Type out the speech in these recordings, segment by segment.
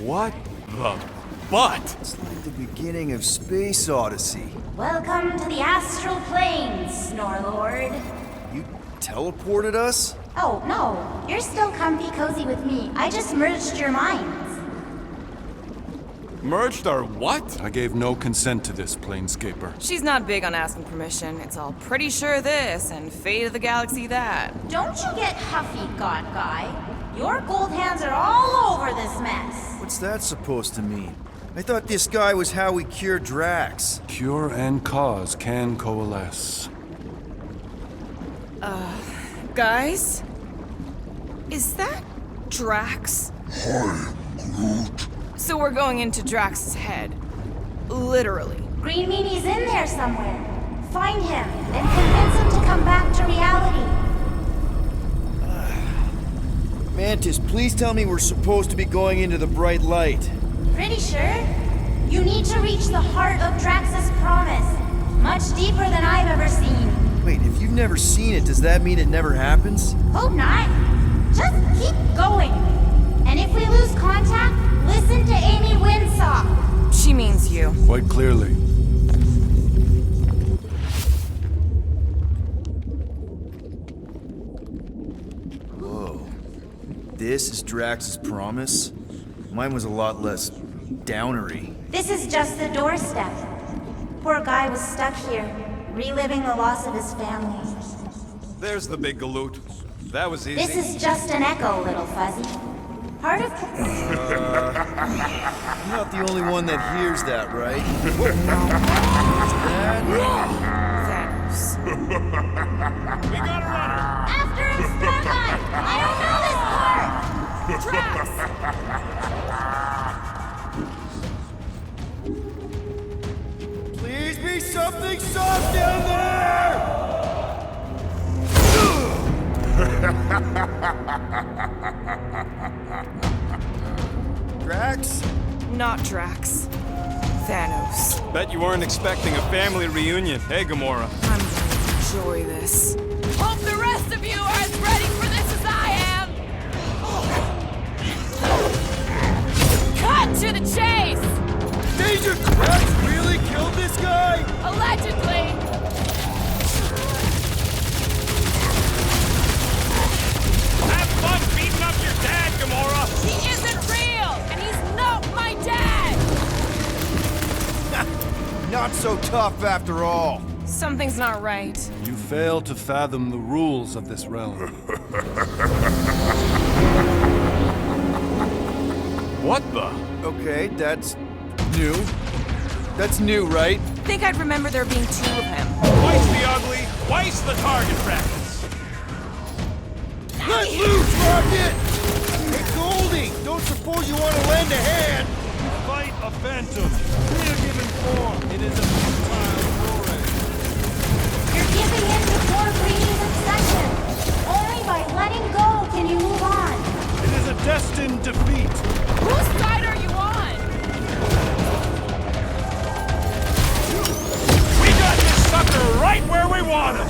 What the butt? It's like the beginning of Space Odyssey. Welcome to the astral planes, Snorlord. You teleported us? Oh, no. You're still comfy cozy with me. I just merged your minds. Merged our what? I gave no consent to this, Planescaper. She's not big on asking permission. It's all pretty sure this and fate of the galaxy that. Don't you get huffy, God Guy. Your gold hands are all over this mess. What's that supposed to mean? I thought this guy was how we cure Drax. Cure and cause can coalesce. Guys? Is that Drax? Hi, Groot. So we're going into Drax's head. Literally. Green Meanie's in there somewhere. Find him and convince him to come back to reality. Mantis, please tell me we're supposed to be going into the bright light. Pretty sure? You need to reach the heart of Drax's promise. Much deeper than I've ever seen. Wait, if you've never seen it, does that mean it never happens? Hope not. Just keep going. And if we lose contact, listen to Amy Winsock. She means you. Quite clearly. Whoa. This is Drax's promise? Mine was a lot less downery. This is just the doorstep. Poor guy was stuck here, reliving the loss of his family. There's the big galoot. That was easy. This is just an echo, little fuzzy. Part of... I'm not the only one that hears that, right? Thanos. We got a runner. After him, Starlight! I don't know this part! Drax! Please be something soft down there! Drax? Not Drax. Thanos. Bet you weren't expecting a family reunion. Hey, Gamora. I'm going to enjoy this. Hope the rest of you are as ready for this as I am! Cut to the chase! Danger! Drax really killed this guy? Allegedly! Have fun beating up your dad, Gamora. He isn't real! And he's not my dad! Not so tough after all. Something's not right. You fail to fathom the rules of this realm. What the? Okay, that's new. That's new, right? Think I'd remember there being two of him. Twice the ugly, twice the target practice. Let loose, Rocket! Hey, Goldie! Don't suppose you want to lend a hand? Fight a phantom. We are given form. It is a futile foray. You're giving in to poor Greedy's obsession. Only by letting go can you move on. It is a destined defeat. Whose side are you on? We got this sucker right where we want him.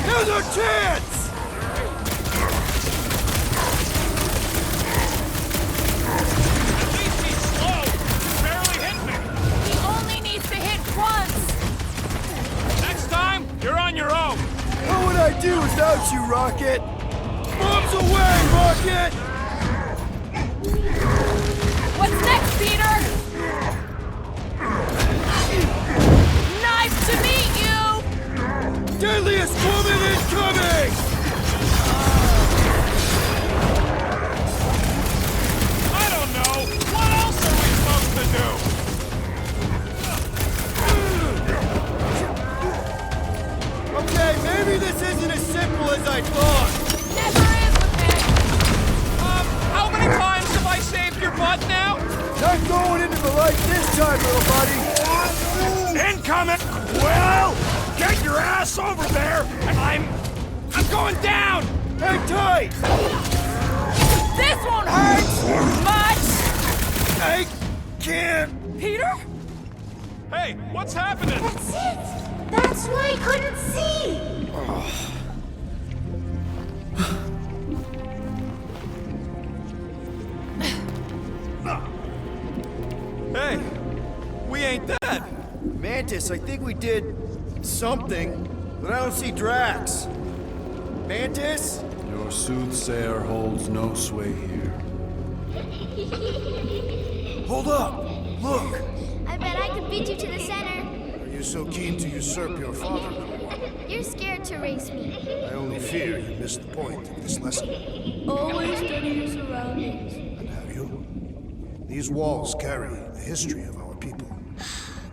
Now's our chance! At least he's slow. He barely hit me. He only needs to hit once! Next time, you're on your own. What would I do without you, Rocket? Bombs away, Rocket! What's next, Peter? Nice to meet you! Deadliest woman incoming! I don't know. What else are we supposed to do? Okay, maybe this isn't as simple as I thought. Never is with him! How many times have I saved your butt now? Not going into the light this time, little buddy. Incoming! Well, get your ass over there! I'm going down! Hang tight! This won't hurt much! I can't. Peter? Hey, what's happening? That's it. That's why I couldn't see. we ain't dead. Mantis, I think we did something, but I don't see Drax. Mantis? Your soothsayer holds no sway here. Hold up! Look! I bet I could beat you to the center. Are you so keen to usurp your father? You're scared to race me. I only fear you missed the point of this lesson. Always study your surroundings. And have you? These walls carry the history of our people.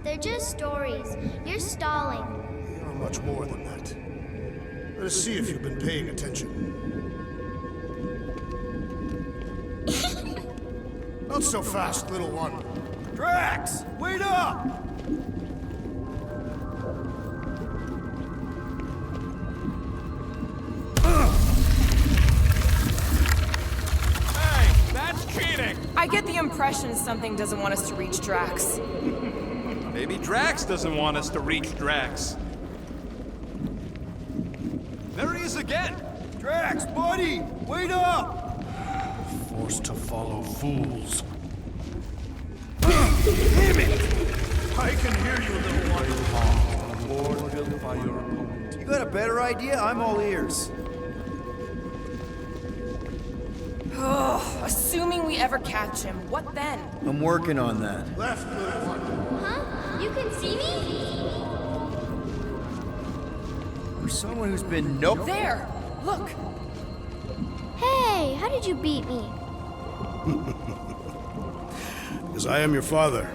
They're just stories. You're stalling. They are much more than that. Let us see if you've been paying attention. Not so fast, little one. Drax! Wait up! Hey, that's cheating. I get the impression something doesn't want us to reach Drax. Maybe Drax doesn't want us to reach Drax. There he is again. Drax, buddy! Wait up! Forced to follow fools. Damn it! I can hear you, little one. Lord built by your opponent. You got a better idea? I'm all ears. Ugh, assuming we ever catch him, what then? I'm working on that. Left, little one. Huh? You can see me? For someone who's been nope. There! Look! Hey, how did you beat me? Because I am your father.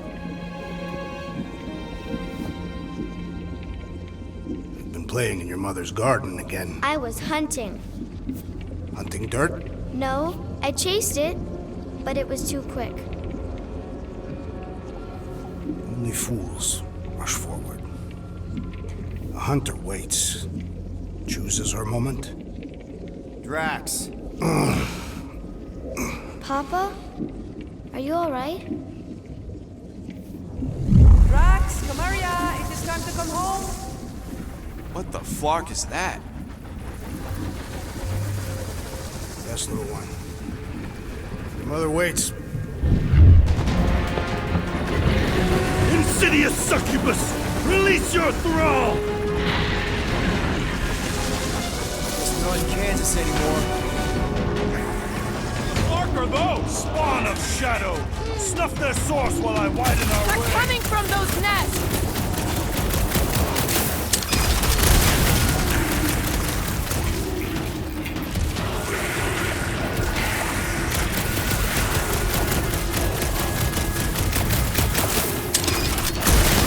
You've been playing in your mother's garden again. I was hunting. Hunting dirt? No, I chased it, but it was too quick. Only fools rush forward. A hunter waits. Chooses her moment. Drax. Papa? Are you alright? Drax, Kamaria, it is time to come home. What the flark is that? Yes, little one. Your mother waits. Insidious succubus! Release your thrall! It's not in Kansas anymore. Flark are those? Spawn of shadow! Snuff their source while I widen our They're way! coming from those nests!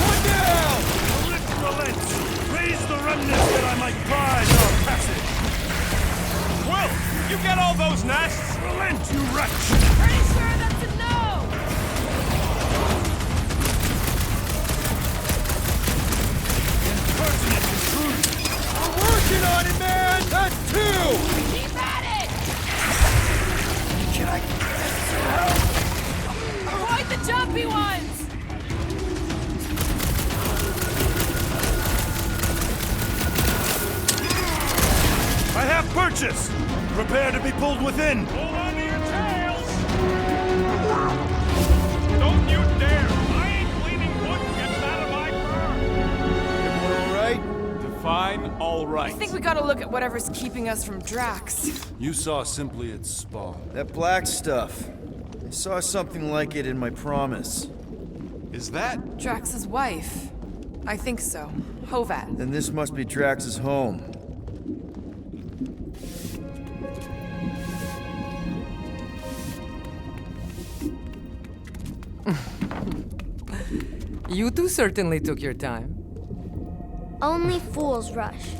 One down! The rift relents! Raise the remnants that I might prize our passage! Well, you get all those nests? Relent, you wretch! Pretty sure that's a no! Impertinent intrusion! I'm working on it, man! That's two! Keep at it! Can I... Avoid the jumpy ones! I have purchase! Prepare to be pulled within! Hold on to your tails! Don't you dare! I ain't cleaning wood gets out of my car! Everyone all right? Define all right. I think we gotta look at whatever's keeping us from Drax. You saw simply its spawn. That black stuff. I saw something like it in my promise. Is that? Drax's wife. I think so. Hovat. Then this must be Drax's home. You two certainly took your time. Only fools rush.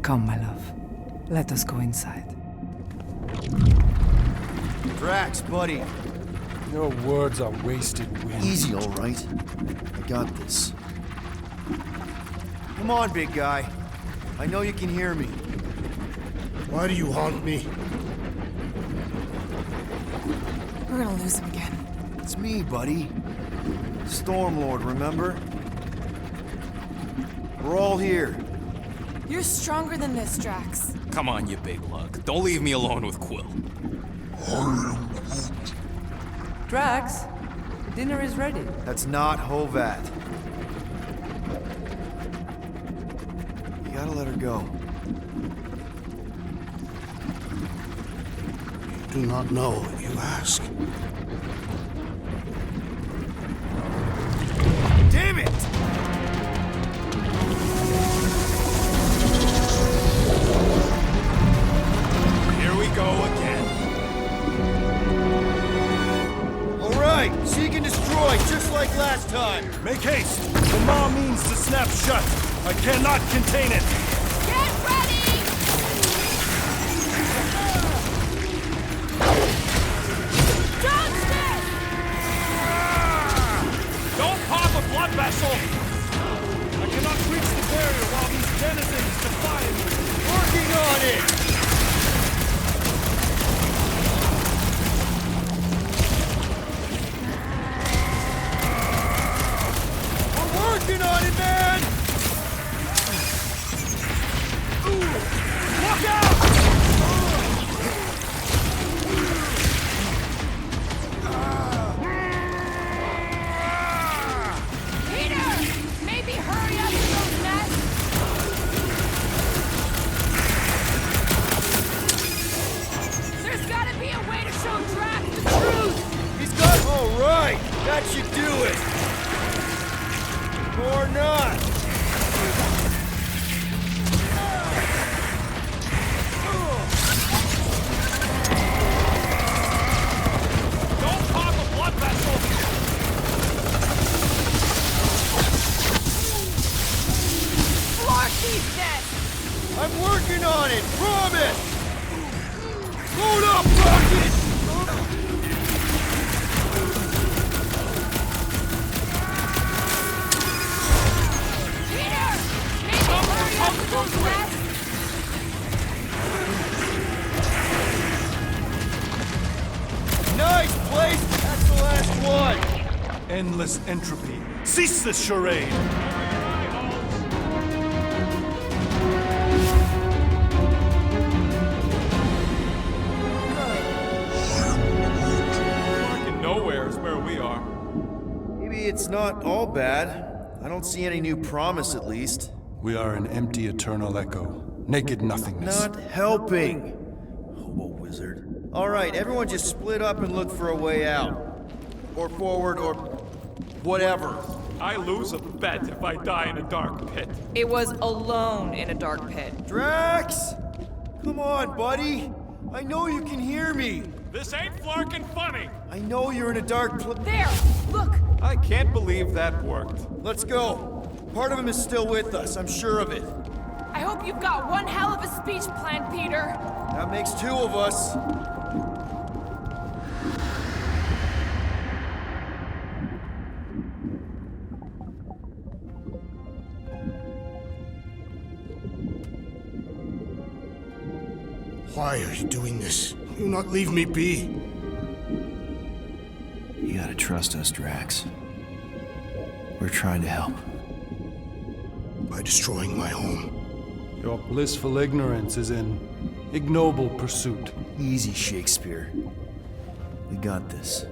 Come, my love. Let us go inside. Drax, buddy. Your words are wasted wind. Easy, all right? I got this. Come on, big guy. I know you can hear me. Why do you haunt me? We're gonna lose him again. It's me, buddy. Stormlord, remember? We're all here. You're stronger than this, Drax. Come on, you big lug. Don't leave me alone with Quill. Drax, dinner is ready. That's not Hovat. You gotta let her go. Do not know what you ask. Damn it! Here we go again. All right, seek and destroy, just like last time. Make haste! The maw means to snap shut. I cannot contain it. Get ready! Dodge this! Don't pop a blood vessel! I cannot reach the barrier while these denizens defy me. Working on it! We're working on it, man! Look out! Peter! Maybe hurry up with those nests! There's gotta be a way to show Drax the truth! He's got... All right, that should do it. Or not. Don't pop a blood vessel! Block these nests! I'm working on it, promise! Load up, Rocket! Peter! Maybe hurry up with those nests! Nice place! That's the last one! Endless entropy. Cease this charade! Fucking nowhere is where we are. Maybe it's not all bad. I don't see any new promise, at least. We are an empty eternal echo. Naked nothingness. Not helping. Hobo wizard. All right, everyone just split up and look for a way out. Or forward, or whatever. I lose a bet if I die in a dark pit. It was alone in a dark pit. Drax! Come on, buddy. I know you can hear me. This ain't flarkin' funny. I know you're in a dark place. There! Look! I can't believe that worked. Let's go. Part of him is still with us, I'm sure of it. I hope you've got one hell of a speech planned, Peter! That makes two of us. Why are you doing this? Do not leave me be. You gotta trust us, Drax. We're trying to help. By destroying my home. Your blissful ignorance is in ignoble pursuit. Easy, Shakespeare. We got this.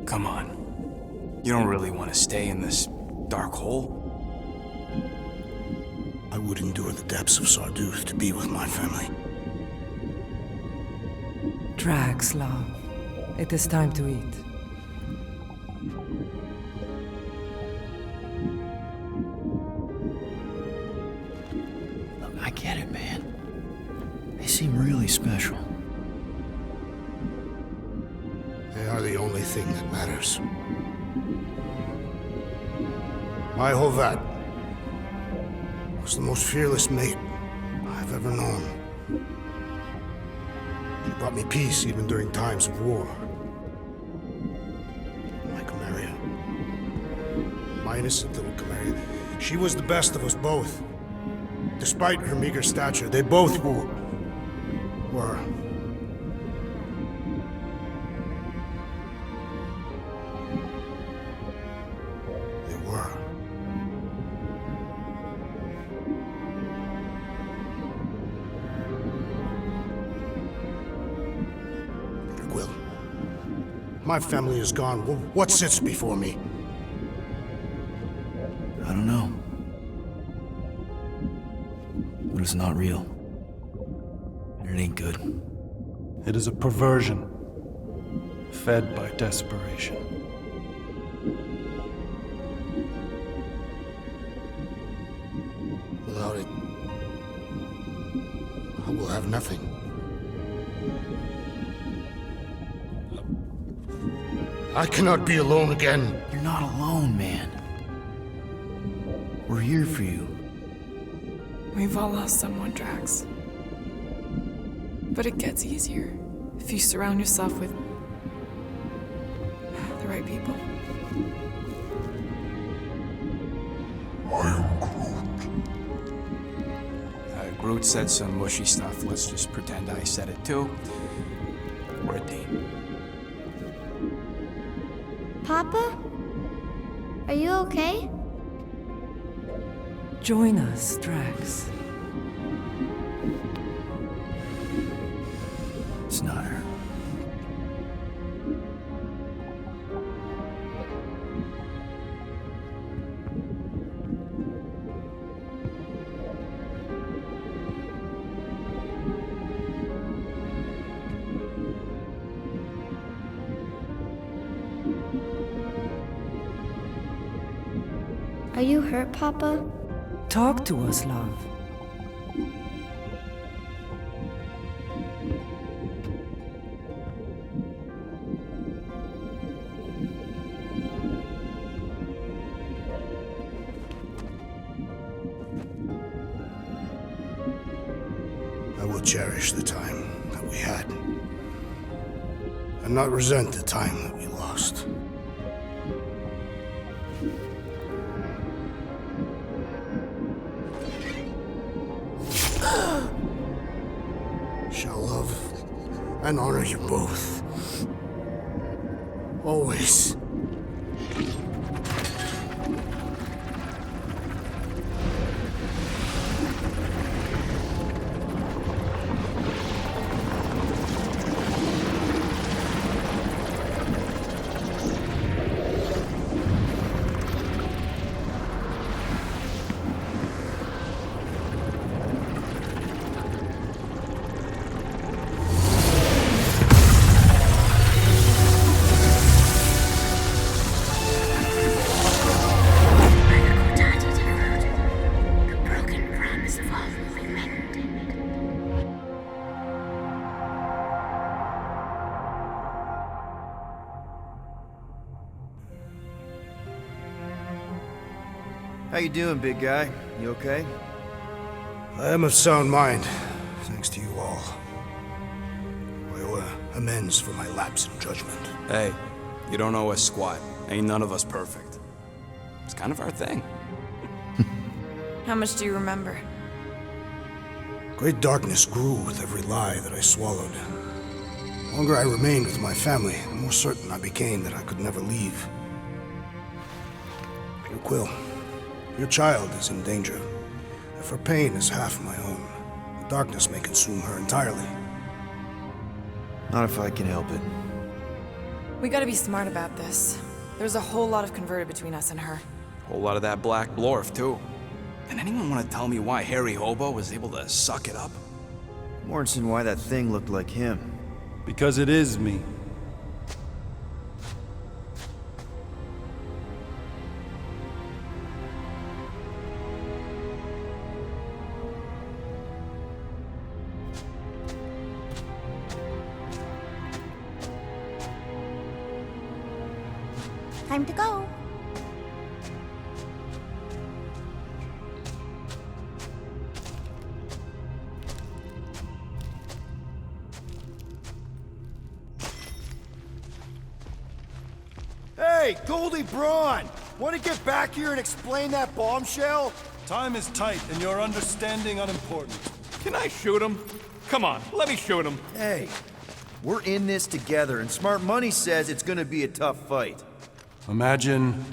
Come on. You don't really want to stay in this dark hole? I would endure the depths of Sarduth to be with my family. Drax, love. It is time to eat. Look, I get it, man. They seem really special. They are the only thing that matters. My Hovat was the most fearless mate I've ever known. She brought me peace even during times of war. My Camaria. My innocent little Camaria. She was the best of us both. Despite her meager stature, they both were. They were. Peter Quill. My family is gone. What sits before me? I don't know. But it's not real. And it ain't good. It is a perversion, fed by desperation. Without it, I will have nothing. I cannot be alone again. You're not alone, man. We're here for you. We've all lost someone, Drax. But it gets easier if you surround yourself with the right people. I am Groot. Groot said some mushy stuff. Let's just pretend I said it too. We're a team. Papa? Are you okay? Join us, Drax. It's not her. Are you hurt, Papa? Talk to us, love. I will cherish the time that we had, and not resent the time that we lost. Shall love and honor you both. Always. How you doing, big guy? You okay? I am of sound mind, thanks to you all. I owe amends for my lapse in judgment. Hey, you don't owe us squat. Ain't none of us perfect. It's kind of our thing. How much do you remember? Great darkness grew with every lie that I swallowed. The longer I remained with my family, the more certain I became that I could never leave. Your Quill, your child is in danger. If her pain is half my own, the darkness may consume her entirely. Not if I can help it. We gotta be smart about this. There's a whole lot of converted between us and her. Whole lot of that black blorf, too. Can anyone want to tell me why Harry Hobo was able to suck it up? Morrison, why that thing looked like him. Because it is me. Time to go. Hey, Goldie Braun! Want to get back here and explain that bombshell? Time is tight and your understanding unimportant. Can I shoot him? Come on, let me shoot him. Hey, we're in this together, and Smart Money says it's gonna be a tough fight. Imagine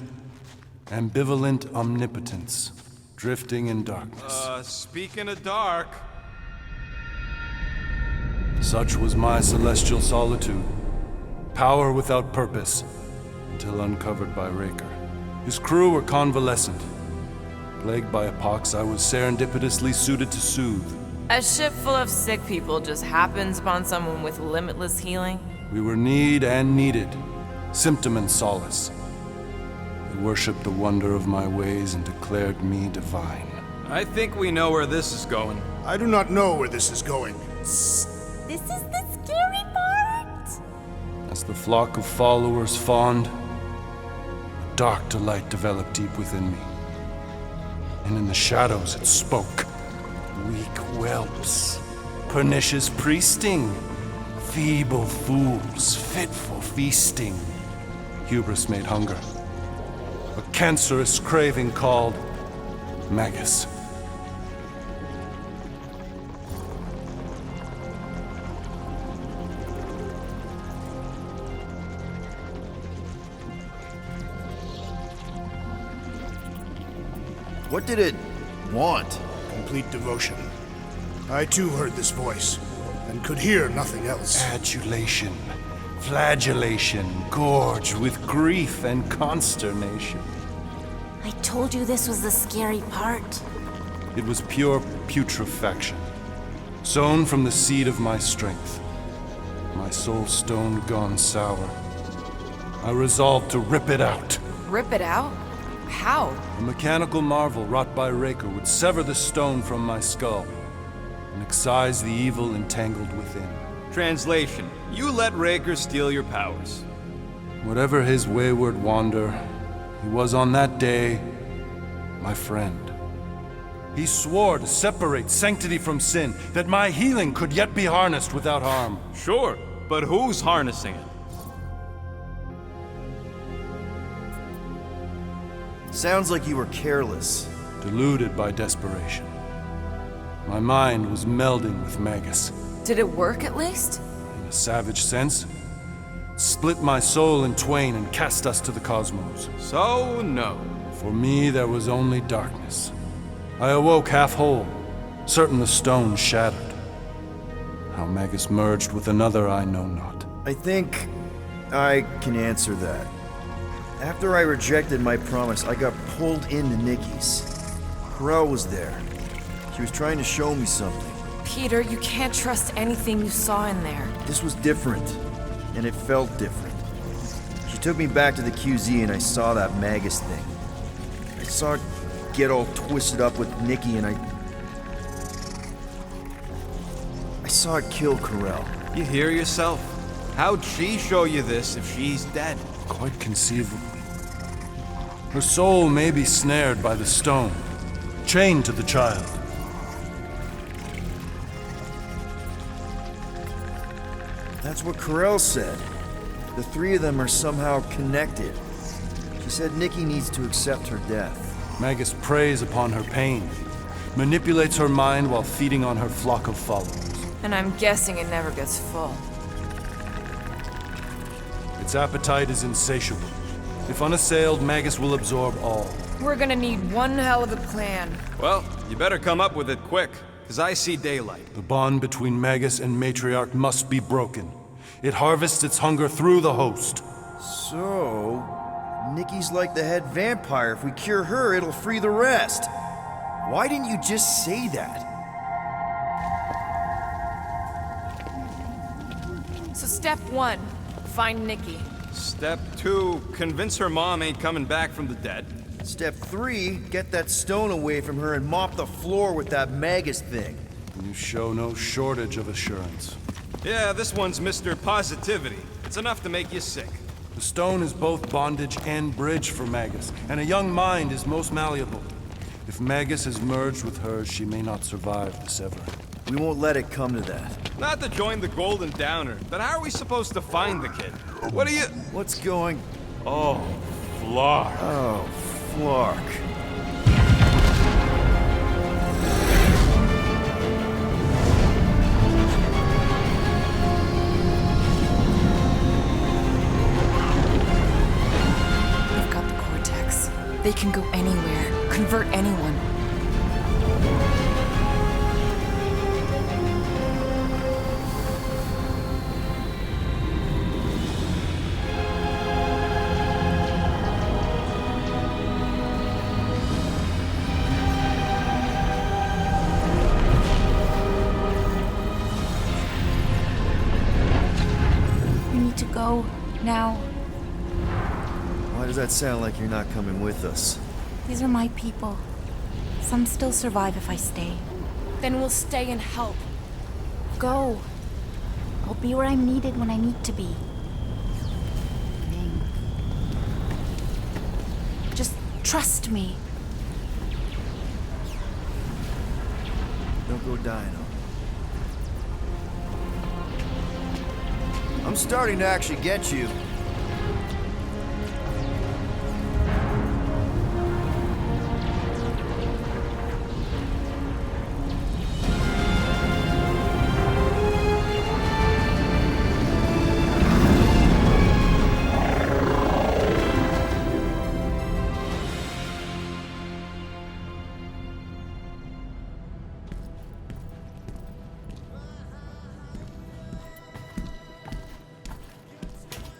ambivalent omnipotence, drifting in darkness. Speaking of dark... Such was my celestial solitude. power without purpose, until uncovered by Raker. His crew were convalescent. Plagued by a pox, I was serendipitously suited to soothe. A ship full of sick people just happens upon someone with limitless healing? We were need and needed, symptom and solace. They worshipped the wonder of my ways and declared me divine. I think we know where this is going. I do not know where this is going. This is the scary part! As the flock of followers fawned, a dark delight developed deep within me. And in the shadows it spoke. Weak whelps, pernicious priesting, feeble fools, fit for feasting. Hubris made hunger. A cancerous craving called Magus. What did it want? Complete devotion. I too heard this voice, and could hear nothing else. Adulation, flagellation, gorged with grief and consternation. I told you this was the scary part. It was pure putrefaction, sown from the seed of my strength. My soul stone gone sour. I resolved to rip it out. Rip it out? How? A mechanical marvel wrought by Raker would sever the stone from my skull and excise the evil entangled within. Translation: you let Raker steal your powers. Whatever his wayward wander, he was on that day my friend. He swore to separate sanctity from sin, that my healing could yet be harnessed without harm. Sure, but who's harnessing it? Sounds like you were careless. Deluded by desperation. My mind was melding with Magus. Did it work at least? In a savage sense, it split my soul in twain and cast us to the cosmos. So, no. For me, there was only darkness. I awoke half whole, certain the stone shattered. How Magus merged with another, I know not. I think I can answer that. After I rejected my promise, I got pulled into Nikki's. Corel was there. She was trying to show me something. Peter, you can't trust anything you saw in there. This was different, and it felt different. She took me back to the QZ and I saw that Magus thing. I saw it get all twisted up with Nikki and I saw it kill Corel. You hear yourself? How'd she show you this if she's dead? Quite conceivably. Her soul may be snared by the stone, chained to the child. That's what Corel said. The three of them are somehow connected. She said Nikki needs to accept her death. Magus preys upon her pain, manipulates her mind while feeding on her flock of followers. And I'm guessing it never gets full. Its appetite is insatiable. If unassailed, Magus will absorb all. We're gonna need one hell of a plan. Well, you better come up with it quick, because I see daylight. The bond between Magus and Matriarch must be broken. It harvests its hunger through the host. So, Nikki's like the head vampire. If we cure her, it'll free the rest. Why didn't you just say that? So step 1, find Nikki. Step 2, convince her mom ain't coming back from the dead. Step 3, get that stone away from her and mop the floor with that Magus thing. You show no shortage of assurance. Yeah, this one's Mr. Positivity. It's enough to make you sick. The stone is both bondage and bridge for Magus, and a young mind is most malleable. If Magus is merged with hers, she may not survive the severing. We won't let it come to that. Not to join the Golden Downer, then how are we supposed to find the kid? What are you... What's going... Oh, Flark. Oh, Flark. They've got the Cortex. They can go anywhere, convert anyone. go now? Why does that sound like you're not coming with us? These are my people. Some still survive if I stay. Then we'll stay and help. Go. I'll be where I'm needed when I need to be. Ming. Just trust me. Don't go dying on me. I'm starting to actually get you.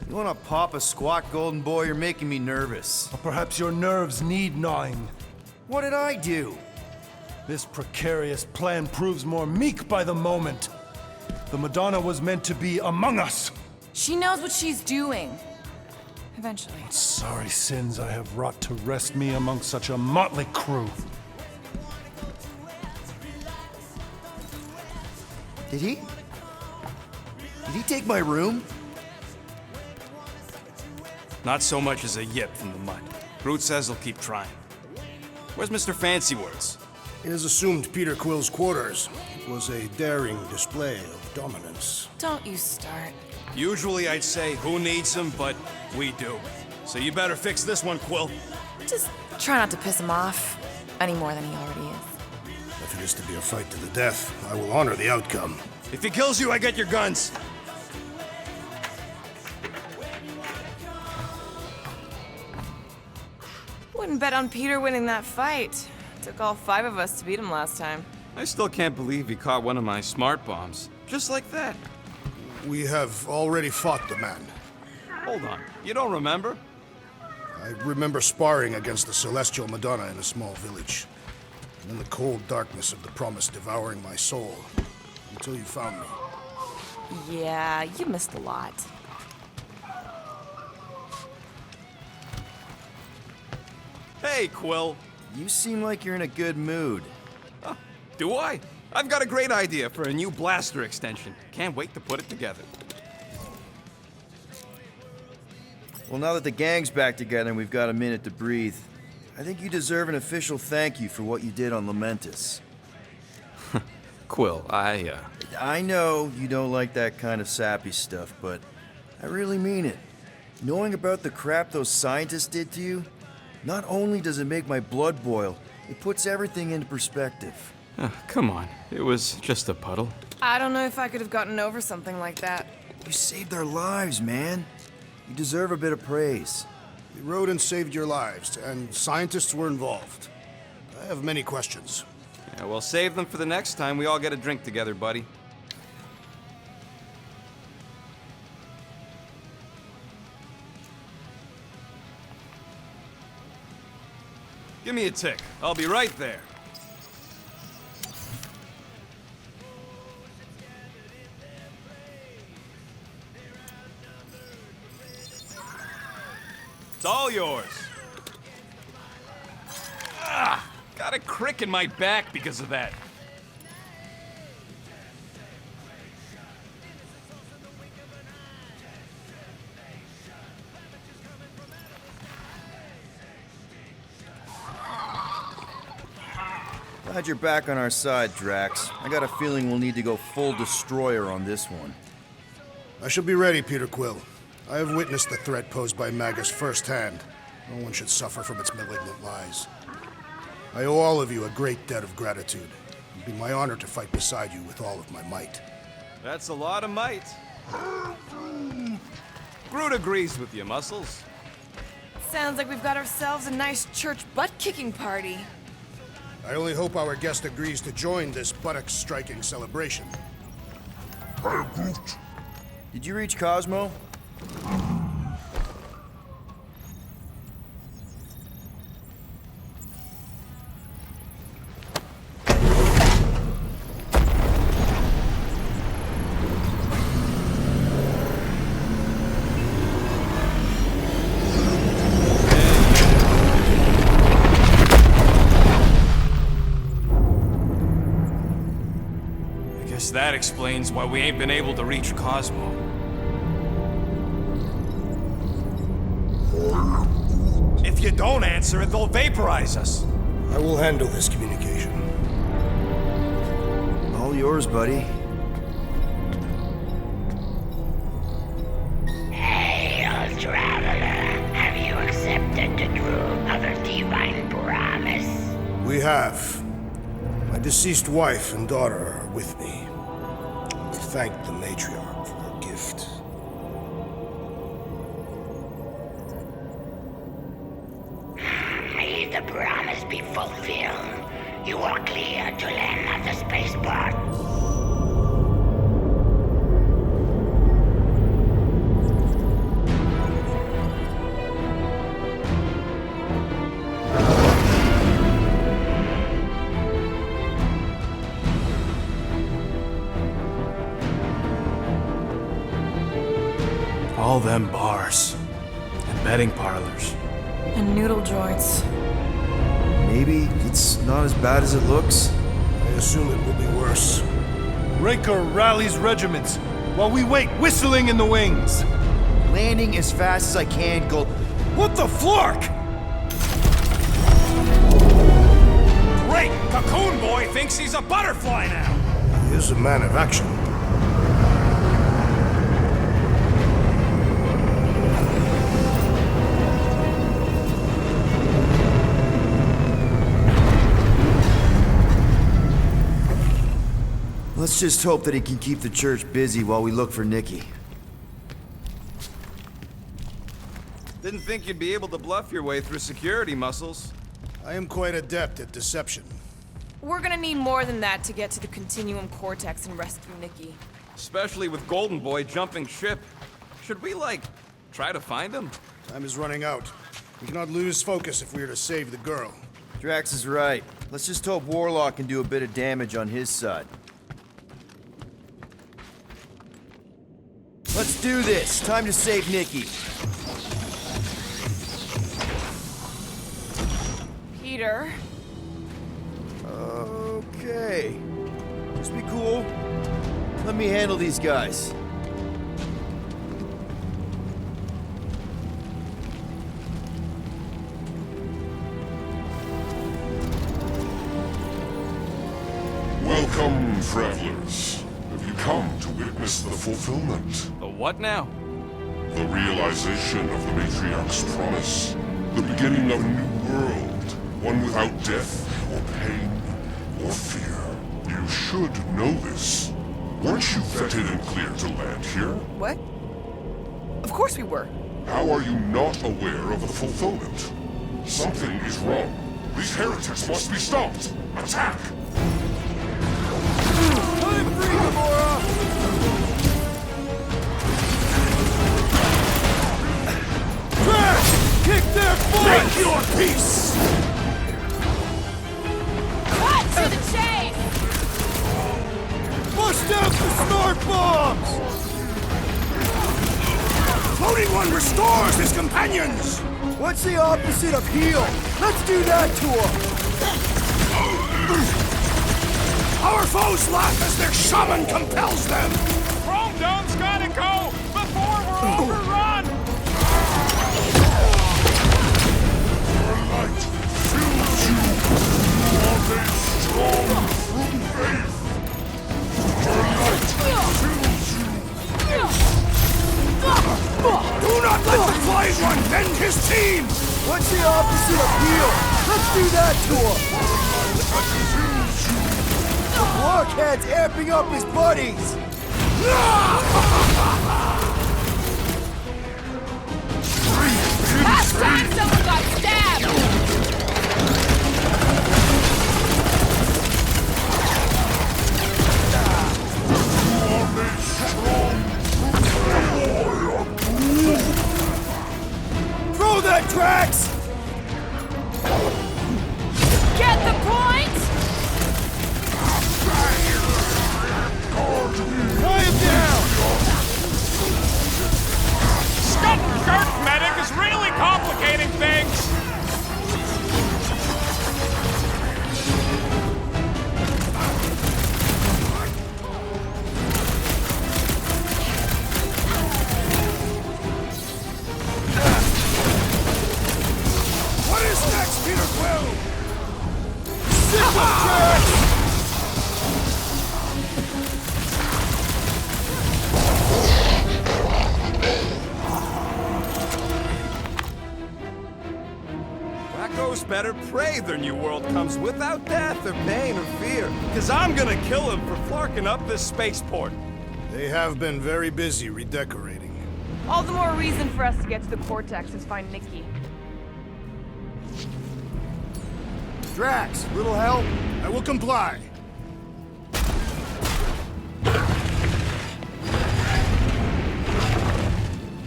You wanna pop a squat, Golden Boy? You're making me nervous. Or perhaps your nerves need gnawing. What did I do? This precarious plan proves more meek by the moment. The Madonna was meant to be among us. She knows what she's doing. Eventually. Sorry sins I have wrought to wrest me among such a motley crew. Did he? Did he take my room? Not so much as a yip from the mud. Groot says he'll keep trying. Where's Mr. Fancy Words? It is assumed Peter Quill's quarters. It was a daring display of dominance. Don't you start. Usually I'd say, who needs him, but we do. So you better fix this one, Quill. Just try not to piss him off any more than he already is. If it is to be a fight to the death, I will honor the outcome. If he kills you, I get your guns. Wouldn't bet on Peter winning that fight. Took all 5 of us to beat him last time. I still can't believe he caught one of my smart bombs. Just like that. We have already fought the man. Hold on, you don't remember? I remember sparring against the Celestial Madonna in a small village. And in the cold darkness of the promise devouring my soul. Until you found me. Yeah, you missed a lot. Hey, Quill. You seem like you're in a good mood. Do I? I've got a great idea for a new blaster extension. Can't wait to put it together. Well, now that the gang's back together and we've got a minute to breathe, I think you deserve an official thank you for what you did on Lamentus. Quill, I know you don't like that kind of sappy stuff, but I really mean it. Knowing about the crap those scientists did to you, not only does it make my blood boil, it puts everything into perspective. Come on. It was just a puddle. I don't know if I could have gotten over something like that. You saved our lives, man. You deserve a bit of praise. The rodents saved your lives, and scientists were involved. I have many questions. Yeah, we'll save them for the next time we all get a drink together, buddy. Give me a tick. I'll be right there. It's all yours. Got a crick in my back because of that. Glad you're back on our side, Drax. I got a feeling we'll need to go full destroyer on this one. I shall be ready, Peter Quill. I have witnessed the threat posed by Magus firsthand. No one should suffer from its malignant lies. I owe all of you a great debt of gratitude. It would be my honor to fight beside you with all of my might. That's a lot of might. Groot agrees with you, Muscles. Sounds like we've got ourselves a nice church butt-kicking party. I only hope our guest agrees to join this buttocks-striking celebration. I am Groot. Did you reach Cosmo? explains why we ain't been able to reach Cosmo. If you don't answer it, they'll vaporize us. I will handle this communication. All yours, buddy. Hail, traveler. Have you accepted the truth of the divine promise? We have. My deceased wife and daughter are with me. We thank the matriarch for her gift. May the promise be fulfilled. You are clear to land at the spaceport. All them bars and betting parlors. And noodle joints. Maybe it's not as bad as it looks. I assume it will be worse. Raker rallies regiments while we wait whistling in the wings. Landing as fast as I can, go. What the flark? Great! Cocoon Boy thinks he's a butterfly now! He is a man of action. Let's just hope that he can keep the church busy while we look for Nikki. Didn't think you'd be able to bluff your way through security muscles. I am quite adept at deception. We're gonna need more than that to get to the Continuum Cortex and rescue Nikki. Especially with Golden Boy jumping ship. Should we, try to find him? Time is running out. We cannot lose focus if we are to save the girl. Drax is right. Let's just hope Warlock can do a bit of damage on his side. Let's do this. Time to save Nikki. Peter. Okay. Just be cool. Let me handle these guys. Welcome, travelers. Have you come to witness the fulfillment? The what now? The realization of the Matriarch's promise. The beginning of a new world. One without death, or pain, or fear. You should know this. Weren't you vetted and cleared to land here? What? Of course we were. How are you not aware of the fulfillment? Something is wrong. These heretics must be stopped. Attack! I'm free, Gamora! Crash! Kick their butt! Make your peace! Cut to the chase! Bust out the snort bombs! Floating one restores his companions! What's the opposite of heal? Let's do that to him! Our foes laugh as their shaman compels them! Chrome Dome's gotta go before we're overrun! Your light fills you. You are made strong through faith. Your light fills you. Do not let the Flying One bend his team! What's the opposite of heal? Let's do that to him! Blockhead's amping up his buddies! Last time someone got stabbed! Throw that, Drax! Get the point? Tie him down! Skunk Medic is really complicating things! much better pray their new world comes without death or pain or fear. Cause I'm gonna kill him for flarking up this spaceport. They have been very busy redecorating. All the more reason for us to get to the Cortex and find Nikki. Drax, little help? I will comply.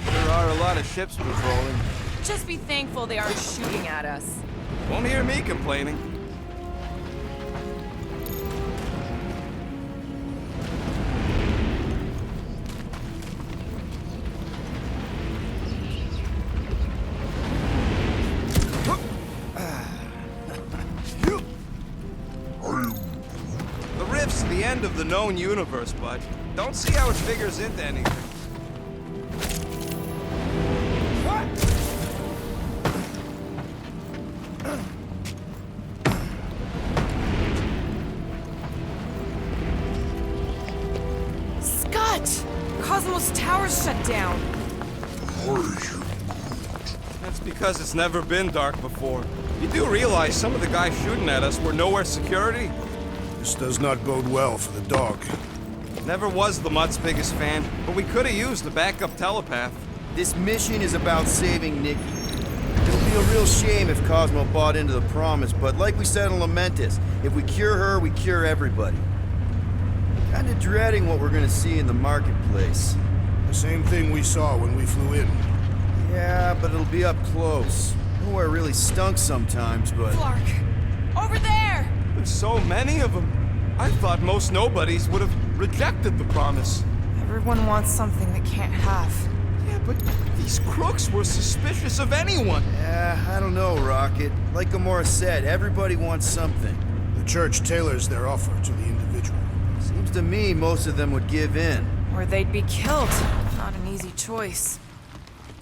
There are a lot of ships patrolling. Just be thankful they aren't shooting at us. Won't hear me complaining. The rift's the end of the known universe, bud. Don't see how it figures into anything. Scott! Cosmos Tower's shut down. That's because it's never been dark before. You do realize some of the guys shooting at us were nowhere security? This does not bode well for the dog. Never was the Mutt's biggest fan, but we could have used a backup telepath. This mission is about saving Nikki. It'll be a real shame if Cosmo bought into the promise, but like we said in Lamentus, if we cure her, we cure everybody. Kinda dreading what we're gonna see in the marketplace. The same thing we saw when we flew in. Yeah, but it'll be up close. Nowhere really stunk sometimes, but... Clark! Over there! There's so many of them. I thought most nobodies would have rejected the promise. Everyone wants something they can't have. Yeah, but these crooks were suspicious of anyone. Yeah, I don't know, Rocket. Like Gamora said, everybody wants something. The church tailors their offer to the individual. Seems to me most of them would give in. Or they'd be killed. Not an easy choice.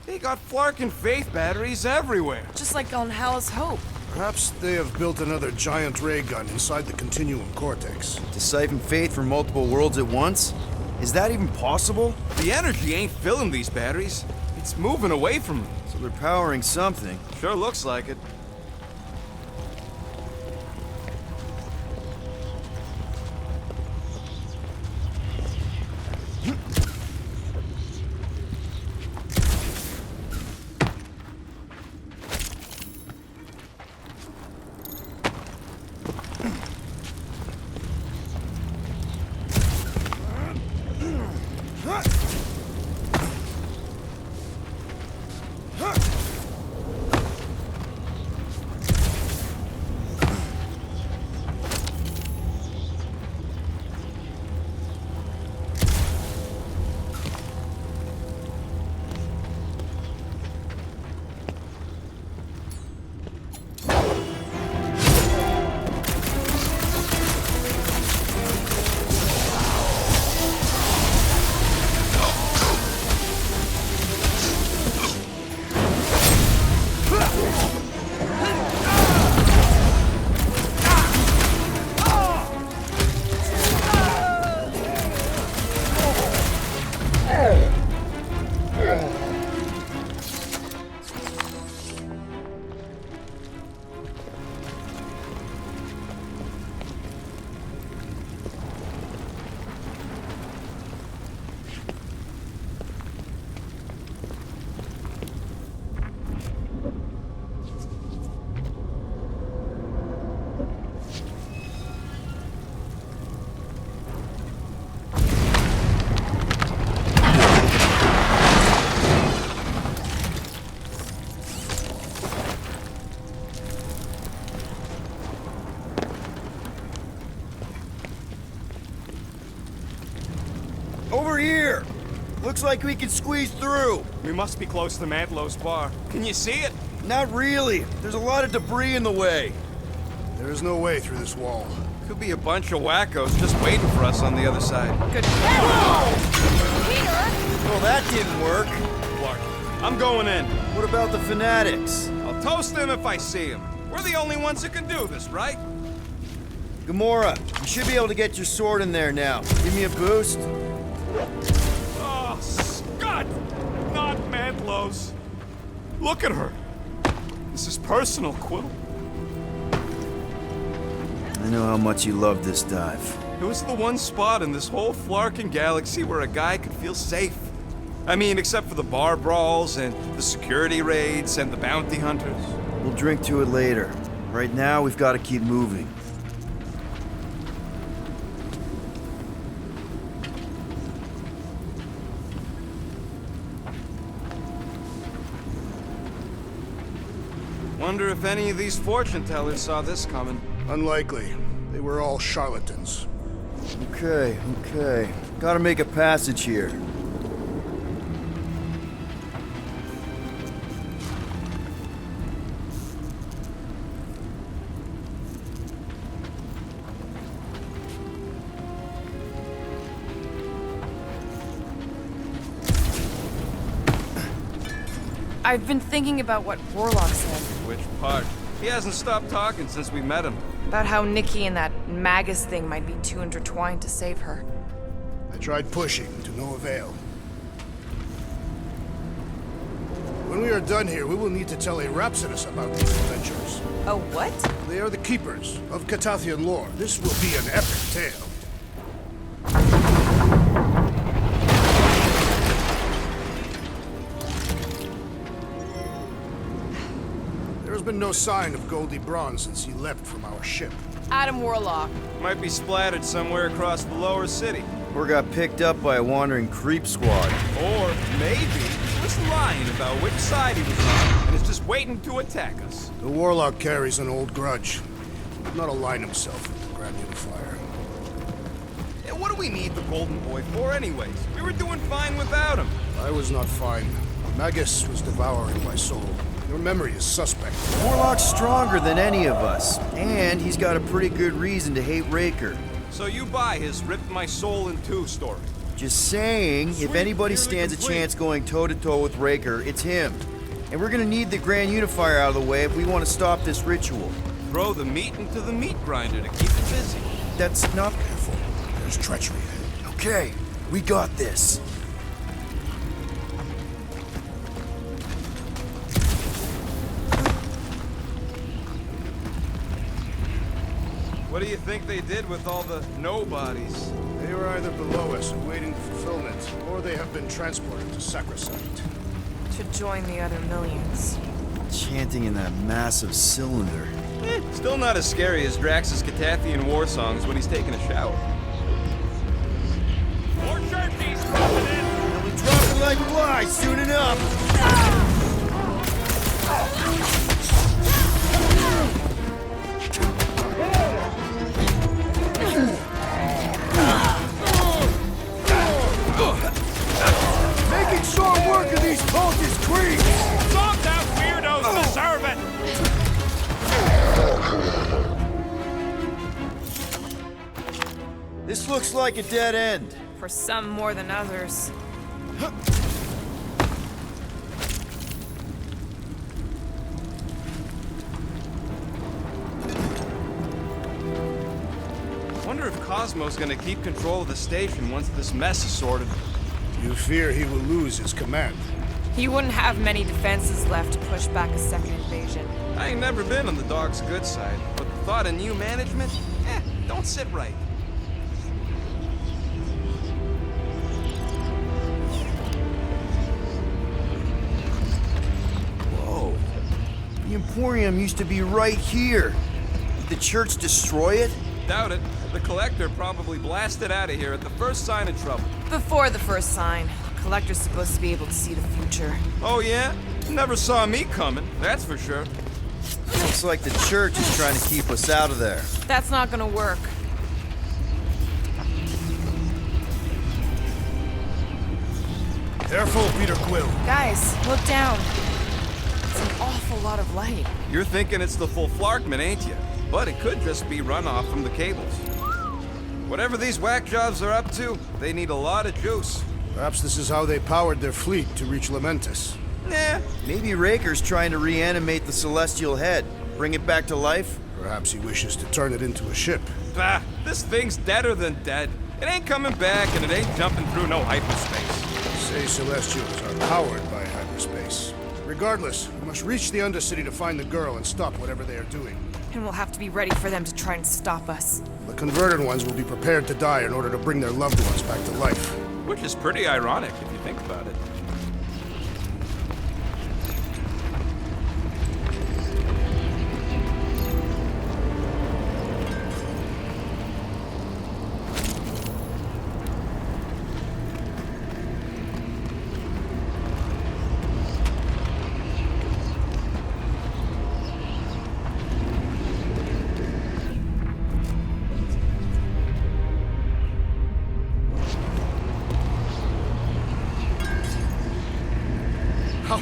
They got Flark and Faith batteries everywhere. Just like on Hal's Hope. Perhaps they have built another giant ray gun inside the Continuum Cortex. To siphon Faith from multiple worlds at once? Is that even possible? The energy ain't filling these batteries. It's moving away from them. So they're powering something. Sure looks like it. Over here! Looks like we can squeeze through. We must be close to Mantlo's bar. Can you see it? Not really. There's a lot of debris in the way. There is no way through this wall. Could be a bunch of wackos just waiting for us on the other side. Good. Peter! Well, that didn't work. Clark, I'm going in. What about the fanatics? I'll toast them if I see them. We're the only ones that can do this, right? Gamora, you should be able to get your sword in there now. Give me a boost. Oh, Scott! Not Mantlo's. Look at her. This is personal, Quill. I know how much you love this dive. It was the one spot in this whole Flarkin galaxy where a guy could feel safe. I mean, except for the bar brawls and the security raids and the bounty hunters. We'll drink to it later. Right now, we've got to keep moving. Wonder if any of these fortune tellers saw this coming. Unlikely. They were all charlatans. Okay. Gotta make a passage here. I've been thinking about what Warlock said. Which part? He hasn't stopped talking since we met him. About how Nikki and that Magus thing might be too intertwined to save her. I tried pushing, to no avail. When we are done here, we will need to tell a Rhapsodus about these adventures. A what? They are the keepers of Catathian lore. This will be an epic tale. There's been no sign of Goldie Braun since he left from our ship. Adam Warlock. Might be splattered somewhere across the lower city. Or got picked up by a wandering creep squad. Or maybe he was lying about which side he was on and is just waiting to attack us. The Warlock carries an old grudge. He did not align himself with the Grand Unifier. Yeah, what do we need the Golden Boy for anyways? We were doing fine without him. I was not fine. Magus was devouring my soul. Your memory is suspect. Warlock's stronger than any of us, and he's got a pretty good reason to hate Raker. So you buy his ripped my soul in two story. Just saying, if anybody stands a chance going toe-to-toe with Raker, it's him. And we're gonna need the Grand Unifier out of the way if we want to stop this ritual. Throw the meat into the meat grinder to keep it busy. That's not... Careful. There's treachery. Okay, we got this. What do you think they did with all the nobodies? They were either below us awaiting fulfillment, or they have been transported to Sacrosanct. To join the other millions. Chanting in that massive cylinder. Still not as scary as Drax's Catathian war songs when he's taking a shower. More sharpies coming in! We'll be dropping like flies soon enough! Making short work of these cultist creeps! Stop that weirdos deserve it! This looks like a dead end. For some more than others. Wonder if Cosmo's gonna keep control of the station once this mess is sorted. You fear he will lose his command. He wouldn't have many defenses left to push back a second invasion. I ain't never been on the dog's good side, but the thought of new management, don't sit right. Whoa. The Emporium used to be right here. Did the church destroy it? Doubt it. The Collector probably blasted out of here at the first sign of trouble. Before the first sign. The Collector's supposed to be able to see the future. Oh yeah? Never saw me coming, that's for sure. Looks like the church is trying to keep us out of there. That's not gonna work. Careful, Peter Quill. Guys, look down. It's an awful lot of light. You're thinking it's the full Flarkman, ain't you? But it could just be runoff from the cables. Whatever these whack jobs are up to, they need a lot of juice. Perhaps this is how they powered their fleet to reach Lamentis. Nah. Maybe Raker's trying to reanimate the Celestial Head. Bring it back to life? Perhaps he wishes to turn it into a ship. Bah, this thing's deader than dead. It ain't coming back, and it ain't jumping through no hyperspace. Say Celestials are powered by hyperspace. Regardless, we must reach the Undercity to find the girl and stop whatever they are doing. And we'll have to be ready for them to try and stop us. The converted ones will be prepared to die in order to bring their loved ones back to life. Which is pretty ironic if you think about it.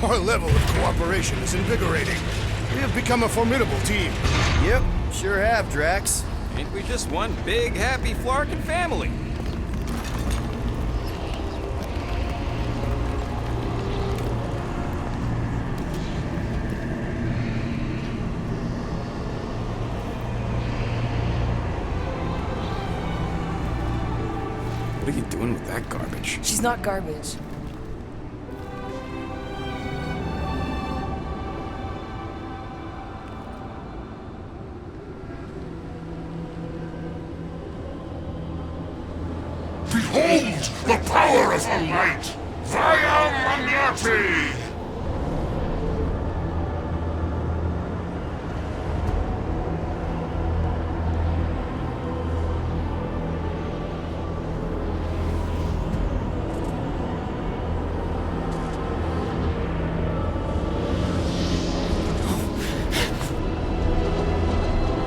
Our level of cooperation is invigorating. We have become a formidable team. Yep, sure have, Drax. Ain't we just one big, happy Flarkin family? What are you doing with that garbage? She's not garbage. Behold the power of the light! Via Magnati!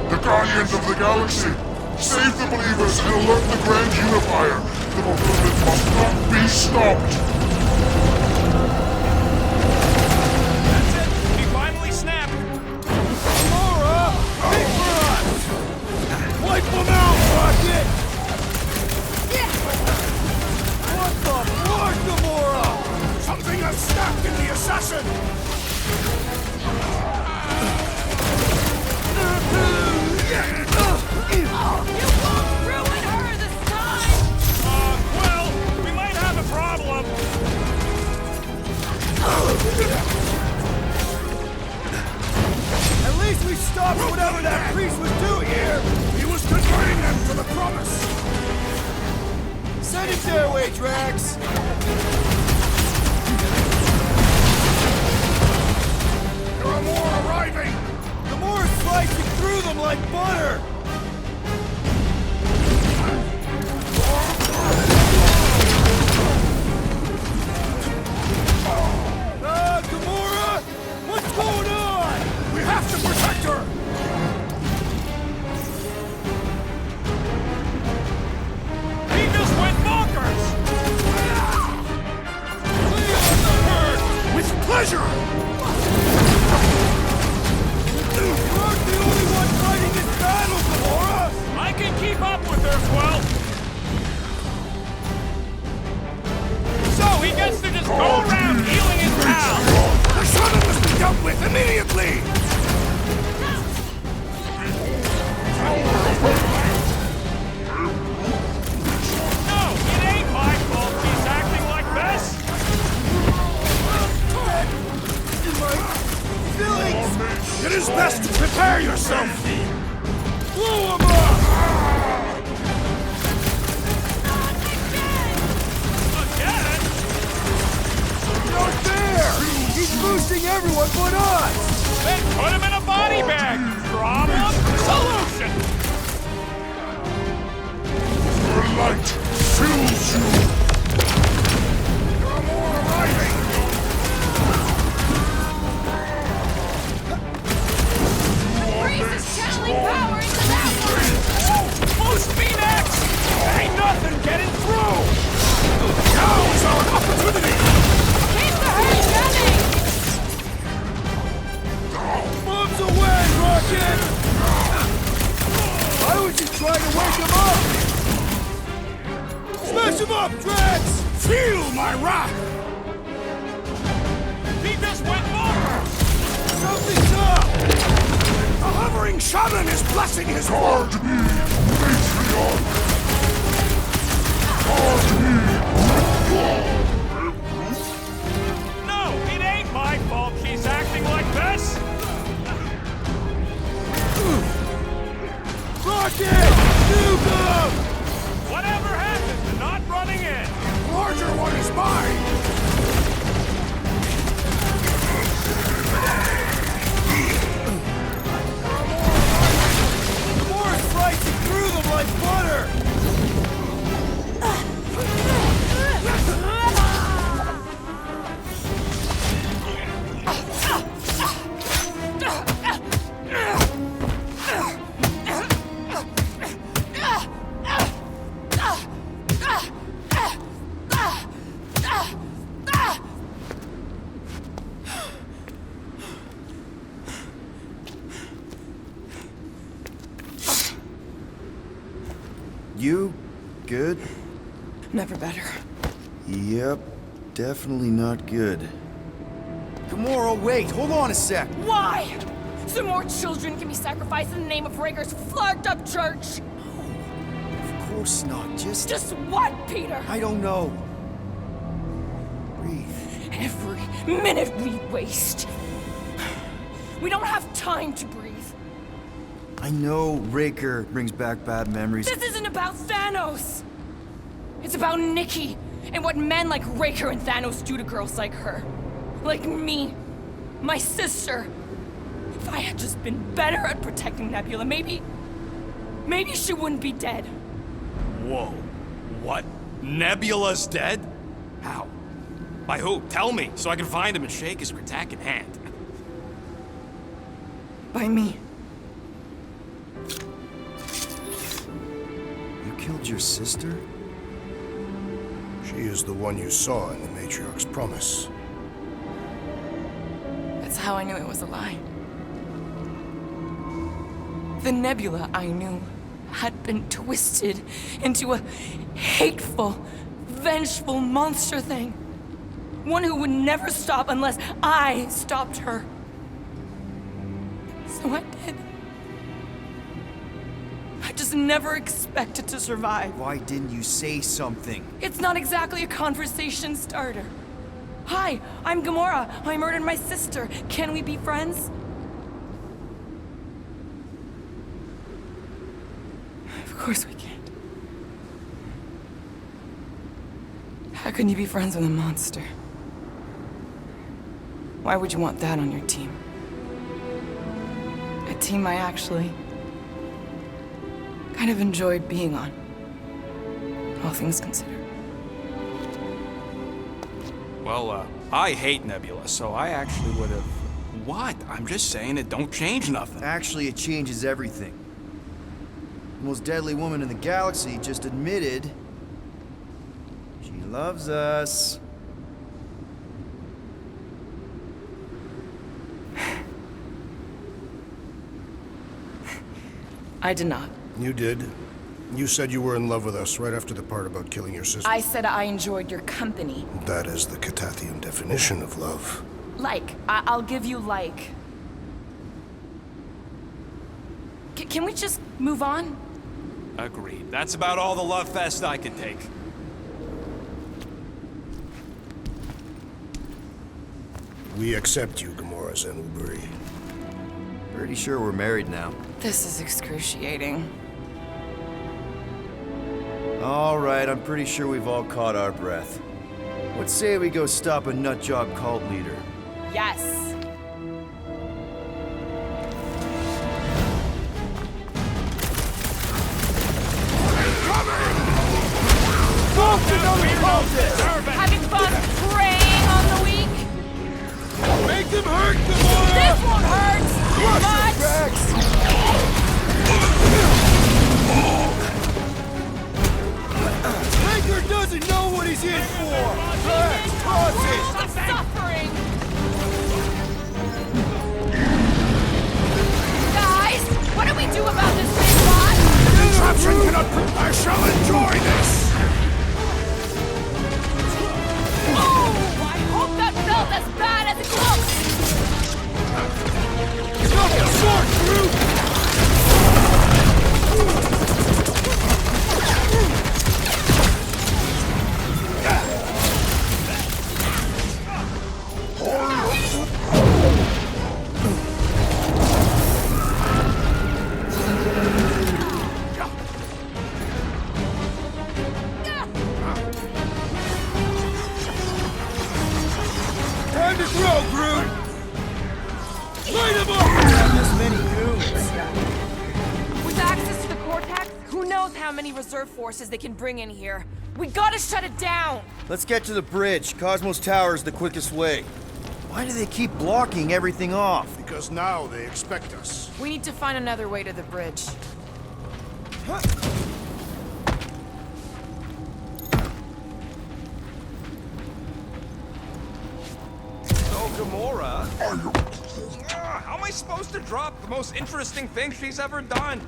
The Guardians of the Galaxy! Save the believers and alert the Grand Unifier! The movement must not be stopped! That's it! He finally snapped! Gamora! Wait for us! Wipe them out, Rocket! What the fuck, Gamora? Something has snapped in the assassin! You won't ruin her this time! Well, we might have a problem. At least we stopped whatever that priest was doing here. He was converting them to the promise. Send it their way, Drax. There are more arriving. The more slicing through them like butter. Gamora! What's going on? We have to protect her! He just went bonkers! Leon the Herd! With pleasure! You aren't the only one fighting this battle, Gamora! I can keep up with her, Quill! So he gets to just go around healing his pals! The Shaman must be dealt with immediately! No, it ain't my fault he's acting like this! My feelings! It is best to prepare yourself! Blow him up! Again? Not there! He's boosting everyone but us! Then put him in a body bag! Problem? Solution! The light fills you! There are more arriving! The priest is channeling power into that one! Boost Phoenix! Ain't nothing getting through! Now's our opportunity! Keep the herd running! Bombs away, Rocket! I was just trying to wake him up! Smash him up, Drax! Feel my wrath! He just went bonkers! Something's up! The hovering shaman is blessing his Guard work! me, Matriarch! Guard me! No, it ain't my fault she's acting like this! You? Good? Never better. Yep, definitely not good. Gamora, wait, hold on a sec. Why? So more children can be sacrificed in the name of Raker's flarked up church? Of course not, just... Just what, Peter? I don't know. Breathe. Every minute we waste. We don't have time to breathe. I know Raker brings back bad memories. This isn't about Thanos. It's about Nikki and what men like Raker and Thanos do to girls like her. Like me. My sister. If I had just been better at protecting Nebula, maybe she wouldn't be dead. Whoa. What? Nebula's dead? How? By who? Tell me, so I can find him and shake his Kratak in hand. By me. You killed your sister? She is the one you saw in the Matriarch's promise. That's how I knew it was a lie. The Nebula I knew had been twisted into a hateful, vengeful monster thing. One who would never stop unless I stopped her. So I did. I just never expected to survive. Why didn't you say something? It's not exactly a conversation starter. Hi, I'm Gamora. I murdered my sister. Can we be friends? Of course we can't. How can you be friends with a monster? Why would you want that on your team? A team I actually kind of enjoyed being on, all things considered. Well, I hate Nebula, so I actually would have... What? I'm just saying it don't change nothing. Actually, it changes everything. The most deadly woman in the galaxy just admitted she loves us. I did not. You did. You said you were in love with us right after the part about killing your sister. I said I enjoyed your company. That is the Catathian definition of love. Like. I'll give you like. Can we just move on? Agreed. That's about all the love fest I can take. We accept you, Gamora Zenuburi. Pretty sure we're married now. This is excruciating. All right, I'm pretty sure we've all caught our breath. What say we go stop a nutjob cult leader? Yes. Having fun preying on the weak? Make them hurt, Gamora! This won't hurt! Much! Raker doesn't know what he's in for! Toss it! I'm suffering! Guys, what do we do about this big bot? Contraption cannot... I shall enjoy this! Oh, I hope that felt as bad as it looks! Stop the sword, Groot! Time to grow, Groot! Light him up! This many goons. With access to the Cortex, who knows how many reserve forces they can bring in here. We gotta shut it down! Let's get to the bridge. Cosmos Tower is the quickest way. Why do they keep blocking everything off? Because now they expect us. We need to find another way to the bridge. So, Gamora... How am I supposed to drop the most interesting thing she's ever done?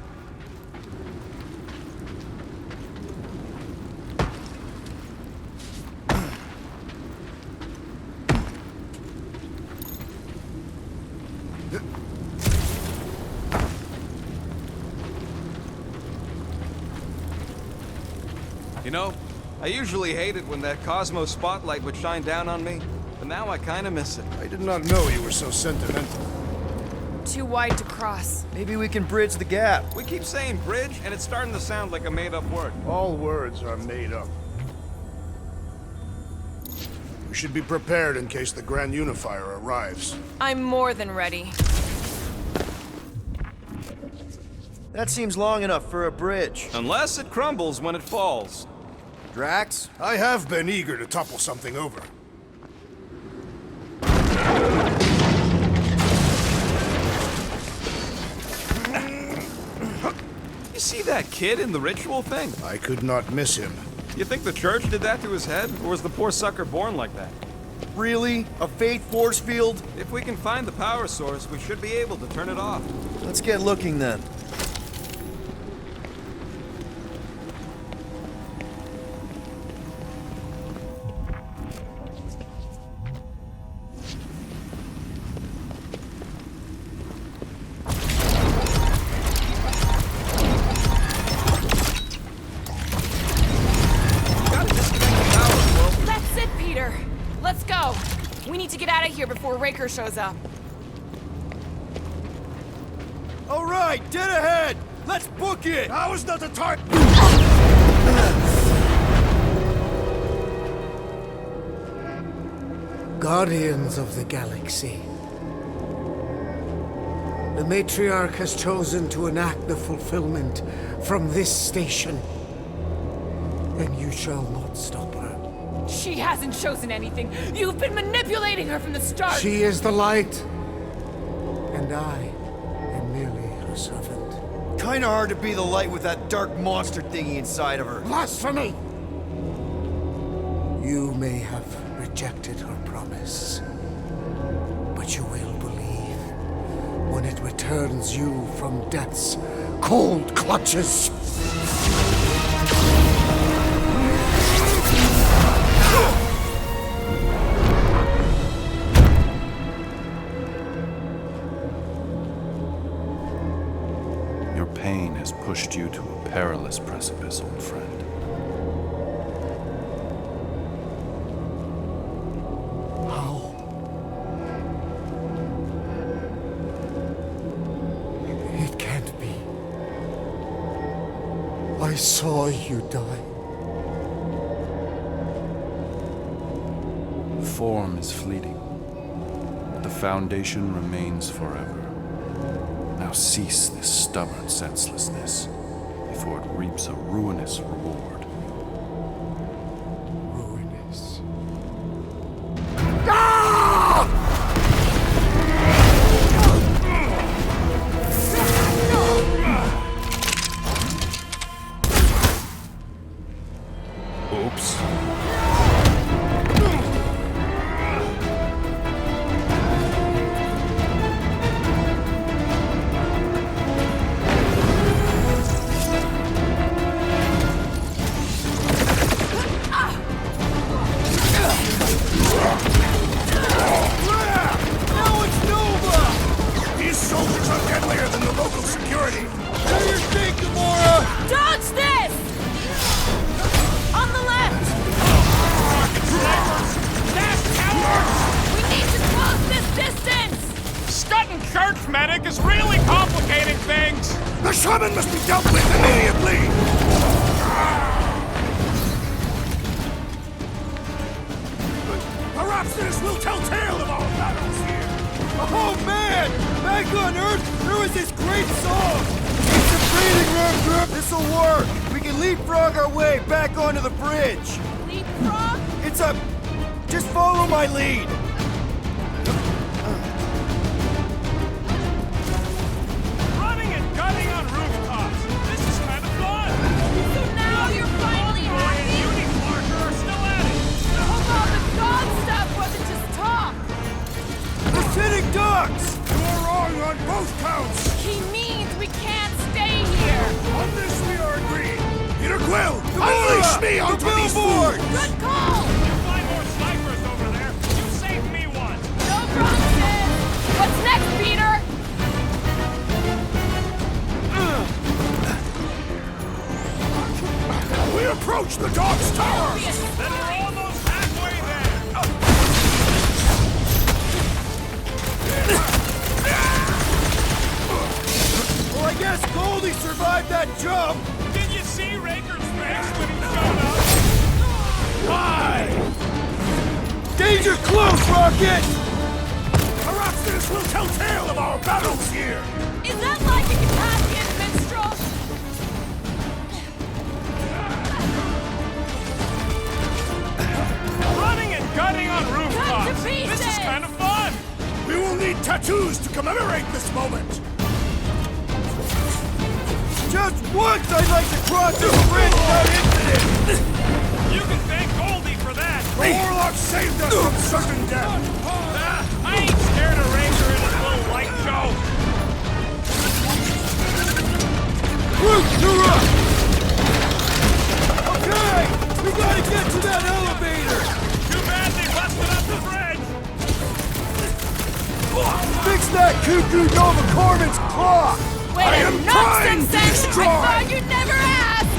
You know, I usually hate it when that Cosmos spotlight would shine down on me, but now I kinda miss it. I did not know you were so sentimental. Too wide to cross. Maybe we can bridge the gap. We keep saying bridge, and it's starting to sound like a made-up word. All words are made up. We should be prepared in case the Grand Unifier arrives. I'm more than ready. That seems long enough for a bridge. Unless it crumbles when it falls. Drax? I have been eager to topple something over. You see that kid in the ritual thing? I could not miss him. You think the church did that to his head, or was the poor sucker born like that? Really? A fate force field? If we can find the power source, we should be able to turn it off. Let's get looking then. That's it, Peter. Let's go. We need to get out of here before Raker shows up. All right, dead ahead! Let's book it! Now is not the time! Guardians of the Galaxy. The Matriarch has chosen to enact the fulfillment from this station. And you shall not stop her. She hasn't chosen anything. You've been manipulating her from the start. She is the light. And I am merely her servant. Kinda hard to be the light with that dark monster thingy inside of her. Blasphemy! You may have rejected her promise, but you will believe when it returns you from death's cold clutches. Your pain has pushed you to a perilous precipice, old friend. How? It can't be. I saw you die. Form is fleeting, but the foundation remains forever. Now cease this stubborn senselessness before it reaps a ruinous reward. Ruinous. Oops. These soldiers are deadlier than the local security! Do your thing, Gamora! Dodge this! On the left! We need to close this distance! Stunting church medic is really complicating things! The shaman must be dealt with immediately! Perhaps this will tell tale of our battles here! Oh man! Back on Earth, there was this great song! It's a breathing room group! This'll work! We can leapfrog our way back onto the bridge! Leapfrog? It's a... Just follow my lead! Running and gunning on rooftops! This is kind of fun! So now you're finally happy? Unique Marker are still at it! Hold on, the god stuff wasn't just talk! The sitting ducks! You're wrong on both counts! He means we can't stay here! On this we are agreed! Peter Quill, unleash me onto these fools! Good call! You'll find more snipers over there! You saved me one! No promises! What's next, Peter? We approach the dawn jump! Did you see Raker's face when he showed up? Why? Danger close, Rocket! Perhaps this will tell tale of our battles here! Is that like a Carpathian minstrel? Running and gunning on rooftops! Cut to pieces! This is kind of fun! We will need tattoos to commemorate this moment! Just once I'd like to cross this bridge without incident! You can thank Goldie for that! The Warlock saved us from certain death! I ain't scared of Ranger and his little light show! Groot, you're up! Okay! We gotta get to that elevator! Too bad they busted up the bridge! Fix that Cuckoo Nova Corman's clock! Wait, I am trying to destroy! I thought you'd never ask!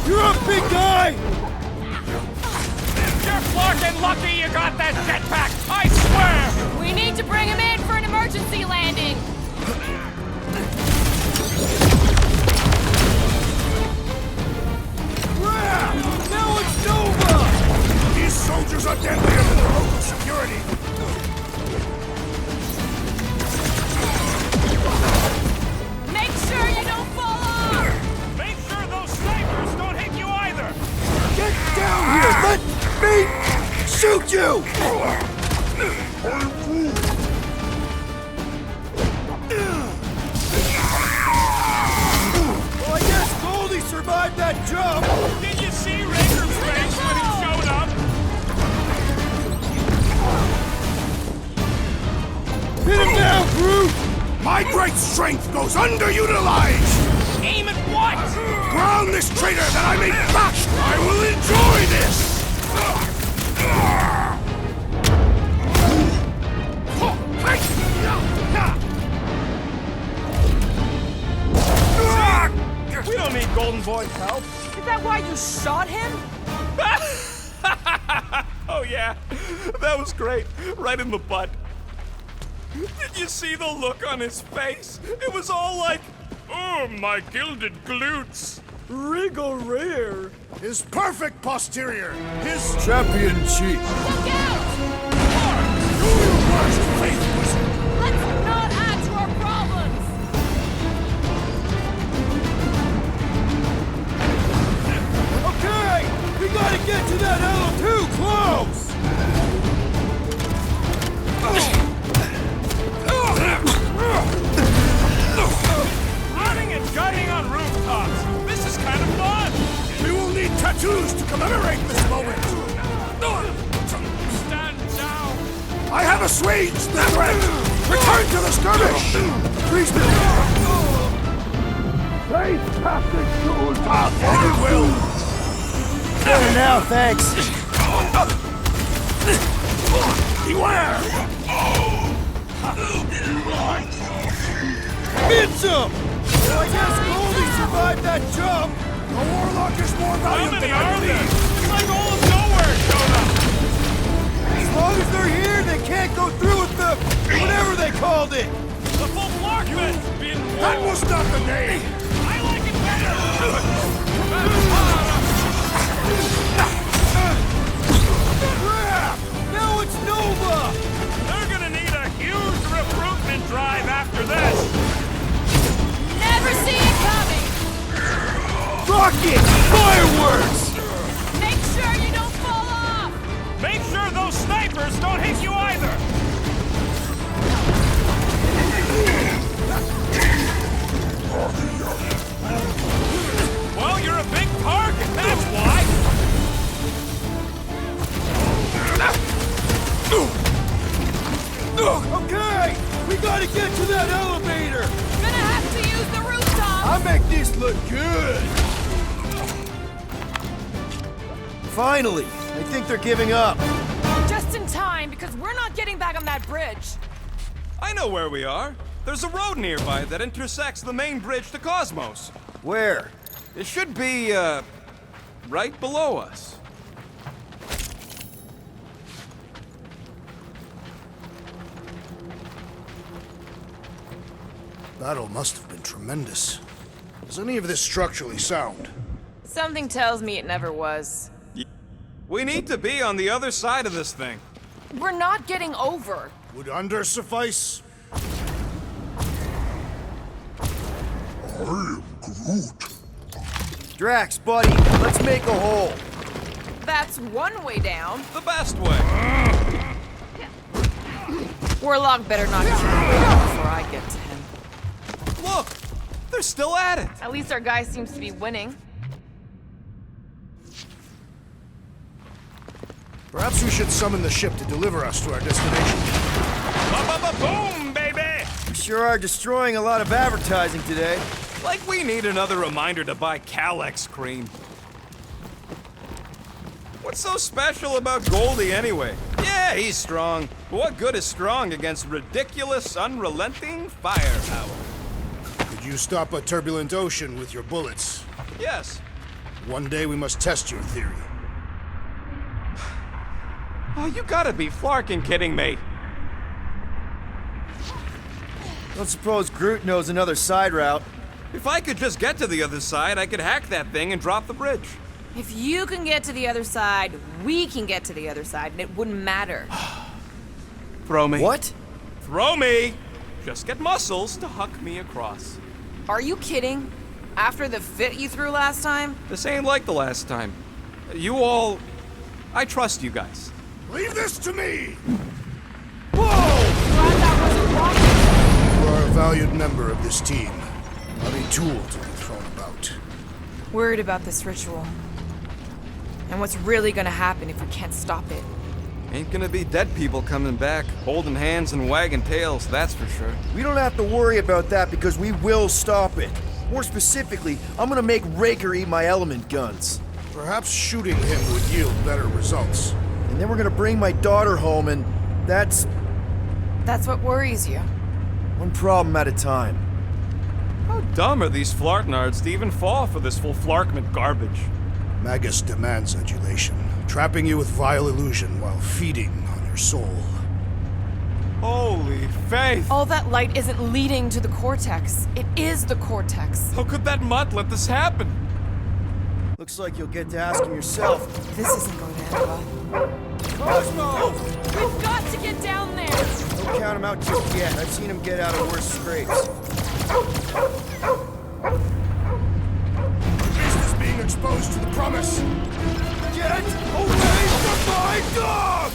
You're up, big guy! You're fucking lucky you got that jetpack! I swear! We need to bring him in for an emergency landing! Crap! Now it's Nova! These soldiers are deadlier than the local security! Make sure you don't fall off! Make sure those snipers don't hit you either! Get down here! Let me shoot you! Well, I guess Goldie survived that jump! Did you see Raker's face when he showed up? Hit him now, Groot! My great strength goes underutilized! Aim at what? Ground this traitor that I may bash! I will enjoy this! We don't need Golden Boy's help. Is that why you shot him? Oh yeah, that was great. Right in the butt. Did you see the look on his face? It was all like, oh, my gilded glutes. Wriggle rear. His perfect posterior. His Champion Chief. Look out! Do your worst, faithless. Let's not add to our problems! Okay! We gotta get to that L2 close! Running and gunning on rooftops. This is kind of fun. We will need tattoos to commemorate this moment. Stand down. I have assuaged the threat. Return to the skirmish. Increase the safe passage to our will. Better now, thanks. Beware. Mince him! Well, I guess Goldie survived that jump! The Warlock is more How valuable many than I are there? believe. It's like all of nowhere showed up. As long as they're here, they can't go through with the... whatever they called it! The full Larkman's been warned. That was not the name. I like it better. Crap! Now it's Nova! They're gonna need a huge recruitment drive after this. Never see it coming! Rocket! Fireworks! Make sure you don't fall off! Make sure those snipers don't hit you either. Well, you're a big target, that's why. Okay! We gotta get to that elevator! Gonna have to use the rooftop! I'll make this look good! Finally! I think they're giving up. Just in time, because we're not getting back on that bridge. I know where we are. There's a road nearby that intersects the main bridge to Cosmos. Where? It should be, right below us. Battle must have been tremendous. Is any of this structurally sound? Something tells me it never was. We need to be on the other side of this thing. We're not getting over. Would under suffice? I am Groot. Drax, buddy, let's make a hole. That's one way down. The best way. Warlock better not kill me before I get to him. Look! They're still at it! At least our guy seems to be winning. Perhaps we should summon the ship to deliver us to our destination. Boom, baby! We sure are destroying a lot of advertising today. Like we need another reminder to buy Calyx cream. What's so special about Goldie anyway? Yeah, he's strong. But what good is strong against ridiculous, unrelenting firepower? Could you stop a turbulent ocean with your bullets? Yes. One day we must test your theory. Oh, you gotta be flarking kidding me. Don't suppose Groot knows another side route. If I could just get to the other side, I could hack that thing and drop the bridge. If you can get to the other side, we can get to the other side, and it wouldn't matter. Throw me. What? Throw me! Just get muscles to huck me across. Are you kidding? After the fit you threw last time? This ain't like the last time. You all... I trust you guys. Leave this to me! Glad that wasn't wrong. You are a valued member of this team, not a tool to be thrown about. Worried about this ritual. And what's really gonna happen if we can't stop it. Ain't gonna be dead people coming back, holding hands and wagging tails, that's for sure. We don't have to worry about that because we will stop it. More specifically, I'm gonna make Raker eat my element guns. Perhaps shooting him would yield better results. And then we're gonna bring my daughter home and that's what worries you. one problem at a time. How dumb are these Flarknards to even fall for this full Flarkment garbage? Magus demands adulation, trapping you with vile illusion while feeding on your soul. Holy faith! All that light isn't leading to the Cortex. It is the Cortex. How could that mutt let this happen? Looks like you'll get to ask him yourself. This isn't going to end well. Cosmo! We've got to get down there! Don't count him out just yet. I've seen him get out of worse scrapes. Beast is being exposed to the promise. Get away from my dog!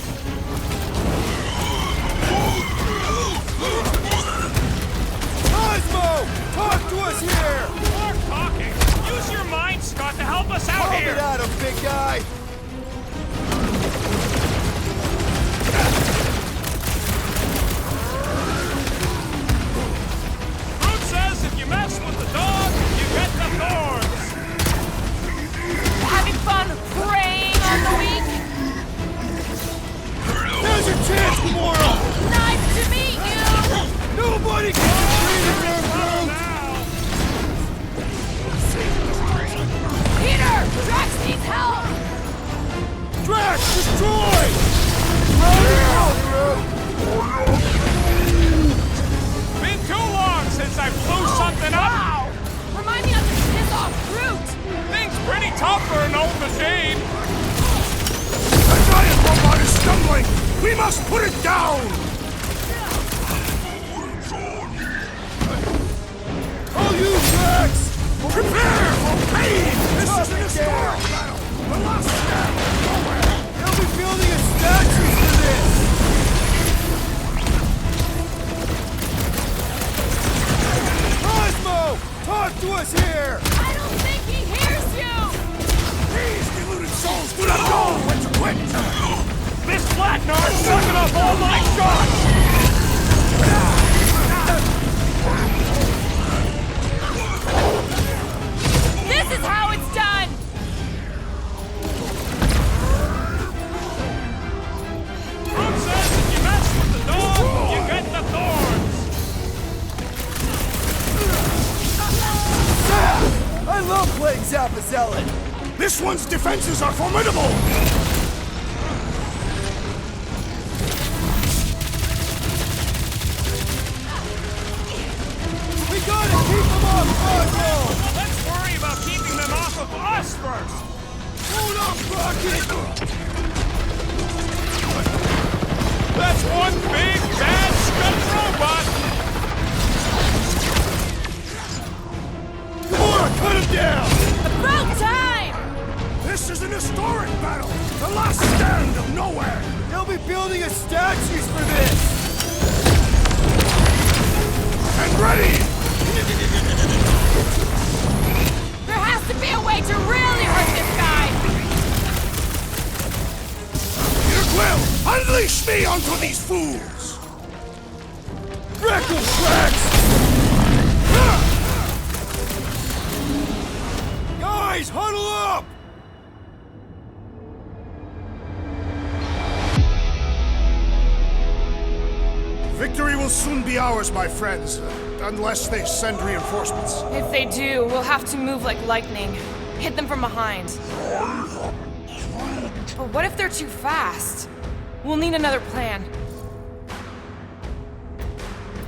Cosmo! Talk to us here! More talking! Use your mind, Scott, to help us out Help here! it at him, big guy! Groot says if you mess with the dog, you get the thorns! Having fun preying on the weak? There's your chance, Gamora! Nice to meet you! Nobody can treat it there, Peter! Drax needs help! Drax, destroy! Been too long since I blew something up! Wow! Remind me not to piss off Groot! Things pretty tough for an old machine! The giant robot is stumbling! We must put it down! Oh, you Drax! Prepare for pain! This is an historic battle! The last step! Nowhere! They'll be building a statue for this! Cosmo! Talk to us here! I don't think he hears you! These deluded souls do not know when to quit! This Flatnard's sucking up all my shots! This is how it's done! Groot says if you mess with the dog, you get the thorns! I love playing Zappazellan! This one's defenses are formidable! We gotta keep them off, Cosmo! That's one big, bad scum robot! Come on, cut him down! About time! This is an historic battle! The last stand of nowhere! They'll be building us statues for this! And ready! There has to be a way to really hurt this guy! Peter Quill, unleash me onto these fools! Wreck 'em, Drax! Guys, huddle up! Victory will soon be ours, my friends, unless they send reinforcements. If they do, we'll have to move like lightning. Hit them from behind. But what if they're too fast? We'll need another plan.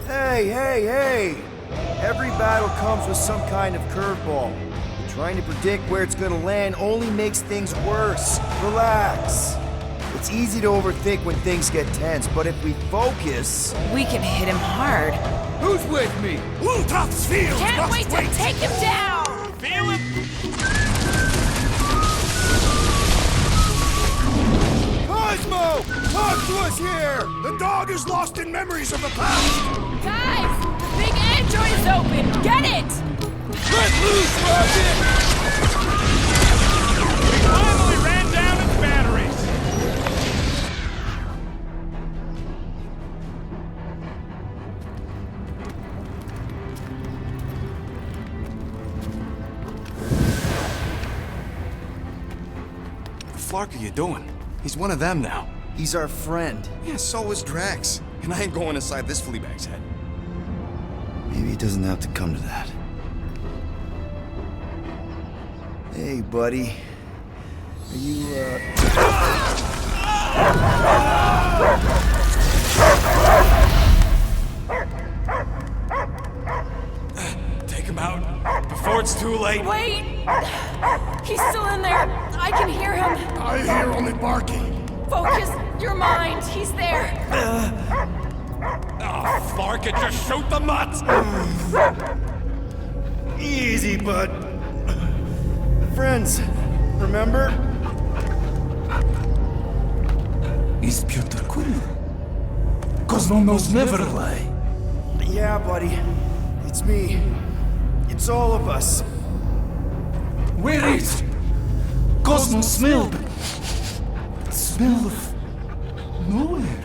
Hey! Every battle comes with some kind of curveball. Trying to predict where it's gonna land only makes things worse. Relax. It's easy to overthink when things get tense, but if we focus... We can hit him hard. Who's with me? Lutop's field Can't must wait to wait! take him down! Feel it? Cosmo! Talk to us here! The dog is lost in memories of the past! Guys, the big android is open! Get it! Let loose, Rocket! We finally ran down its batteries! What the flark are you doing? He's one of them now. He's our friend. Yeah, so is Drax. And I ain't going inside this flea bag's head. Maybe it doesn't have to come to that. Hey, buddy. Are you, Take him out before it's too late. Wait! He's still in there. I can hear him. I hear only barking. Focus your mind. He's there. Oh, Flark, it just shoot the mutts! Easy, bud. Friends, remember? Is Peter Quill? Cosmo knows never lie. Yeah, buddy. It's me. It's all of us. Where is Cosmo smelled? Smell of nowhere.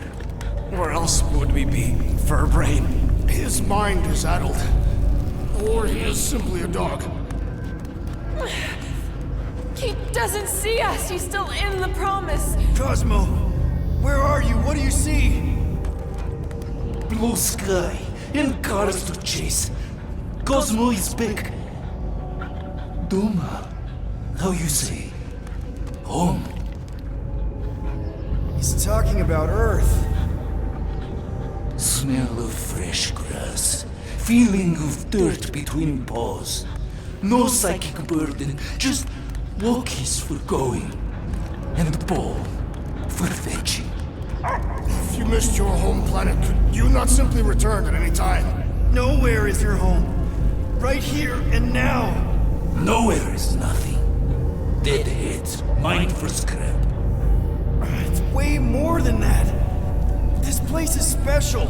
Where else would we be, Furbrain? His mind is addled. Or he is simply a dog. He doesn't see us. He's still in the promise. Cosmo, where are you? What do you see? Blue sky and cars to chase. Cosmo is back. Doma, how you say? Home. He's talking about Earth. Smell of fresh grass. Feeling of dirt between paws. No psychic burden, just walkies for going. And ball for fetching. If you missed your home planet, could you not simply return at any time? Nowhere is your home. Right here and now. Nowhere is nothing. Dead heads, mind for scrap. It's way more than that. This place is special.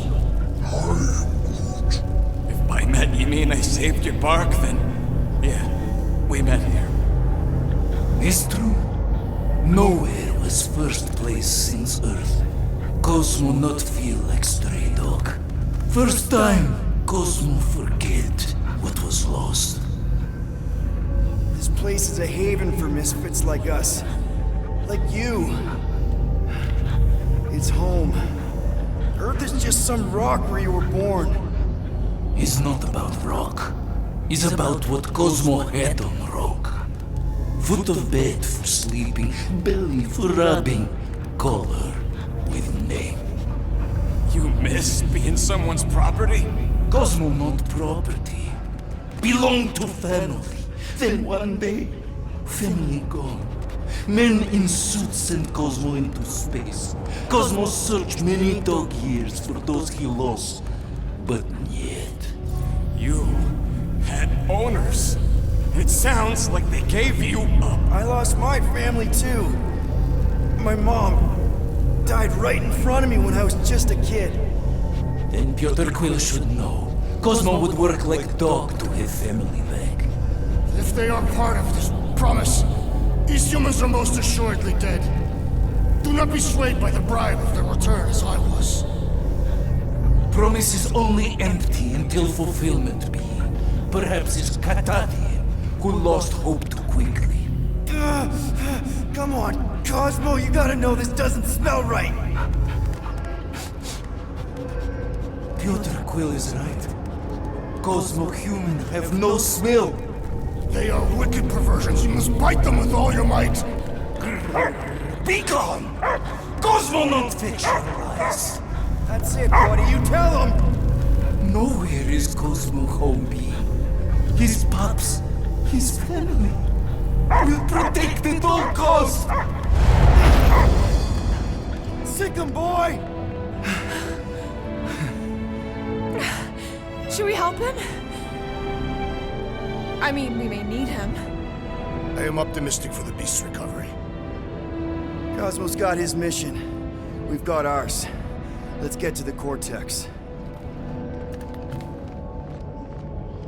If by met you mean I saved your bark, then yeah, we met here. It's true. Nowhere was first place since Earth. Cosmo not feel like stray dog. First time, Cosmo forget what was lost. This place is a haven for misfits like us. Like you. It's home. Earth is just some rock where you were born. It's not about rock. It's about what Cosmo had on rock. Foot of bed for sleeping, belly for rubbing, color with name. You miss being someone's property? Cosmo not property. Belong to family. Then one day, family gone. Men in suits sent Cosmo into space. Cosmo searched many dog years for those he lost, but yet. You had owners. It sounds like they gave you up. I lost my family too. My mom died right in front of me when I was just a kid. Then Piotr Quill should know. Cosmo would work like a dog to have family back. If they are part of this promise, these humans are most assuredly dead. Do not be swayed by the bribe of their return as I was. Promise is only empty until fulfillment be. Perhaps it's Katati who lost hope too quickly. Come on, Cosmo, you gotta know this doesn't smell right. Piotr Quill is right. Cosmo human have no smell. They are wicked perversions. You must bite them with all your might. Be gone! Cosmo not fictionalized. That's it, buddy. You tell him. Nowhere is Cosmo home be. His pups, his family, will protect at all costs. Sick 'em, boy. Should we help him? I mean, we may need him. I am optimistic for the beast's recovery. Cosmo's got his mission. We've got ours. Let's get to the Cortex.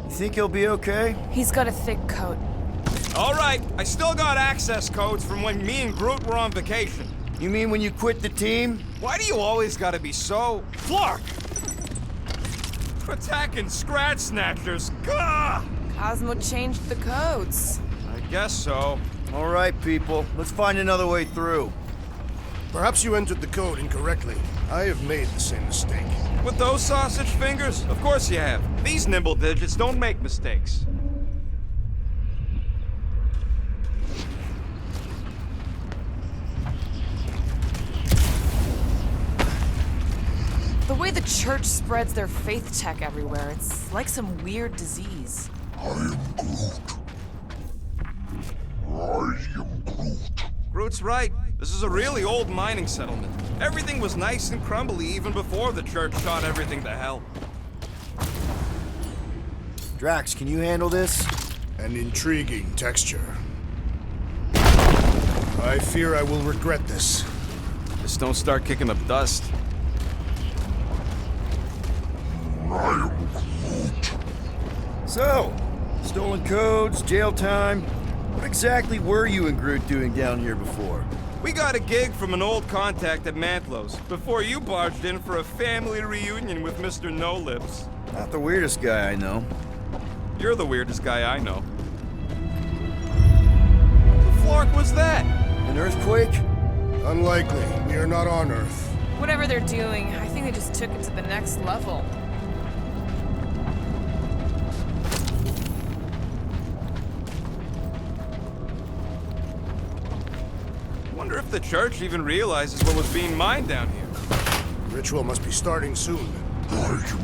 You think he'll be okay? He's got a thick coat. All right, I still got access codes from when me and Groot were on vacation. You mean when you quit the team? Why do you always gotta be so... Flark! Attacking Scratch Snatchers, gah! Cosmo changed the codes. I guess so. All right, people. Let's find another way through. Perhaps you entered the code incorrectly. I have made the same mistake. With those sausage fingers? Of course you have. These nimble digits don't make mistakes. The way the church spreads their faith tech everywhere, it's like some weird disease. I am Groot. I am Groot. Groot's right. This is a really old mining settlement. Everything was nice and crumbly even before the church shot everything to hell. Drax, can you handle this? An intriguing texture. I fear I will regret this. Just don't start kicking up dust. I am Groot. So, stolen codes, jail time. What exactly were you and Groot doing down here before? We got a gig from an old contact at Mantlo's before you barged in for a family reunion with Mr. No-Lips. Not the weirdest guy I know. You're the weirdest guy I know. What the flark was that? An earthquake? Unlikely. We are not on Earth. Whatever they're doing, I think they just took it to the next level. Wonder if the church even realizes what was being mined down here. Ritual must be starting soon. I am Groot.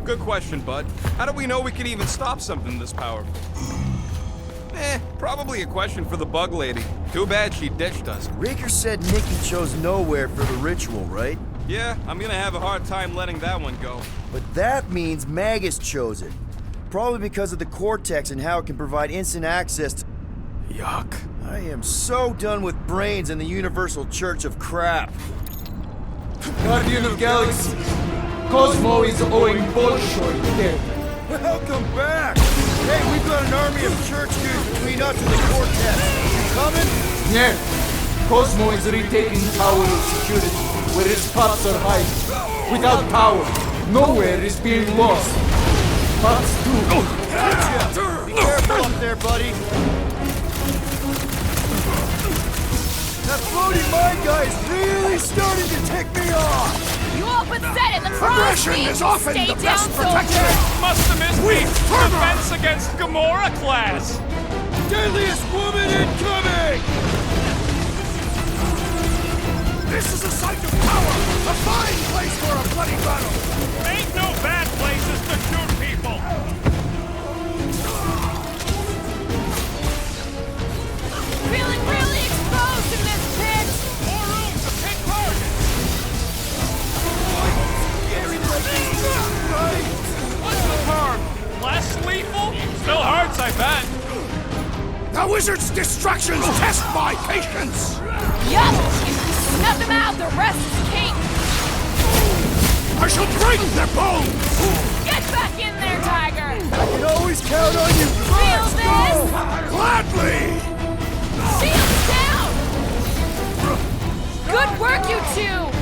Good question, bud. How do we know we can even stop something this powerful? Probably a question for the bug lady. Too bad she ditched us. Raker said Nikki chose nowhere for the ritual, right? Yeah, I'm gonna have a hard time letting that one go. But that means Magus chose it. Probably because of the Cortex and how it can provide instant access to... Yuck. I am so done with brains and the Universal Church of Crap. Guardian of Galaxy, Cosmo is owing Bolshoi dead. Welcome back! Hey, we've got an army of church dudes between us and the Cortex. You coming? Yeah. Cosmo is retaking power of security where his pups are hiding. Without power, nowhere is being lost. Pups too. Gotcha! Be careful up there, buddy. That floating mine guy is really starting to tick me off! You all pathetic! Let's roll! Aggression is often Stay the down, best protection! Must have missed me! Defense against Gamora class! Deadliest woman incoming! This is a site of power! A fine place for a bloody battle! Ain't no bad places to shoot people! Feeling really wizard's distractions test my patience! Yup! If we snuff them out, the rest is cake! I shall break their bones! Get back in there, Tiger! I can always count on you! Feel this? Gladly! Shields down! Good work, you two!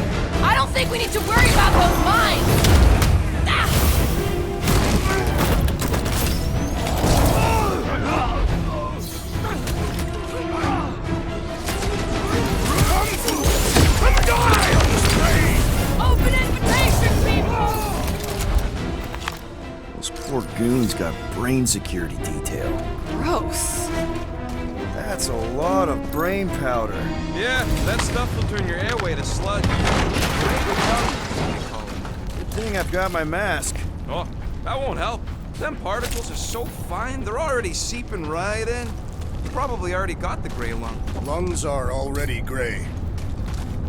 I don't think we need to worry about those mines! Ah! Open invitation, people! Those poor goons got brain security detail. Gross. That's a lot of brain powder. Yeah, that stuff will turn your airway to sludge. Good thing I've got my mask. Oh, that won't help. Them particles are so fine, they're already seeping right in. You probably already got the gray lung. Lungs are already gray.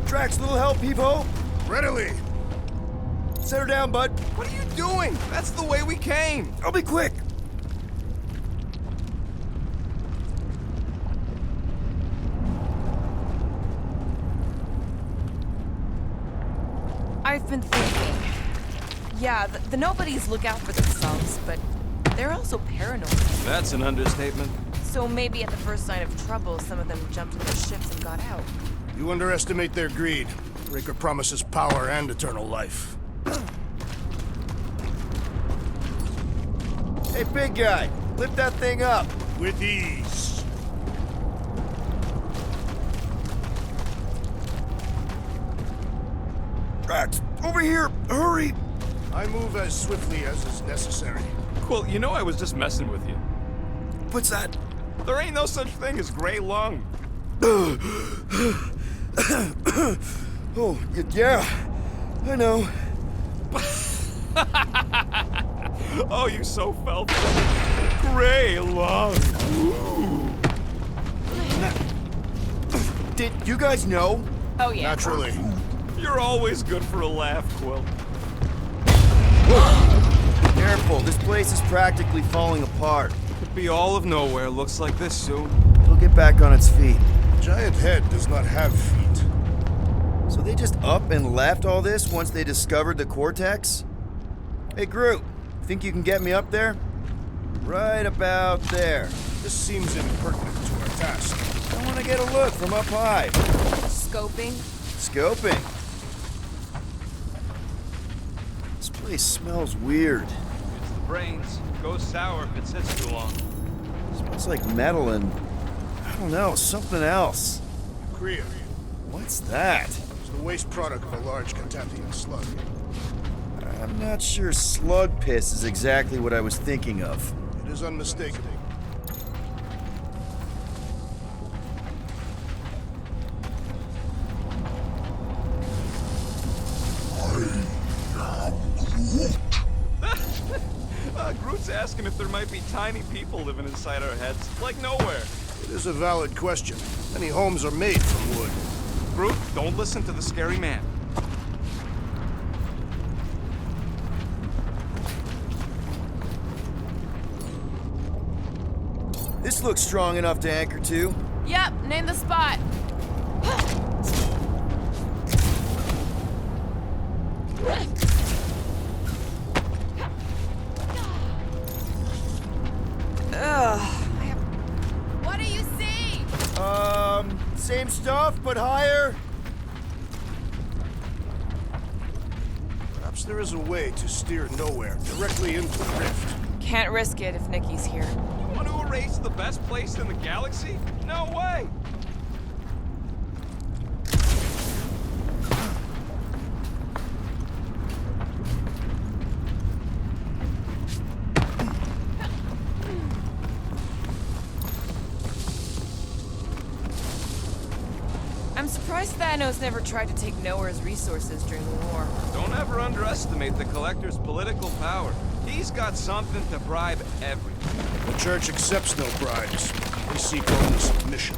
Drax, little help, Peepo? Readily! Set her down, bud. What are you doing? That's the way we came. I'll be quick. I've been thinking. Yeah, the nobodies look out for themselves, but they're also paranoid. That's an understatement. So maybe at the first sign of trouble, some of them jumped in their ships and got out. You underestimate their greed. Raker promises power and eternal life. Hey, big guy, lift that thing up. With ease. Drax, over here, hurry. I move as swiftly as is necessary. Well, you know I was just messing with you. What's that? There ain't no such thing as gray lung. Oh, yeah, I know. Oh, you so felt it. Gray lung. Ooh. Did you guys know? Oh, yeah. Naturally. You're always good for a laugh, Quill. Careful, this place is practically falling apart. Could be all of nowhere, looks like this soon. It'll get back on its feet. Giant head does not have feet. So they just up and left all this once they discovered the Cortex? Hey, Groot, think you can get me up there? Right about there. This seems impertinent to our task. I want to get a look from up high. Scoping? Scoping. This place smells weird. It's the brains. Goes sour if it sits too long. Smells like metal and, I don't know, something else. Kriya. What's that? It's the waste product of a large Catathian slug. I'm not sure slug piss is exactly what I was thinking of. It is unmistakable. Groot's asking if there might be tiny people living inside our heads, like nowhere. It is a valid question. Many homes are made from wood. Groot, don't listen to the scary man. This looks strong enough to anchor to. Yep, name the spot. What do you see? Same stuff, but higher. Perhaps there is a way to steer nowhere, directly into the rift. Can't risk it if Nikki's here. You want to erase the best place in the galaxy? No way! I'm surprised Thanos never tried to take Nowhere's resources during the war. Don't ever underestimate the Collector's political power. He's got something to bribe everyone. The Church accepts no bribes. They seek only submission.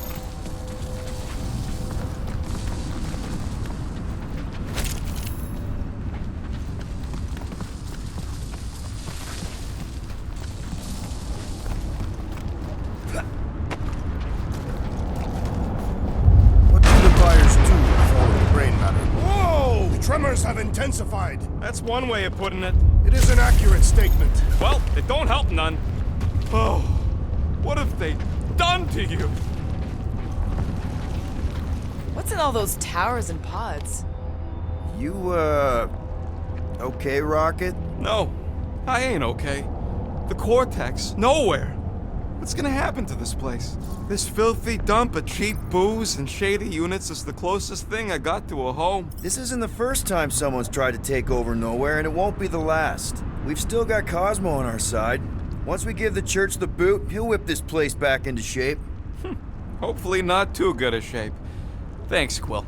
intensified. That's one way of putting it. It is an accurate statement. Well, it don't help none. Oh, what have they done to you? What's in all those towers and pods? You, okay, Rocket? No, I ain't okay. The Cortex, nowhere. What's gonna happen to this place? This filthy dump of cheap booze and shady units is the closest thing I got to a home. This isn't the first time someone's tried to take over Nowhere, and it won't be the last. We've still got Cosmo on our side. Once we give the church the boot, he'll whip this place back into shape. Hopefully not too good a shape. Thanks, Quill.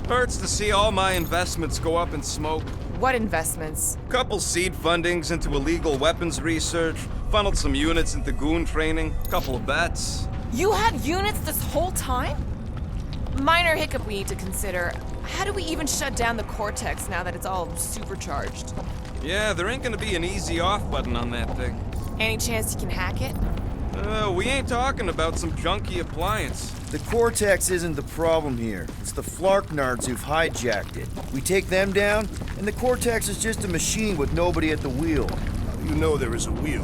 Hurts to see all my investments go up in smoke. What investments? Couple seed fundings into illegal weapons research, funneled some units into goon training, couple of bets. You had units this whole time? Minor hiccup we need to consider. How do we even shut down the Cortex now that it's all supercharged? Yeah, there ain't gonna be an easy off button on that thing. Any chance you can hack it? We ain't talking about some junky appliance. The Cortex isn't the problem here. It's the Flarknards who've hijacked it. We take them down, and the Cortex is just a machine with nobody at the wheel. How do you know there is a wheel?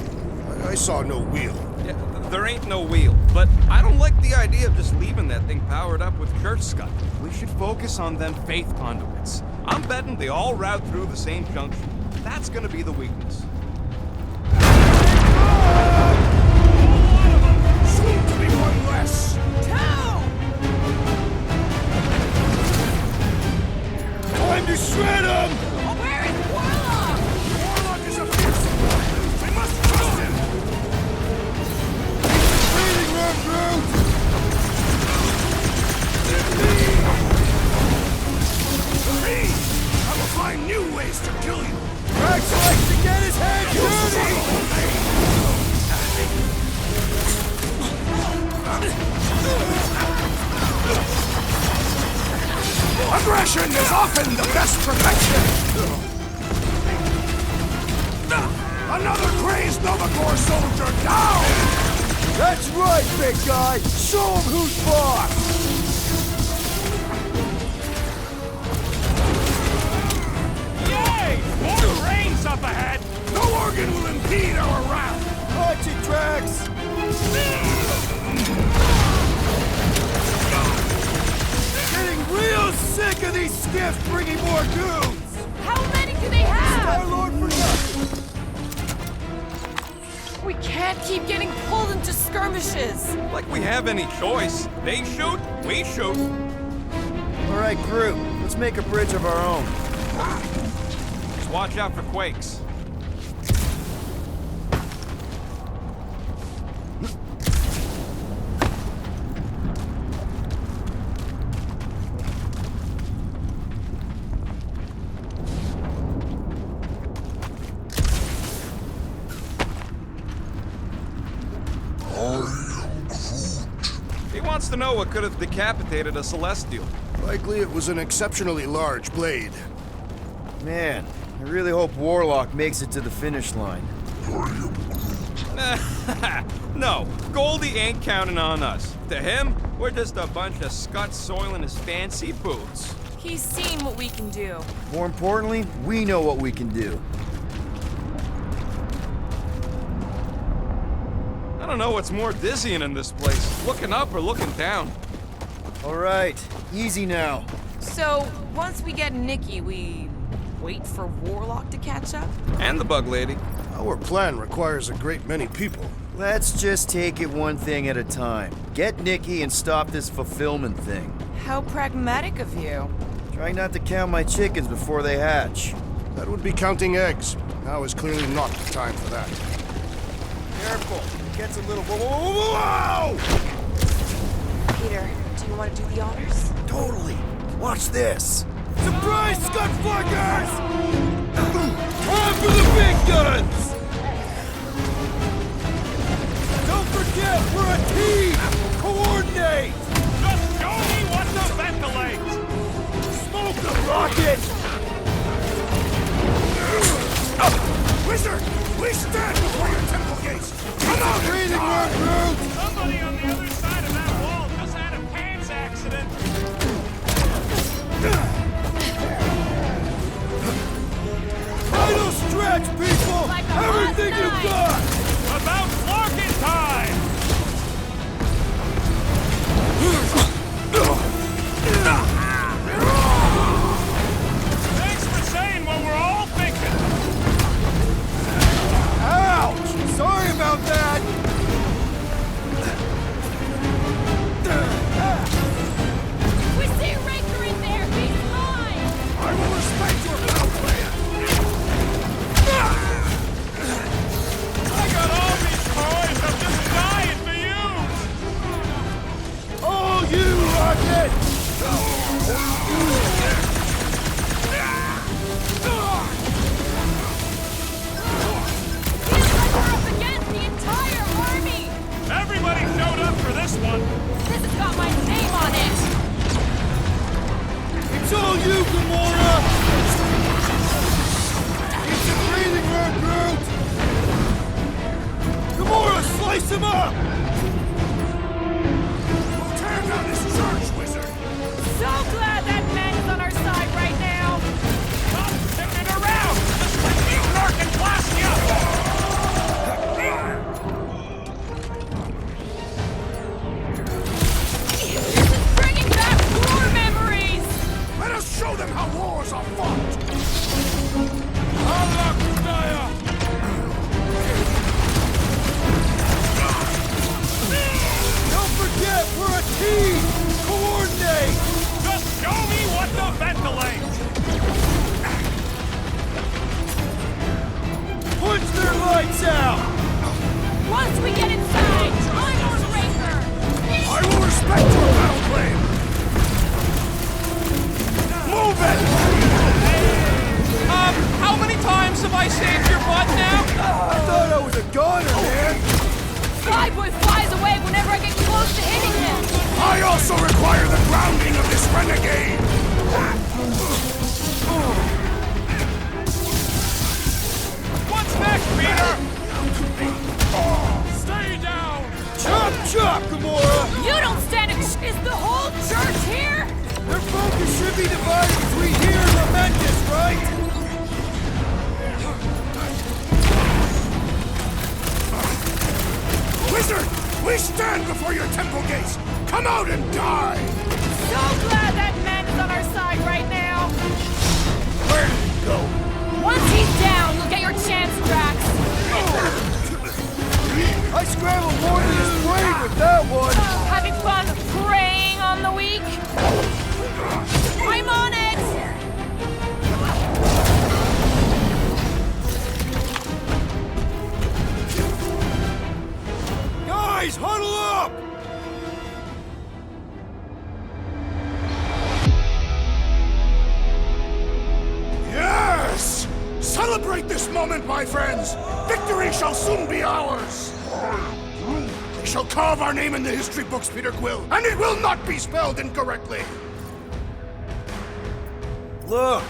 I saw no wheel. Yeah, there ain't no wheel, but I don't like the idea of just leaving that thing powered up with church scum. We should focus on them faith conduits. I'm betting they all route through the same junction. That's gonna be the weakness. Soon to be one less. Time to shred him! Oh, where is Warlock? Warlock is a fearsome one. We must trust him! Breathing room, Groot! Me! I will find new ways to kill you! Drax likes to get his hands dirty! Aggression is often the best protection! Another crazed Novagor soldier down! That's right, big guy! Show him who's boss! Yay! More brains up ahead! No organ will impede our route! Watch it, Drax! Getting real sick of these skiffs bringing more goons! How many do they have? Star-Lord for nothing! We can't keep getting pulled into skirmishes. Like we have any choice. They shoot, we shoot. All right, Groot, let's make a bridge of our own. Just watch out for quakes. To know what could have decapitated a Celestial. Likely it was an exceptionally large blade. Man, I really hope Warlock makes it to the finish line. No, Goldie ain't counting on us. To him, we're just a bunch of scuts soiling his fancy boots. He's seen what we can do. More importantly, we know what we can do. I don't know what's more dizzying in this place, looking up or looking down. All right, easy now. So, once we get Nikki, we wait for Warlock to catch up? And the Bug Lady. Our plan requires a great many people. Let's just take it one thing at a time. Get Nikki and stop this fulfillment thing. How pragmatic of you. Try not to count my chickens before they hatch. That would be counting eggs. Now is clearly not the time for that. Careful. Gets a little... Whoa! Peter, do you want to do the honors? Totally. Watch this. Surprise, Scudflaggers! Time for the big guns! Don't forget, we're a team! Coordinate! Just show me what to ventilate! Smoke the rocket! Wizard! Please stand before your temple gates! Come on, breathing room, Groot! Somebody on the other side of that wall just had a cancer Everybody showed up for this one. This has got my name on it. It's all you, Gamora! It's a breathing room, Groot! Gamora, slice him up! We'll tear down this church, wizard! So glad that man is on our side right now. Stop sticking around! Just let me narc and blast you! Show them how wars are fought! Don't forget, we're a team! Coordinate! Just show me what to ventilate! Punch their lights out! Once we get inside, I'm on Raker! I will respect your battle plan! Move it! How many times have I saved your butt now? I thought I was a goner, man! Flyboy flies away whenever I get close to hitting him! I also require the grounding of this renegade! What's next, Peter? Stay down! Chop, chop, Gamora! You don't stand a Is the whole church here? Their focus should be divided between here and Lamentus, right? Wizard! We stand before your temple gates! Come out and die! So glad that man is on our side right now! Where did he go? Once he's down, you'll get your chance, Drax! I scrambled more than his brain with that one! Having fun preying on the weak? I'm on it! Guys, huddle up! Yes! Celebrate this moment, my friends! Victory shall soon be ours! They shall carve our name in the history books, Peter Quill, and it will not be spelled incorrectly! Look,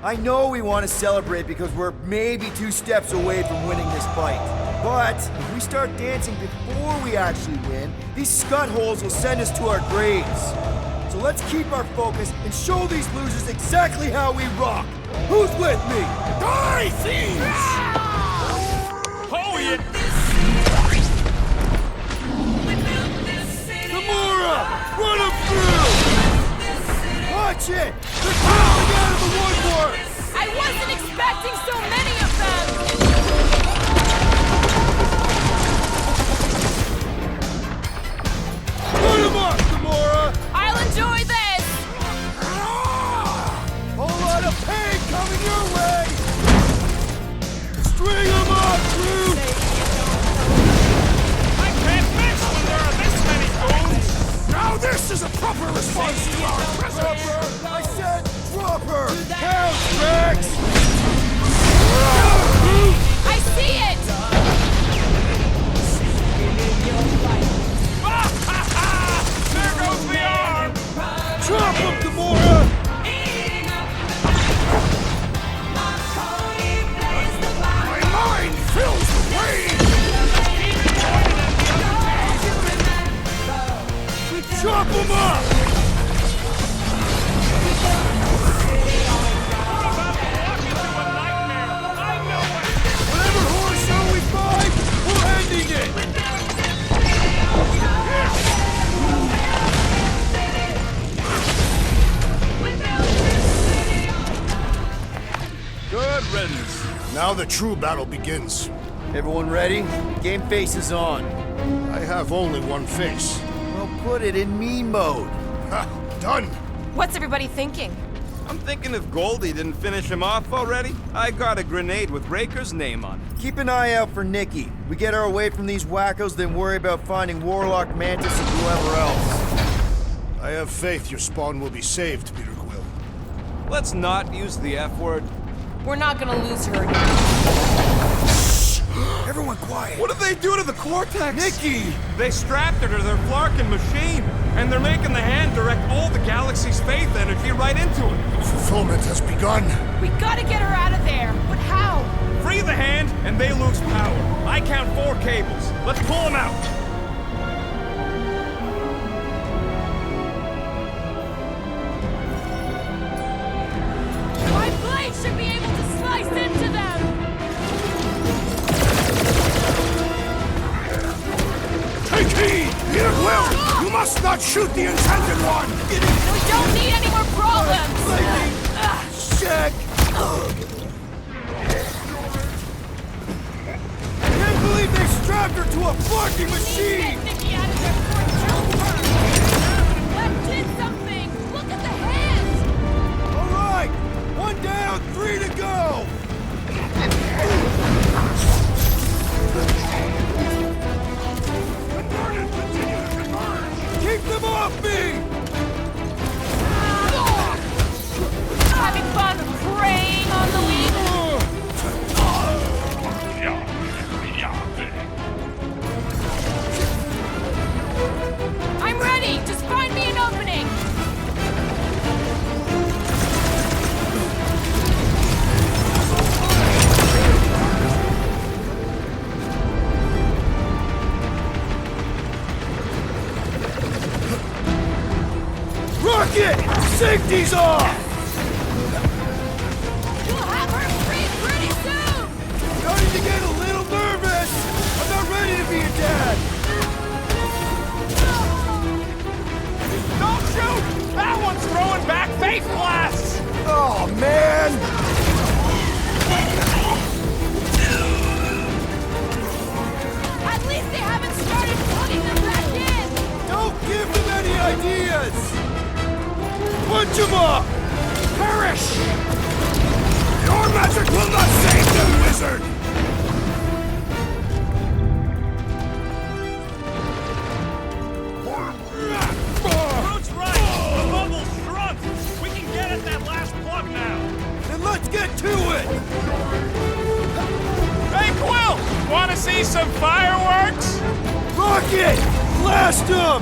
I know we want to celebrate because we're maybe 2 steps away from winning this fight. But if we start dancing before we actually win, these scut holes will send us to our graves. So let's keep our focus and show these losers exactly how we rock. Who's with me? Die, thieves! Oh, yeah! Gamora! Run them through! Watch it! They're crawling out of the woodwork! I wasn't expecting so many of them! Put them up, Gamora! I'll enjoy this! Whole lot of pain coming your way! String them up, Groot! I can't mix when there are this many goons! Now this is a proper response to our presence! I said drop her! Count, Drax! I see it! There goes the arm! Drop him, Gamora! My mind fills with rage! Chop him up! Whatever horse show we find, we're ending it! Good riddance. Now the true battle begins. Everyone ready? Game face is on. I have only one face. Well, put it in me mode. Ha! Done! What's everybody thinking? I'm thinking if Goldie didn't finish him off already, I got a grenade with Raker's name on it. Keep an eye out for Nikki. We get her away from these wackos, then worry about finding Warlock, Mantis, and whoever else. I have faith your spawn will be saved, Peter Quill. Let's not use the F word. We're not gonna lose her again. Everyone quiet. What did they do to the Cortex? Nikki! They strapped her to their Flarkin machine, and they're making the hand direct all the galaxy's faith energy right into it. Fulfillment has begun. We gotta get her out of there, but how? Free the hand, and they lose power. I count 4 cables. Let's pull them out. My blade should be able to slice into them! Take heed! Peter Quill! You must not shoot the intended one! We don't need any more problems! Check! Can't believe they strapped her to a fucking machine! Get Nikki out of there before it kills her! That did something! Look at the hands! Alright! 1 down, 3 to go! Keep them off me! Having fun preying on the weak? I'm ready! Just find me an opening! Rocket! Safety's off! We'll have her free pretty soon! Starting to get a little nervous! I'm not ready to be a dad! Don't shoot! That one's throwing back face blasts! Oh, man! At least they haven't started putting them back in! Don't give them any ideas! Punch them up! Perish! Your magic will not save them, wizard! Groot's right! The bubble's shrunk! We can get at that last plug now! Then let's get to it! Hey, Quill! Wanna see some fireworks? Rocket! Blast them!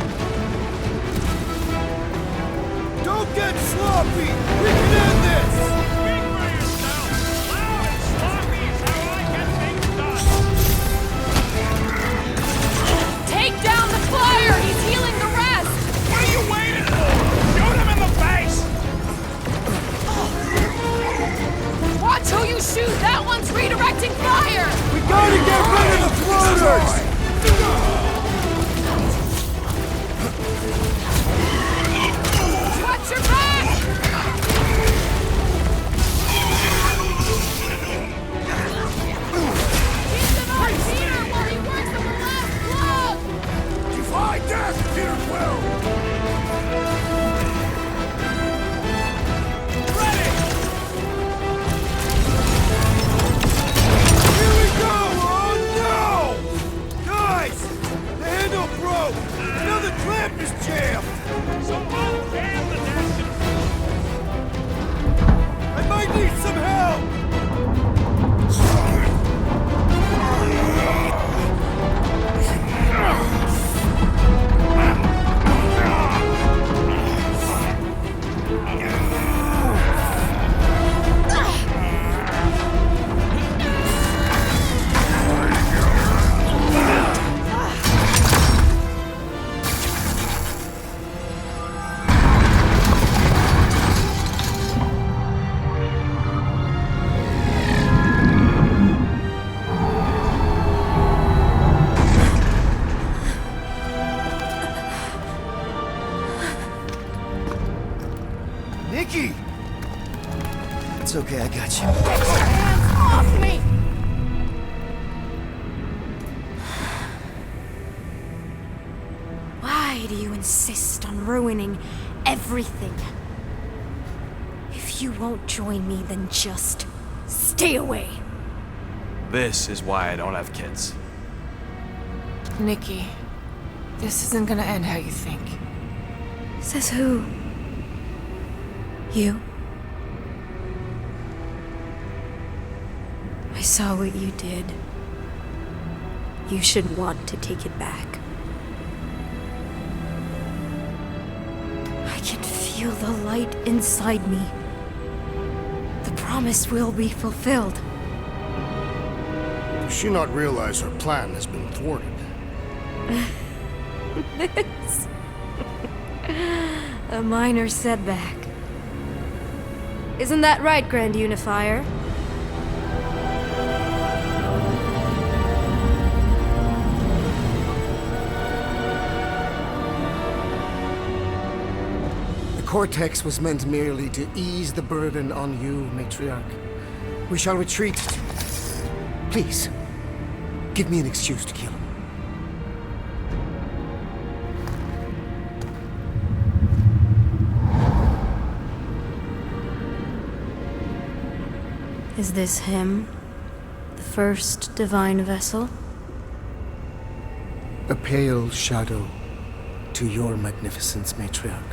Don't get sloppy! We can end this! Speak for yourself! Loud and sloppy is how I get things done! Take down the flyer! He's healing the rest! What are you waiting for? Shoot him in the face! Watch who you shoot! That one's redirecting fire! We gotta get rid of the floaters! Watch your back! Keep them on Peter while he works on the last plug! Defy death, Peter Quill! Here we go! Oh no! Guys! The handle broke! Another clamp is jammed! So unjam the nation! I might need some help! Nikki! It's okay, I got you. Get your hands off me! Why do you insist on ruining everything? If you won't join me, then just stay away. This is why I don't have kids. Nikki, this isn't gonna end how you think. Says who? You? I saw what you did. You should want to take it back. I can feel the light inside me. The promise will be fulfilled. Does she not realize her plan has been thwarted? This... A minor setback. Isn't that right, Grand Unifier? The Cortex was meant merely to ease the burden on you, Matriarch. We shall retreat. Please, give me an excuse to kill him. Is this him? The first divine vessel? A pale shadow to your magnificence, Matriarch.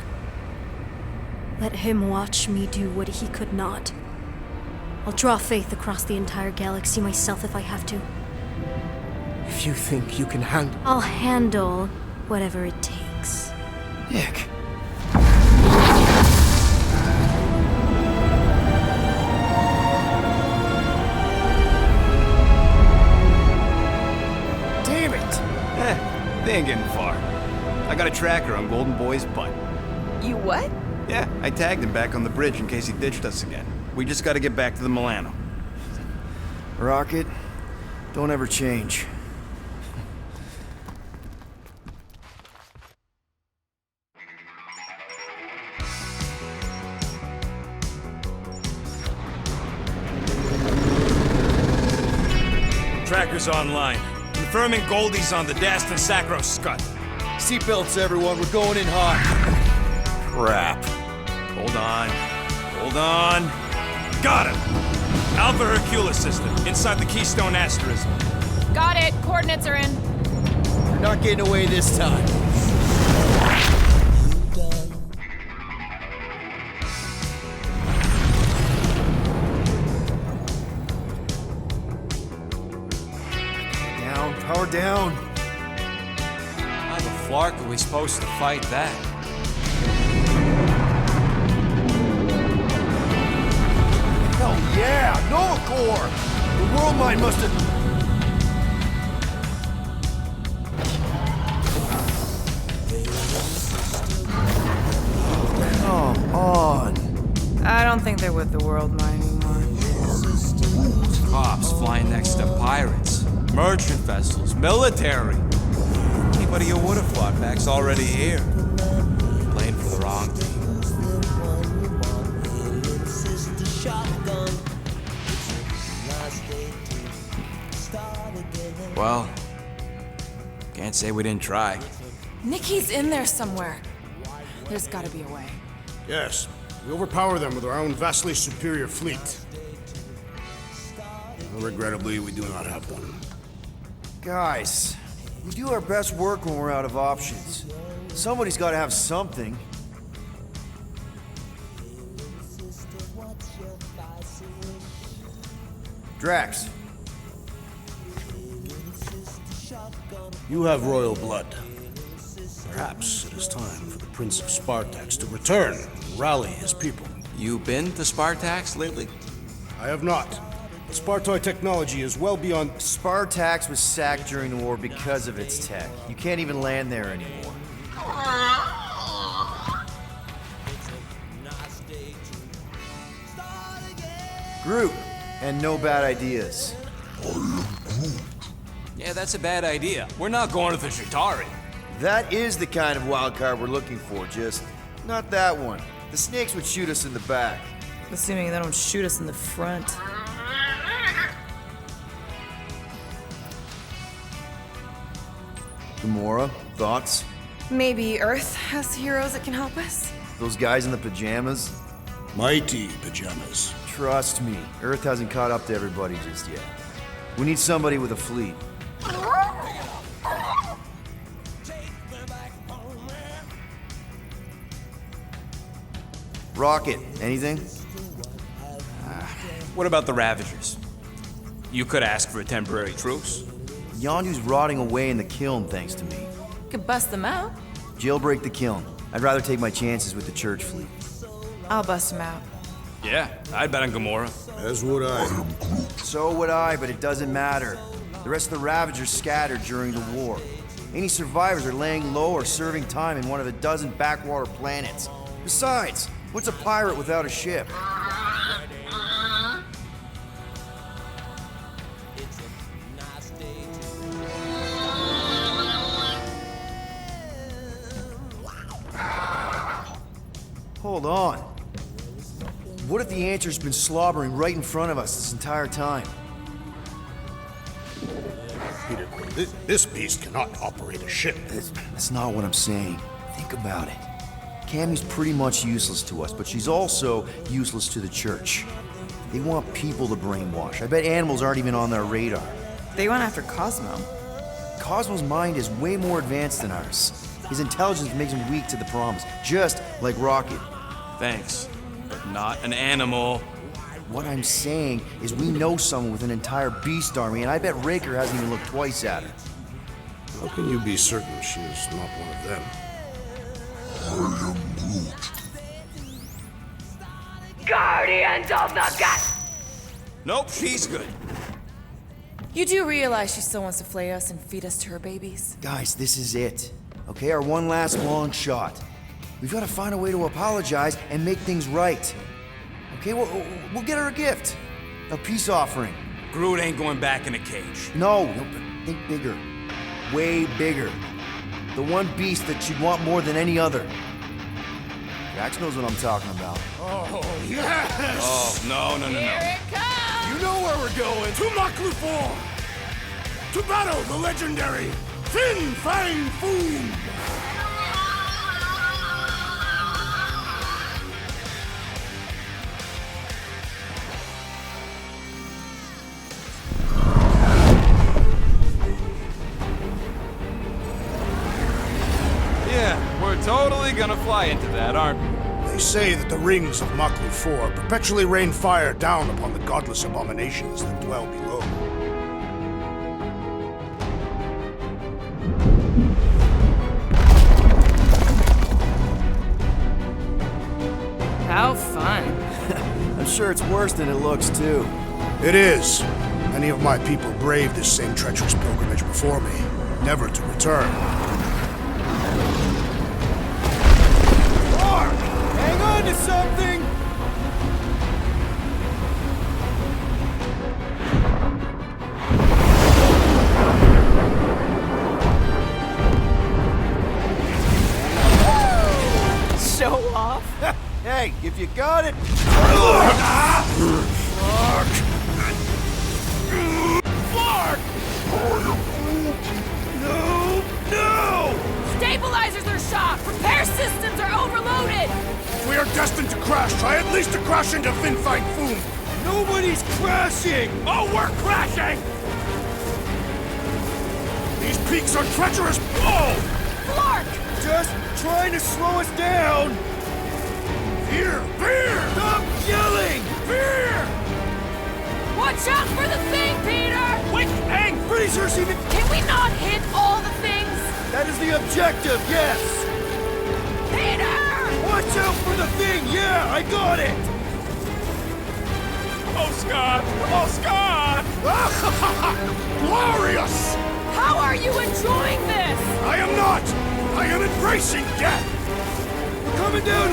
Let him watch me do what he could not. I'll draw faith across the entire galaxy myself if I have to. If you think you can handle... I'll handle whatever it takes. Nick. Damn it! They ain't getting far. I got a tracker on Golden Boy's butt. You what? Yeah, I tagged him back on the bridge in case he ditched us again. We just gotta get back to the Milano. Rocket, don't ever change. Tracker's online. Confirming Goldie's on the Dastan Sacro Scut. Seatbelts, everyone. We're going in hot. Crap. Hold on. Hold on. Got him! Alpha Hercules system, inside the Keystone Asterism. Got it. Coordinates are in. You're not getting away this time. Down, power down. How the flark are we supposed to fight that? Hell yeah! Nova Corps! The world mind must have... Come on. I don't think they're with the world mine anymore. Cops flying next to pirates, merchant vessels, military. Anybody who would have fought back's already here. Playing for the wrong team. Well, can't say we didn't try. Nikki's in there somewhere. There's gotta be a way. Yes, we overpower them with our own vastly superior fleet. Regrettably, we do not have one. Guys, we do our best work when we're out of options. Somebody's got to have something. Drax. You have royal blood. Perhaps it is time for the Prince of Spartax to return and rally his people. You been to Spartax lately? I have not. The Spartoid technology is well beyond... Spartax was sacked during the war because of its tech. You can't even land there anymore. Groot, and no bad ideas. Yeah, that's a bad idea. We're not going to the Chitauri. That is the kind of wild card we're looking for, just not that one. The snakes would shoot us in the back. Assuming they don't shoot us in the front. Gamora, thoughts? Maybe Earth has heroes that can help us? Those guys in the pajamas? Mighty pajamas. Trust me, Earth hasn't caught up to everybody just yet. We need somebody with a fleet. Rocket, anything? What about the Ravagers? You could ask for a temporary truce. Yondu's rotting away in the kiln thanks to me. Could bust them out. Jailbreak the kiln. I'd rather take my chances with the church fleet. I'll bust them out. Yeah, I'd bet on Gamora. As would I. So would I, but it doesn't matter. The rest of the Ravagers scattered during the war. Any survivors are laying low or serving time in one of a dozen backwater planets. Besides, what's a pirate without a ship? Hold on. What if the Answer's been slobbering right in front of us this entire time? Peter, this beast cannot operate a ship. That's not what I'm saying. Think about it. Cammy's pretty much useless to us, but she's also useless to the church. They want people to brainwash. I bet animals aren't even on their radar. They went after Cosmo. Cosmo's mind is way more advanced than ours. His intelligence makes him weak to the promise, just like Rocket. Thanks, but not an animal. What I'm saying is we know someone with an entire beast army, and I bet Raker hasn't even looked twice at her. How can you be certain she is not one of them? I am Groot. Guardians of the Gut. Nope, she's good. You do realize she still wants to flay us and feed us to her babies? Guys, this is it. Okay, our one last long shot. We've got to find a way to apologize and make things right. Okay, we'll get her a gift. A peace offering. Groot ain't going back in a cage. No, but think bigger. Way bigger. The one beast that she'd want more than any other. Jax knows what I'm talking about. Oh, yes! Oh, no. Here it comes! You know where we're going. To Maklu 4! To battle the legendary Fin Fang Foom! Yeah, we're totally gonna fly into that, aren't we? They say that the rings of Maklu 4 perpetually rain fire down upon the godless abominations that dwell below. How fun. I'm sure it's worse than it looks, too. It is. Many of my people braved this same treacherous pilgrimage before me, never to return. Mark! Hang on to something! Show off? Hey, if you got it... Flark! No! Stabilizers are shot! Repair systems are overloaded! We are destined to crash. Try at least to crash into Fin Fang Foom. Nobody's crashing! Oh, we're crashing! These peaks are treacherous. Whoa! Flark! Just trying to slow us down! Fear! Fear! Stop yelling! Fear! Watch out for the thing, Peter! Which thing? Pretty sure she... Can we not hit all the things? That is the objective, yes! Peter! Watch out for the thing! Yeah, I got it! Oh, Scott! Oh, Scott! Glorious! How are you enjoying this? I am not! I am embracing death! We're coming down,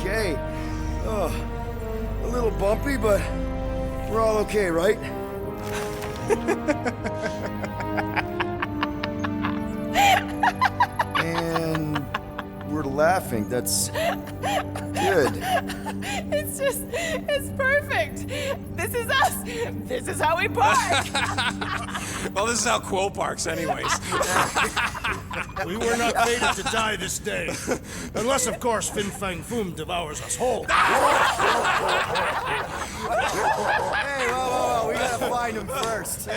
Okay. A little bumpy, but we're all okay, right? And we're laughing. That's good. It's perfect. This is us. This is how we park. Well, this is how Quill parks anyways. We were not fated to die this day. Unless, of course, Fin Fang Foom devours us whole. Hey, whoa, we gotta find him first.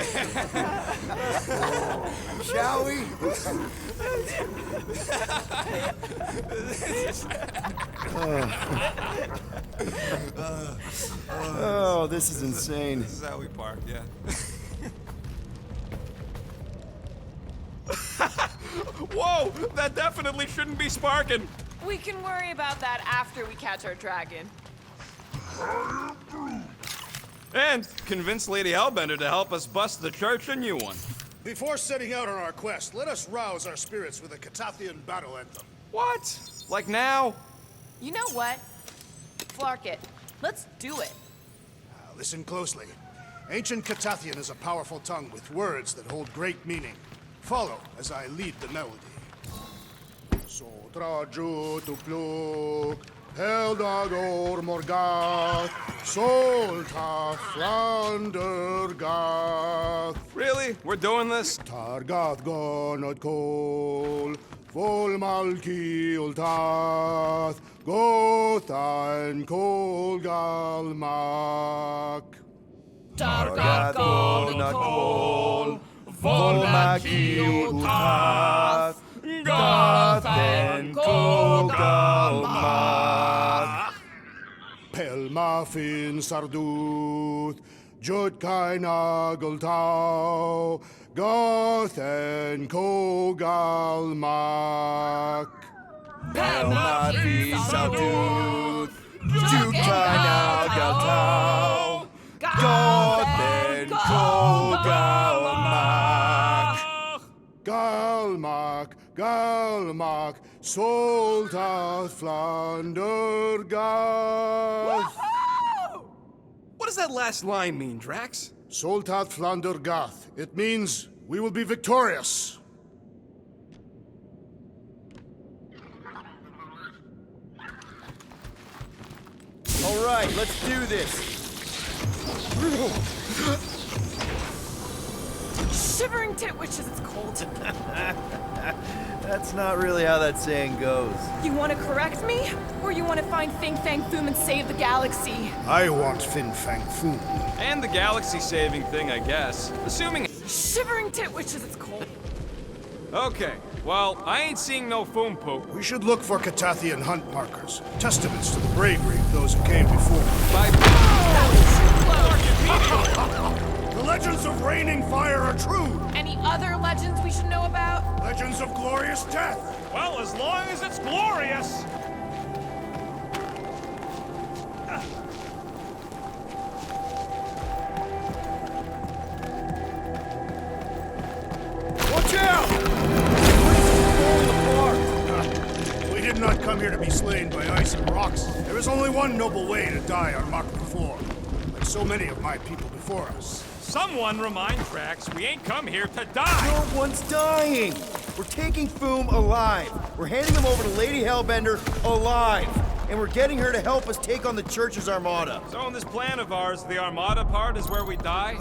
Shall we? Oh, this is insane. This is how we park, yeah. Whoa! That definitely shouldn't be sparking. We can worry about that after we catch our dragon. And convince Lady Hellbender to help us bust the church a new one. Before setting out on our quest, let us rouse our spirits with a Catathian battle anthem. What? Like now? You know what? Flark it. Let's do it. Listen closely. Ancient Catathian is a powerful tongue with words that hold great meaning. Follow as I lead the melody. Sotra jutupluk, Heldagor Morgath, Solta Flandergath. Really? We're doing this? Targath gonod kol, Volmalki ultath, Gothan kol galmak. Targath gonod kol, Volmalki ultath, Gothan kol galmak. Pelmafin sarduth, Jutkai nagultau, Gothen kogalmak. Pelmafi sarduth, Jutkai nagultau, Gothen kogalmak. Galmak, Galmak, Soltath Flandergath. What does that last line mean, Drax? Soltath Flandergath. It means we will be victorious. All right, let's do this. Shivering titwitches, it's cold. That's not really how that saying goes. You want to correct me? Or you want to find Fin Fang Foom and save the galaxy? I want Fin Fang Foom. And the galaxy-saving thing, I guess. Assuming... Shivering titwitches, it's cold. Okay, well, I ain't seeing no foom poop. We should look for Catathian hunt markers, testaments to the bravery of those who came before. The legends of raining fire are true. Any other legends we should know about? Legends of glorious death. Well, as long as it's glorious. Watch out! We did not come here to be slain by ice and rocks. There is only one noble way to die on Mach 4, like so many of my people before us. Someone remind Drax we ain't come here to die! No one's dying! We're taking Foom alive. We're handing him over to Lady Hellbender alive. And we're getting her to help us take on the Church's Armada. So in this plan of ours, the Armada part is where we die?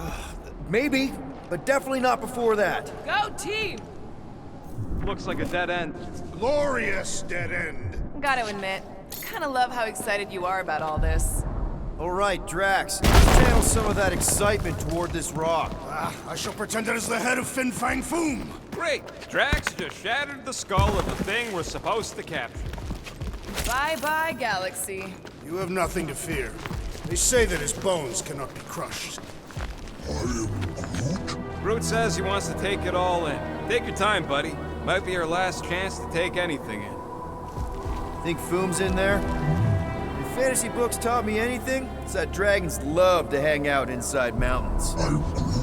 Maybe, but definitely not before that. Go team! Looks like a dead end. Glorious dead end. Gotta admit, I kinda love how excited you are about all this. All right, Drax, let's channel some of that excitement toward this rock. I shall pretend it is the head of Fin Fang Foom. Great! Drax just shattered the skull of the thing we're supposed to capture. Bye-bye, Galaxy. You have nothing to fear. They say that his bones cannot be crushed. Groot says he wants to take it all in. Take your time, buddy. Might be your last chance to take anything in. Think Foom's in there? If fantasy books taught me anything, it's that dragons love to hang out inside mountains.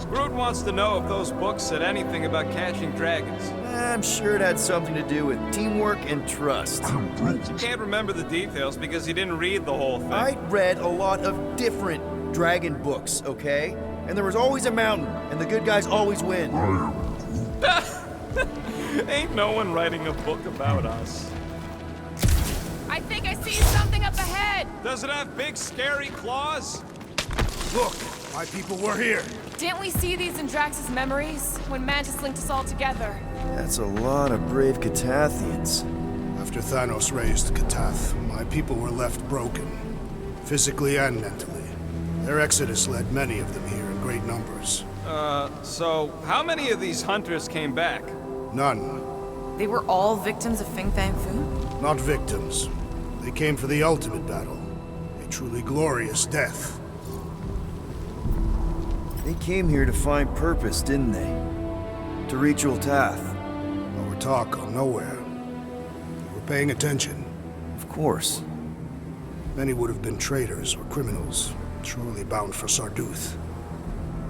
Groot wants to know if those books said anything about catching dragons. I'm sure it had something to do with teamwork and trust. You can't remember the details because you didn't read the whole thing. I read a lot of different dragon books, okay? And there was always a mountain, and the good guys always win. Ain't no one writing a book about us. I think I see something up ahead! Does it have big, scary claws? Look, my people were here. Didn't we see these in Drax's memories when Mantis linked us all together? That's a lot of brave Catathians. After Thanos raised Katath, my people were left broken, physically and mentally. Their exodus led many of them here in great numbers. So how many of these hunters came back? None. They were all victims of Fin Fang Foom? Not victims. They came for the ultimate battle. A truly glorious death. They came here to find purpose, didn't they? To reach Ultath. Our talk on nowhere. You were paying attention. Of course. Many would have been traitors or criminals, surely bound for Sarduth.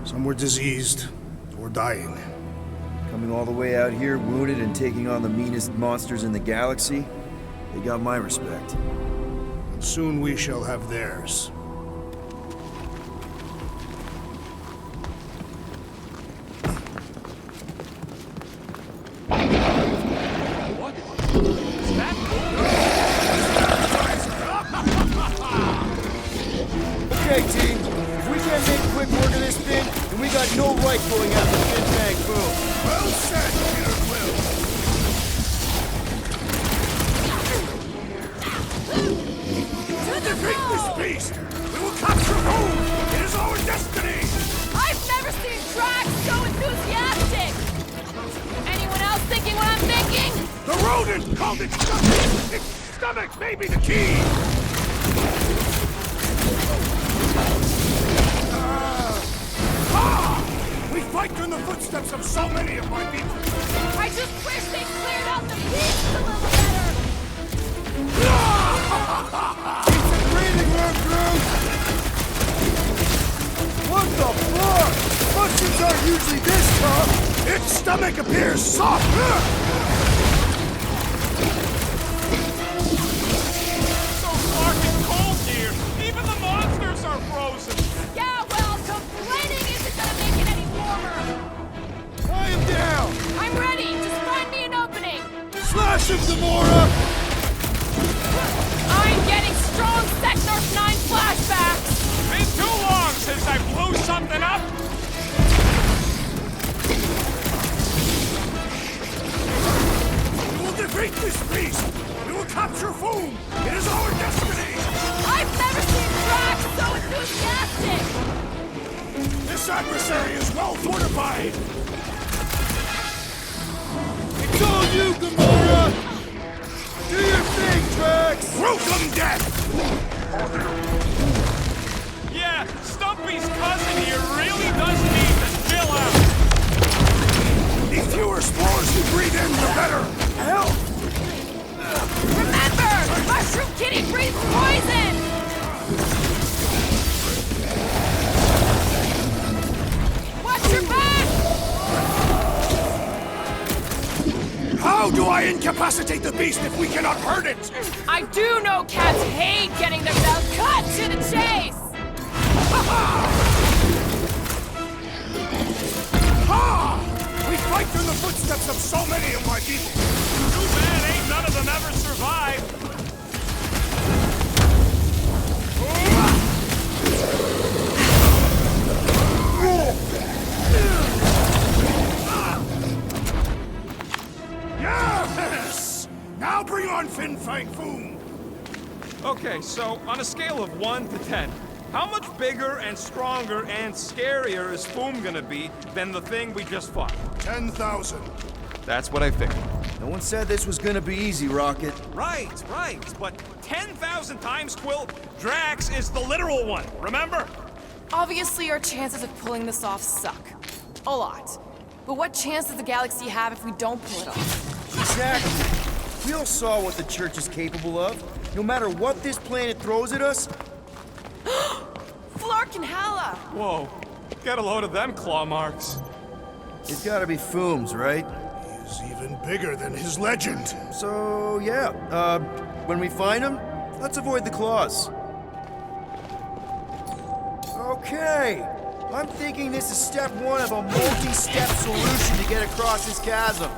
Some were diseased or dying. Coming all the way out here, wounded and taking on the meanest monsters in the galaxy, they got my respect. And soon we shall have theirs. Okay, team. If we can't make quick work of this thing, then we got no right going after Fin Fang Foom. Well said, Peter Quill. To the Defeat this beast! We will capture home! It is our destiny! I've never seen Drax so enthusiastic! Anyone else thinking what I'm thinking? The rodent called its stomach! Its stomach may be the key! We fight in the footsteps of so many of my people! I just wish they cleared out the beast a little better! Keep it breathing, Worm Groot! What the fuck? Mushrooms aren't usually this tough! Its stomach appears soft! So dark and cold here. Even the monsters are frozen. Yeah, well, complaining isn't gonna make it any warmer! I am down! I'm ready! Just find me an opening! Slash him, Gamora! I'm getting strong Secnarf 9 flashbacks! Been too long since I blew something up. We will defeat this beast! We will capture Foom! It is our destiny! I've never seen Drax so enthusiastic! This adversary is well fortified! It's all you, Gamora! Do your thing, Drax! Gruesome death! Yeah, Stumpy's cousin here really does need to chill out. The fewer spores you breathe in, the better! Help! Remember! Mushroom Kitty breathes poison! Watch your back! How do I incapacitate the beast if we cannot hurt it? I do know cats hate getting their mouth cut to the chase! Ha! We fight through the footsteps of so many of my people. Too bad ain't none of them ever survived. Yes! Now bring on Fin Fang Foom! Okay, so on a scale of 1 to 10, how much bigger and stronger and scarier is Foom gonna be than the thing we just fought? 10,000. That's what I figured. No one said this was gonna be easy, Rocket. Right. But 10,000 times, Quill, Drax is the literal one, remember? Obviously, our chances of pulling this off suck. A lot. But what chance does the galaxy have if we don't pull it off? Exactly. We all saw what the Church is capable of. No matter what this planet throws at us. Flark and Hala! Whoa, get a load of them claw marks. It's gotta be Foom's, right? He's even bigger than his legend. So, yeah. When we find him, let's avoid the claws. Okay. I'm thinking this is step one of a multi-step solution to get across this chasm.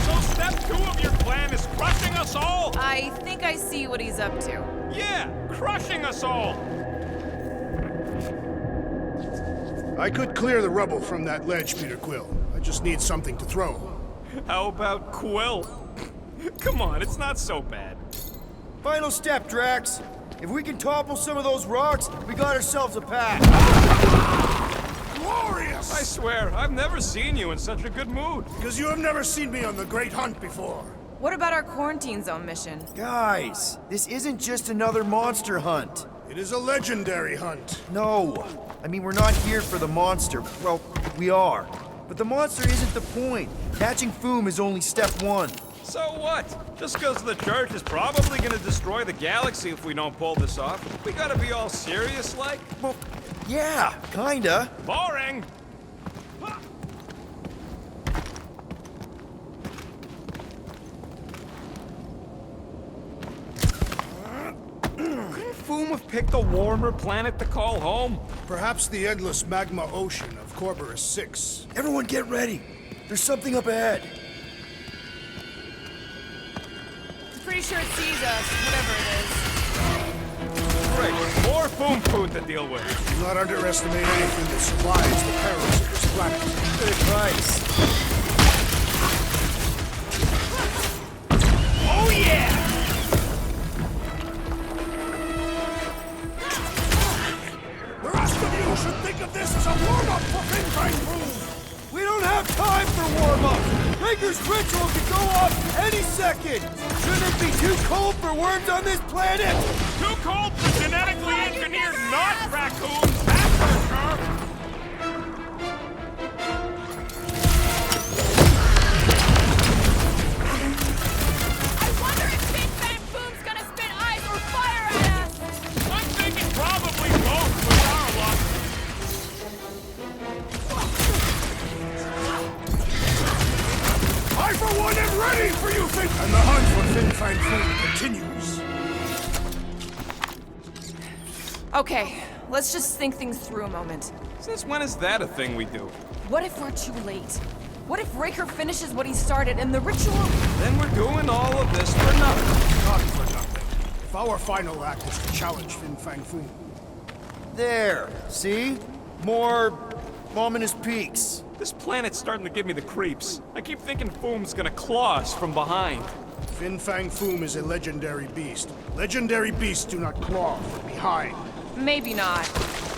So step 2 of your plan is crushing us us all! I think I see what he's up to. Yeah, crushing us all! I could clear the rubble from that ledge, Peter Quill. I just need something to throw. How about Quill? Come on, it's not so bad. Final step, Drax. If we can topple some of those rocks, we got ourselves a path. Glorious! I swear, I've never seen you in such a good mood. Because you have never seen me on the Great Hunt before. What about our quarantine zone mission? Guys, this isn't just another monster hunt. It is a legendary hunt. No. I mean, we're not here for the monster. Well, we are. But the monster isn't the point. Catching Foom is only step one. So what? Just because the church is probably gonna destroy the galaxy if we don't pull this off, we gotta be all serious like? Well, yeah, kinda. Boring! Couldn't Foom have picked a warmer planet to call home? Perhaps the endless magma ocean of Corborus 6. Everyone get ready. There's something up ahead. Pretty sure it sees us, whatever it is. Great, more Foom food to deal with. Do not underestimate anything that supplies the perils of this planet. Good advice. Oh yeah! The rest of you should think of this as a warm-up for Fin Fang Foom. We don't have time for warm-up. Raker's ritual can go off any second! Shouldn't it be too cold for worms on this planet? Too cold for genetically engineered not raccoons, that's for sure! I wonder if Fin Fang Foom's gonna spit eyes or fire at us! I'm thinking probably both with our luck. I, for one, am ready for you, Fin. And the hunt for Fin Fang Foom continues. Okay, let's just think things through a moment. Since when is that a thing we do? What if we're too late? What if Raker finishes what he started and the ritual... Then we're doing all of this for nothing. Not for nothing. If our final act is to challenge Fin Fang Foom. There. See? More ominous peaks. This planet's starting to give me the creeps. I keep thinking Foom's gonna claw us from behind. Fin Fang Foom is a legendary beast. Legendary beasts do not claw from behind. Maybe not.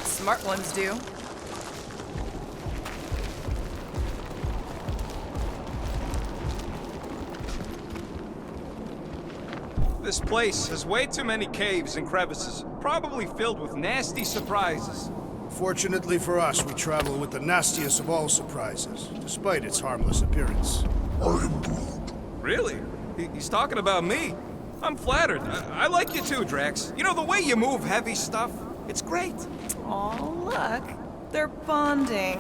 Smart ones do. This place has way too many caves and crevices, probably filled with nasty surprises. Fortunately for us, we travel with the nastiest of all surprises, despite its harmless appearance. Really? He's talking about me. I'm flattered. I like you too, Drax. You know, the way you move heavy stuff, it's great. Oh, look. They're bonding.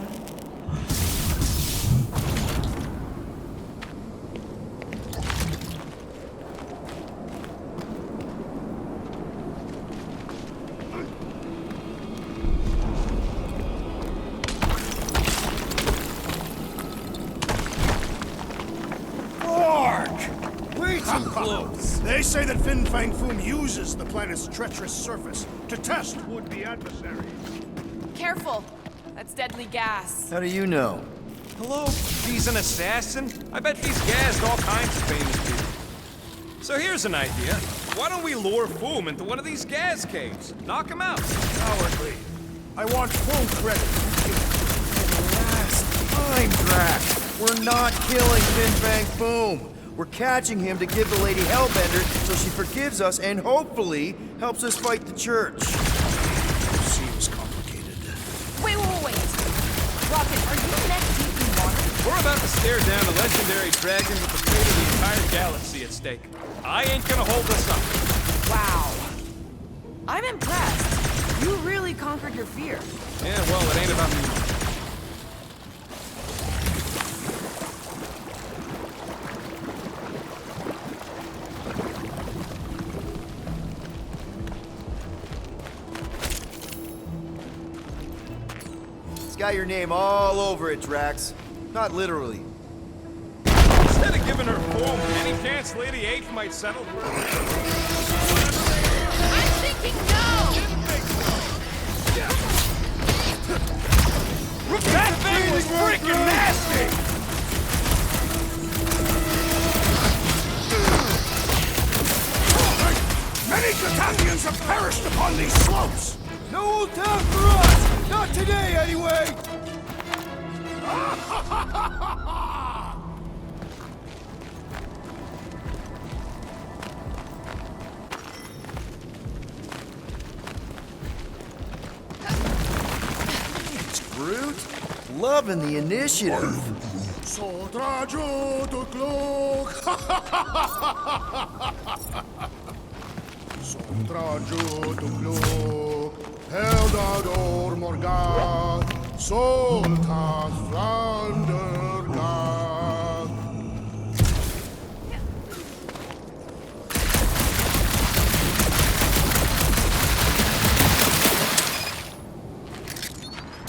Close. They say that Fin Fang Foom uses the planet's treacherous surface to test would-be adversaries. Careful. That's deadly gas. How do you know? Hello? He's an assassin? I bet he's gassed all kinds of famous people. So here's an idea. Why don't we lure Foom into one of these gas caves? Knock him out. Cowardly. I want full credit. Last time, Drax. We're not killing Fin Fang Foom. We're catching him to give the Lady Hellbender so she forgives us and hopefully helps us fight the church. Seems complicated. Wait. Rocket, are you neck deep in water? We're about to stare down a legendary dragon with the fate of the entire galaxy at stake. I ain't gonna hold us up. Wow. I'm impressed. You really conquered your fear. Yeah, well, it ain't about me. It's got your name all over it, Drax. Not literally. Instead of giving her foam, any chance Lady H might settle? I'm thinking no! That thing was freaking nasty! Many Katakians have perished upon these slopes! No time for us! Not today, anyway! It's Groot. Loving the initiative. Sodrajo to Glok! Sodrajo to Glok! Heldador Morgat! Soltas Flandergat!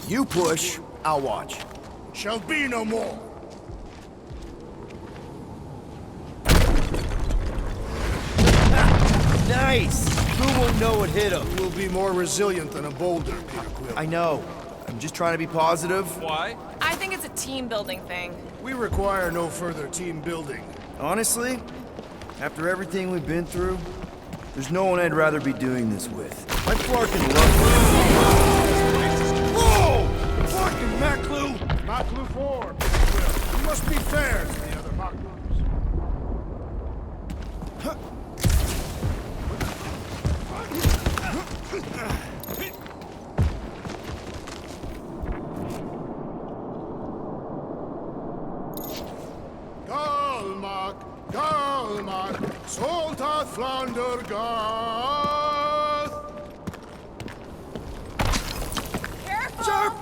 You push, I'll watch. Shall be no more! Nice! Who won't know what hit him? You will be more resilient than a boulder, Peter Quill. I know. I'm just trying to be positive. Why? I think it's a team building thing. We require no further team building. Honestly, after everything we've been through, there's no one I'd rather be doing this with. I'm Flarkin love. Whoa! Flarkin, Maclu! Maclu 4, Peter Quill. You must be fair to the other Maclus. Galmak, Soltat Flandergath! Careful! Sharp!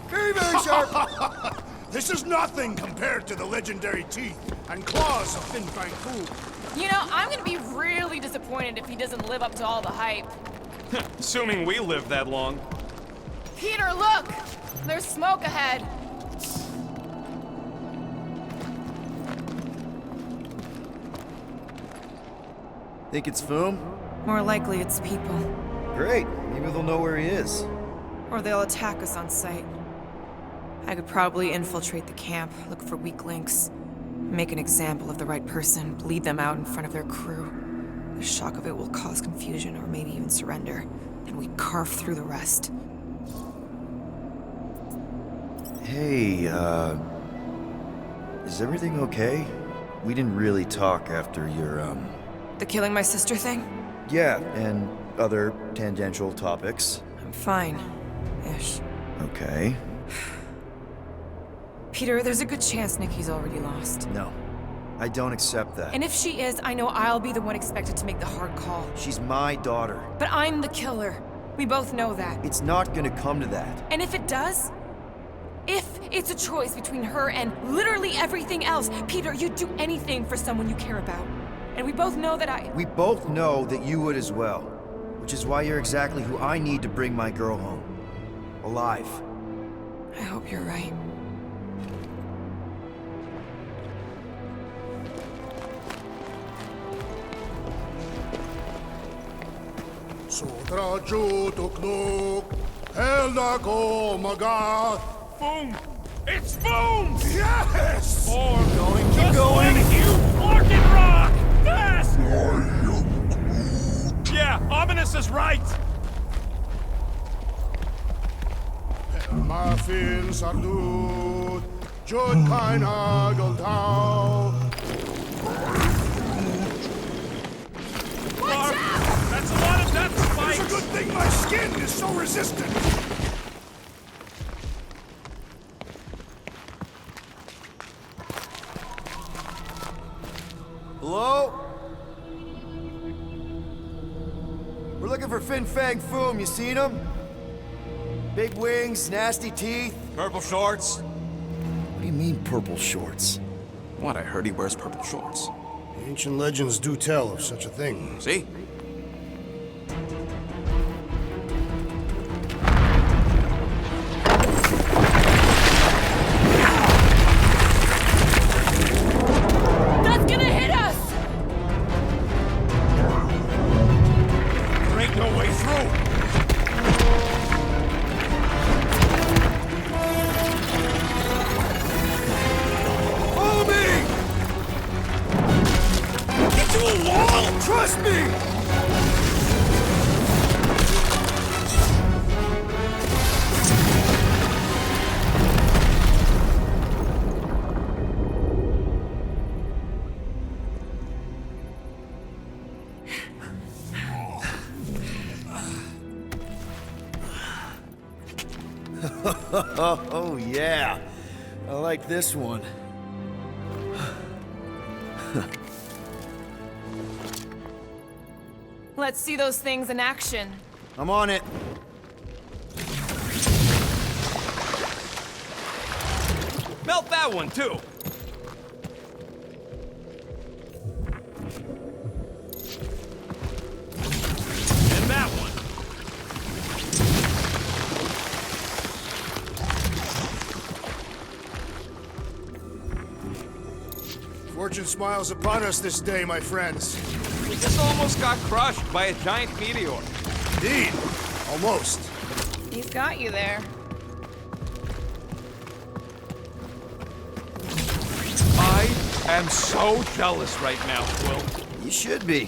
Very, very sharp! This is nothing compared to the legendary teeth and claws of Fin Fang Foom. You know, I'm gonna be really disappointed if he doesn't live up to all the hype. Assuming we live that long. Peter, look! There's smoke ahead. Think it's Foom? More likely it's people. Great. Maybe they'll know where he is. Or they'll attack us on sight. I could probably infiltrate the camp, look for weak links, make an example of the right person, bleed them out in front of their crew. The shock of it will cause confusion or maybe even surrender, and we carve through the rest. Hey, is everything okay? We didn't really talk after your, The killing my sister thing? Yeah, and other tangential topics. I'm fine. Ish. Okay. Peter, there's a good chance Nikki's already lost. No, I don't accept that. And if she is, I know I'll be the one expected to make the hard call. She's my daughter. But I'm the killer. We both know that. It's not gonna come to that. And if it does? If it's a choice between her and literally everything else, Peter, you'd do anything for someone you care about. And we both know that We both know that you would as well. Which is why you're exactly who I need to bring my girl home. Alive. I hope you're right. Sodra Jutuknuk, Eldako Magath. Boom! It's Boom! Yes! Or going, keep going! You Flarkin rock! Fast! Yeah, Ominous is right! Mafin Sardut, Jud Kaina Goltau. Watch out! That's a lot of death spikes! It's a good thing my skin is so resistant! Hello? We're looking for Fin Fang Foom. You seen him? Big wings, nasty teeth. Purple shorts? What do you mean, purple shorts? What, I heard he wears purple shorts. Ancient legends do tell of such a thing. See? Oh, yeah. I like this one. Let's see those things in action. I'm on it. Melt that one, too. And that one. Fortune smiles upon us this day, my friends. We just almost got crushed by a giant meteor. Indeed. Almost. He's got you there. I am so jealous right now, Quill. You should be.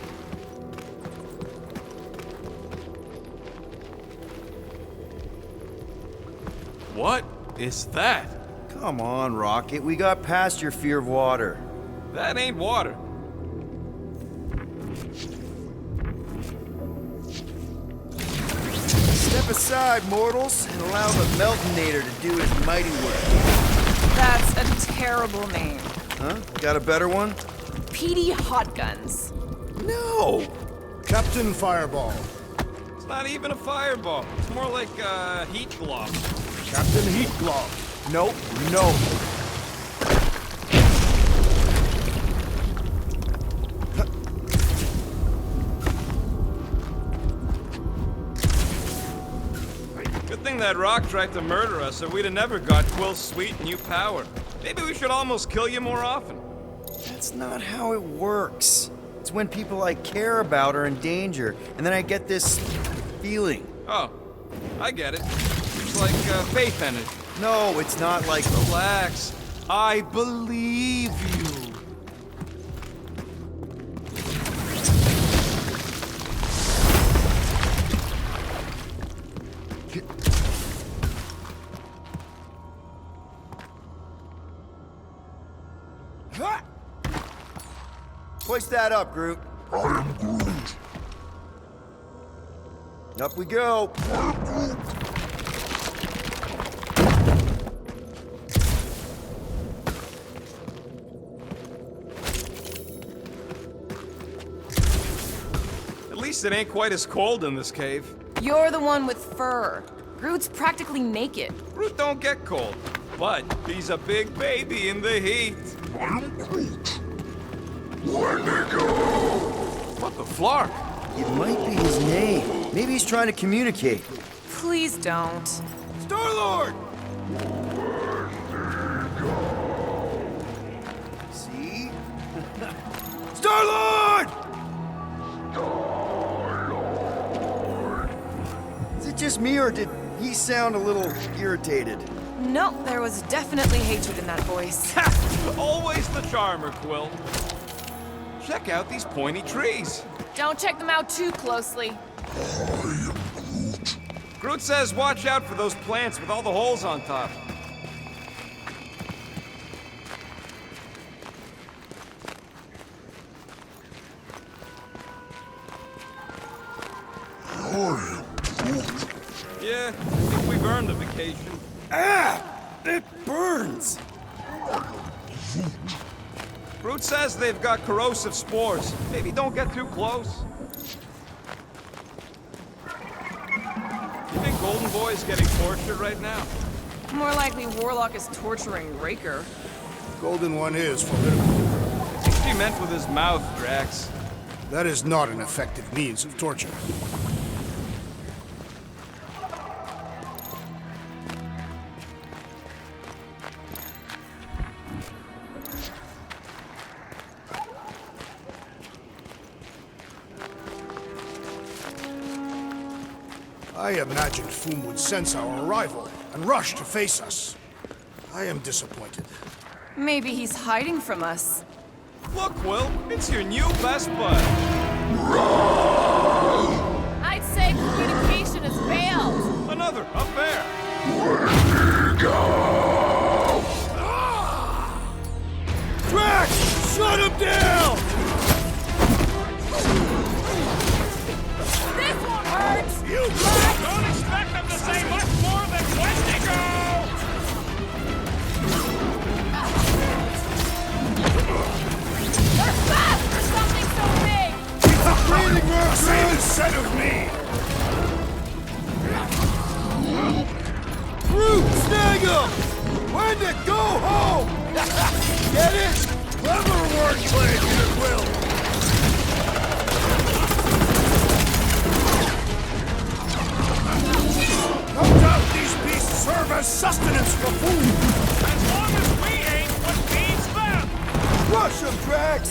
What is that? Come on, Rocket. We got past your fear of water. That ain't water. Step aside, mortals, and allow the Meltonator to do his mighty work. That's a terrible name. Huh? Got a better one? Petey Hotguns. No! Captain Fireball. It's not even a fireball. It's more like a heat glove. Captain Heat Glove. Nope, no. Good thing that rock tried to murder us, or we'd have never got Quill's sweet new power. Maybe we should almost kill you more often. That's not how it works. It's when people I care about are in danger, and then I get this feeling. Oh, I get it. It's like faith energy. No, it's not like... Relax. I believe you. Hoist that up, Groot. I am Groot. Up we go. I am Groot. At least it ain't quite as cold in this cave. You're the one with fur. Groot's practically naked. Groot don't get cold, but he's a big baby in the heat. I am Groot. Let me go. What the flark? It might be his name. Maybe he's trying to communicate. Please don't. Star-Lord! See? Star-Lord! Is it just me, or did he sound a little irritated? No, there was definitely hatred in that voice. Always the charmer, Quill. Check out these pointy trees. Don't check them out too closely. I am Groot. Groot says watch out for those plants with all the holes on top. I am Groot. Yeah, I think we've earned a vacation. Ah! It burns! Groot says they've got corrosive spores. Maybe don't get too close. You think Golden Boy is getting tortured right now? More likely Warlock is torturing Raker. Golden One is formidable. I think she meant with his mouth, Drax. That is not an effective means of torture. I imagined Foom would sense our arrival and rush to face us. I am disappointed. Maybe he's hiding from us. Look, Will, it's your new best bud. I'd say communication has failed. Another, up there. Drax! Shut him down! This won't hurt! You don't expect them to say much more than Wendigo! They're fast for something so big! Keep the breathing room! Same instead of me! Groot, snag him! Wendigo, go home! Get it? Clever wordplay, Peter Quill! No doubt these beasts serve as sustenance for food! As long as we ain't what feeds them! Rush them, Drax!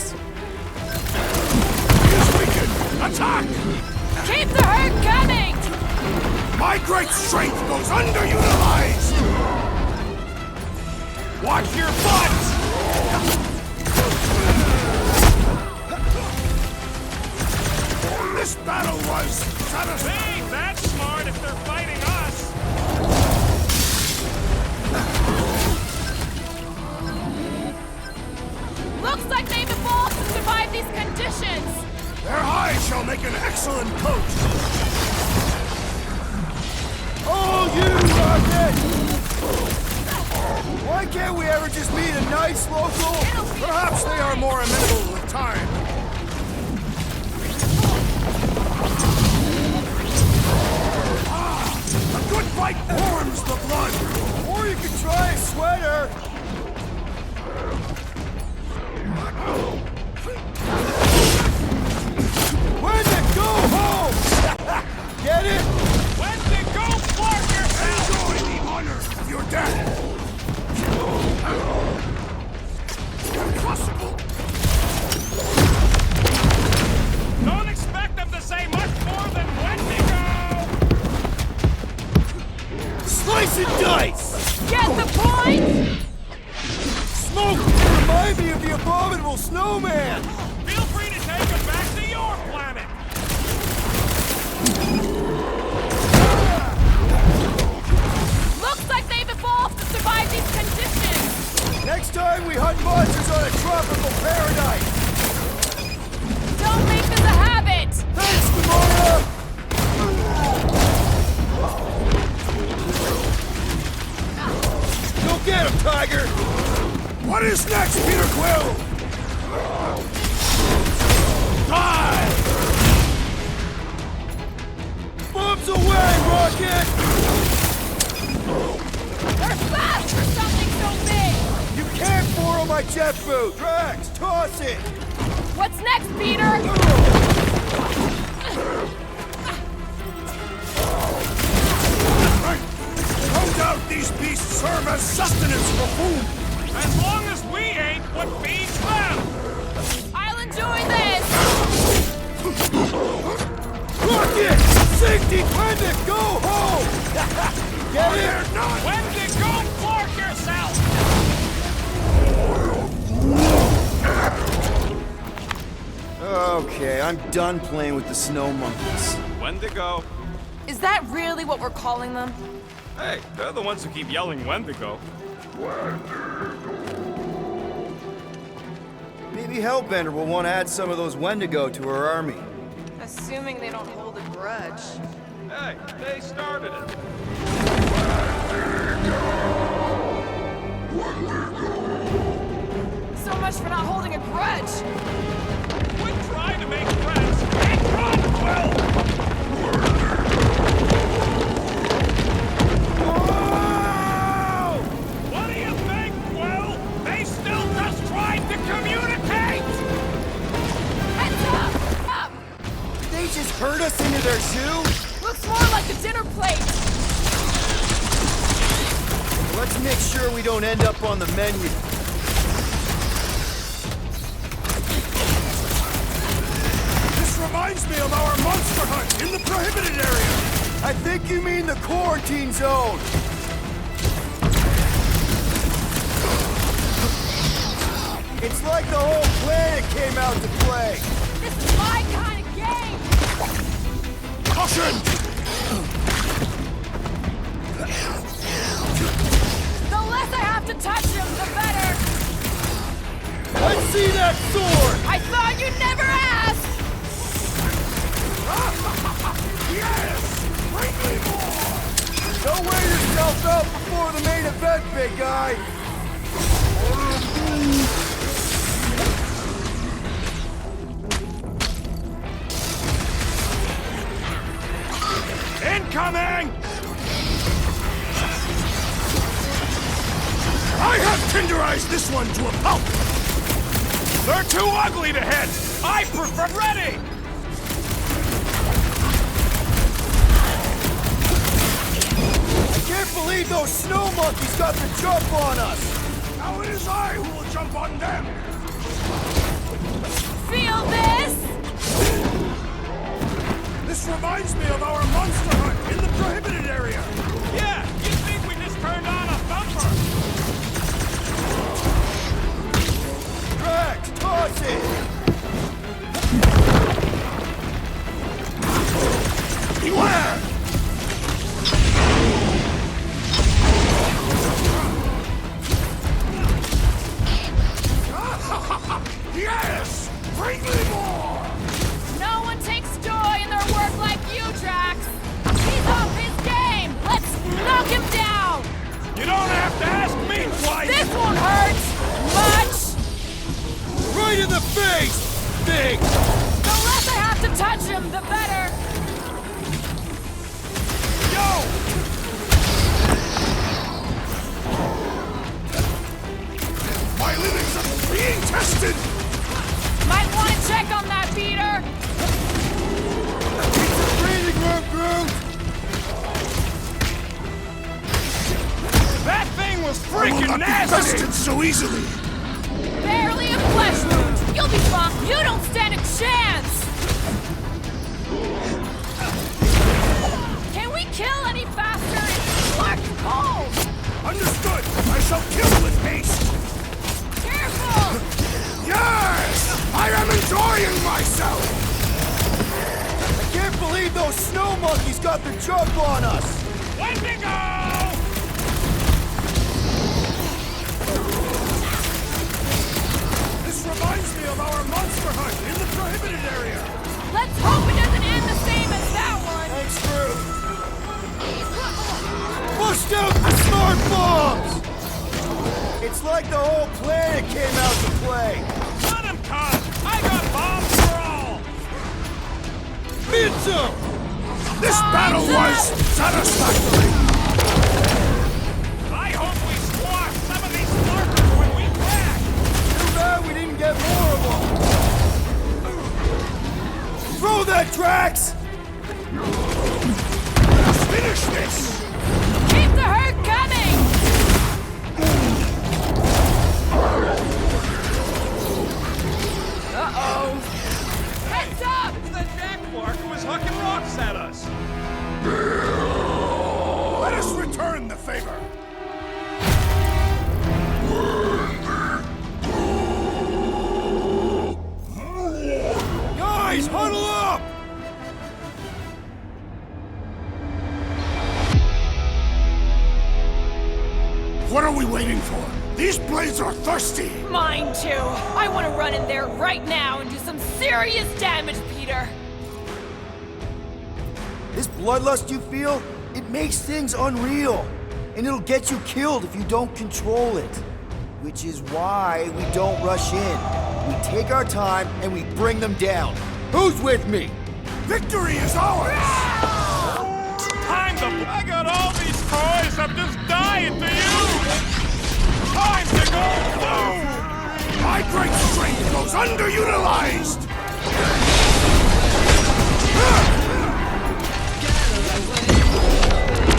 He's weakened! Attack! Keep the herd coming! My great strength goes underutilized! Watch your butts! This battle was satisfying. They ain't that smart if they're fighting us. Looks like they've evolved to survive these conditions! Their hide shall make an excellent coat. Oh, you Rocket! Why can't we ever just meet a nice local? Perhaps they are more amenable with time. A good fight warms the blood. Or you could try a sweater. Wendigo, go home! Get it? Wendigo, Clark yourself! Enjoy the honor of your death! Impossible! Don't expect them to say much more than Wendigo! Slice and dice! Get the point? Smoke! Remind me of the abominable snowman! Feel free to take him back to your planet! Looks like they've evolved to survive these conditions! Next time we hunt monsters on a tropical paradise! Don't make this a habit! Thanks, Gamora! Go get him, Tiger! What is next, Peter Quill? Die! Bombs away, Rocket! They're fast for something so big! You can't borrow my jet boot! Drax, toss it! What's next, Peter? No doubt these beasts serve as sustenance for food! As long as we ain't what feeds them! I'll enjoy this! Rocket! Safety Wendigo, go home! Get it? Not. Wendigo, Clark yourself! Okay, I'm done playing with the snow monkeys. Wendigo. Is that really what we're calling them? Hey, they're the ones who keep yelling Wendigo. Maybe Hellbender will want to add some of those Wendigo to her army. Assuming they don't hold a grudge. Hey, they started it. So much for not holding a grudge! Quit trying to make friends and run, Quill! Whoa! What do you think, Quill? They still just tried to communicate! Heads up! Up! Did they just herd us into their zoo? Looks more like a dinner plate! Let's make sure we don't end up on the menu. This reminds me of our monster hunt in the prohibited area! I think you mean the quarantine zone! It's like the whole planet came out to play! This is my kind of game! game! Caution! The less I have to touch him, the better! Let's see that sword! I thought you'd never ask! Yes! Bring me more! Don't wear yourself out before the main event, big guy! Incoming! I have tenderized this one to a pulp! They're too ugly to hit! I prefer ready! I can't believe those snow monkeys got the jump on us! Now it is I who will jump on them! Feel this? This reminds me of our monster hunt in the prohibited area! Yeah, you think we just turned on a thumper? Drax, toss it! Beware! Yes! Bring me more! No one takes joy in their work like you, Drax! He's off his game! Let's knock him down! You don't have to ask me twice! This won't hurt! Much! Right in the face! Big! The less I have to touch him, the better! Yo! My limits are being tested! Might want to check on that, Peter! Breathing room, Groot! That thing was I will freaking not be nasty! bested so easily! Barely a flesh wound! You'll be fine! You don't stand a chance! Can we kill any faster? It's Clark's cold! Understood! I shall kill with haste! Careful! Yes! I am enjoying myself! I can't believe those snow monkeys got the jump on us! Wendigo! This reminds me of our monster hunt in the prohibited area! Let's hope it doesn't end the same as that one! Thanks, Groot! Bust out the smart bombs! It's like the whole planet came out to play! Let him come! I got bombs for all! Mitsu! This battle was satisfactory! I hope we squash some of these lurkers when we crash! Too bad we didn't get more of them! Throw that, Drax! Let's finish this! Keep the herd coming! Uh-oh! Heads up! It's that Jack Clark who was hucking rocks at us! Let us return the favor! Guys, huddle up! What are we waiting for? These blades are thirsty! Mine too! I want to run in there right now and do some serious damage, Peter! This bloodlust you feel, it makes things unreal. And it'll get you killed if you don't control it. Which is why we don't rush in. We take our time and we bring them down. Who's with me? Victory is ours! Time to... I got all these toys, I'm just dying to use! Time to go boom! My great strength goes underutilized!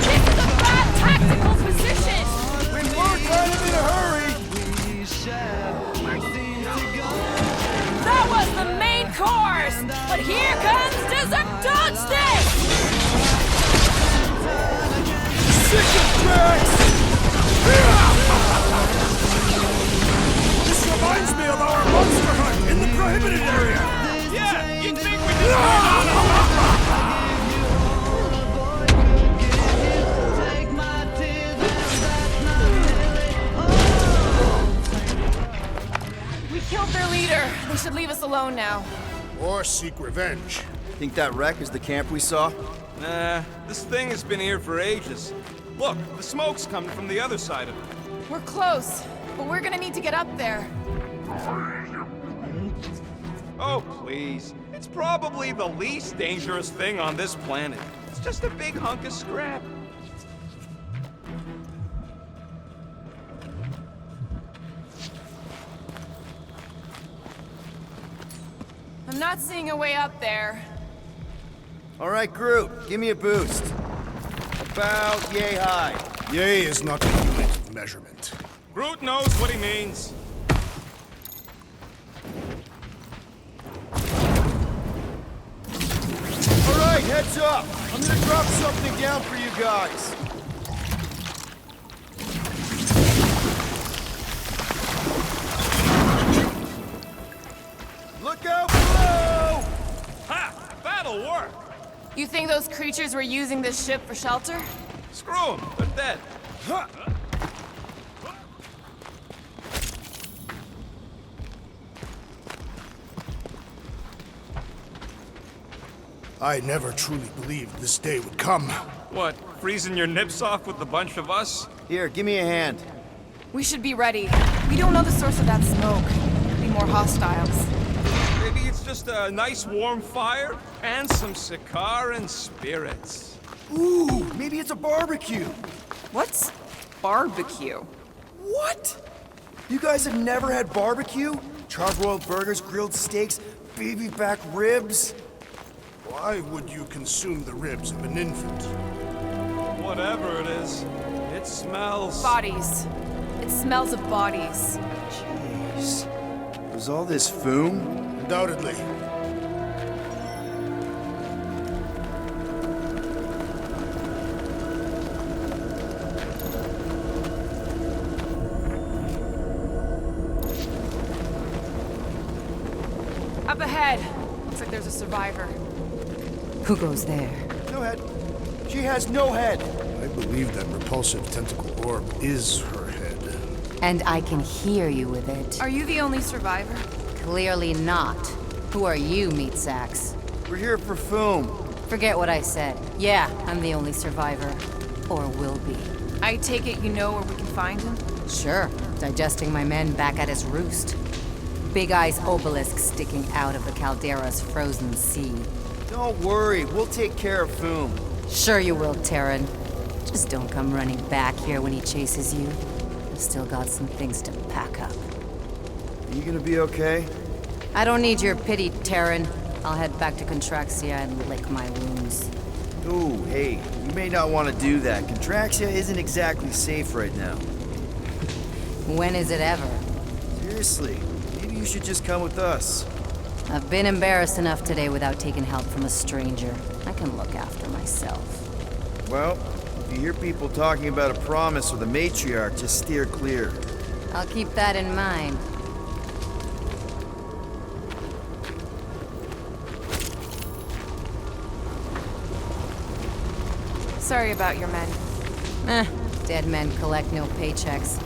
This is a bad tactical position! We were kind of in a hurry. That was the main course! But here comes dessert dog stick! Sick of Drax! This reminds me of our monster hunt in the prohibited area! Yeah, you'd think we did We killed their leader. They should leave us alone now. Or seek revenge. Think that wreck is the camp we saw? Nah, this thing has been here for ages. Look, the smoke's coming from the other side of it. We're close, but we're gonna need to get up there. Oh, please. It's probably the least dangerous thing on this planet. It's just a big hunk of scrap. I'm not seeing a way up there. All right, Groot, give me a boost. About yay high. Yay is not a unit of measurement. Groot knows what he means. All right, heads up. I'm gonna drop something down for you guys. Look out below! Ha! That'll work! You think those creatures were using this ship for shelter? Screw them! They're dead. I never truly believed this day would come. What, freezing your nips off with a bunch of us? Here, give me a hand. We should be ready. We don't know the source of that smoke. Could be more hostiles. Maybe it's just a nice warm fire and some Sikaran spirits. Ooh, maybe it's a barbecue. What's barbecue? What? You guys have never had barbecue? Charbroiled burgers, grilled steaks, baby back ribs? Why would you consume the ribs of an infant? Whatever it is, it smells... Bodies. It smells of bodies. Jeez. Was all this Foom? Undoubtedly. Up ahead. Looks like there's a survivor. Who goes there? No head. She has no head. I believe that repulsive tentacle orb is her head. And I can hear you with it. Are you the only survivor? Clearly not. Who are you, meat sacks? We're here for Foom. Forget what I said. Yeah, I'm the only survivor. Or will be. I take it you know where we can find him? Sure. Digesting my men back at his roost. Big Eye's obelisk sticking out of the Caldera's frozen sea. Don't worry, we'll take care of Foom. Sure you will, Terran. Just don't come running back here when he chases you. I've still got some things to pack up. Are you gonna be okay? I don't need your pity, Terran. I'll head back to Contraxia and lick my wounds. Ooh, hey, you may not want to do that. Contraxia isn't exactly safe right now. When is it ever? Seriously, maybe you should just come with us. I've been embarrassed enough today without taking help from a stranger. I can look after myself. Well, if you hear people talking about a promise or the matriarch, just steer clear. I'll keep that in mind. Sorry about your men. Dead men collect no paychecks.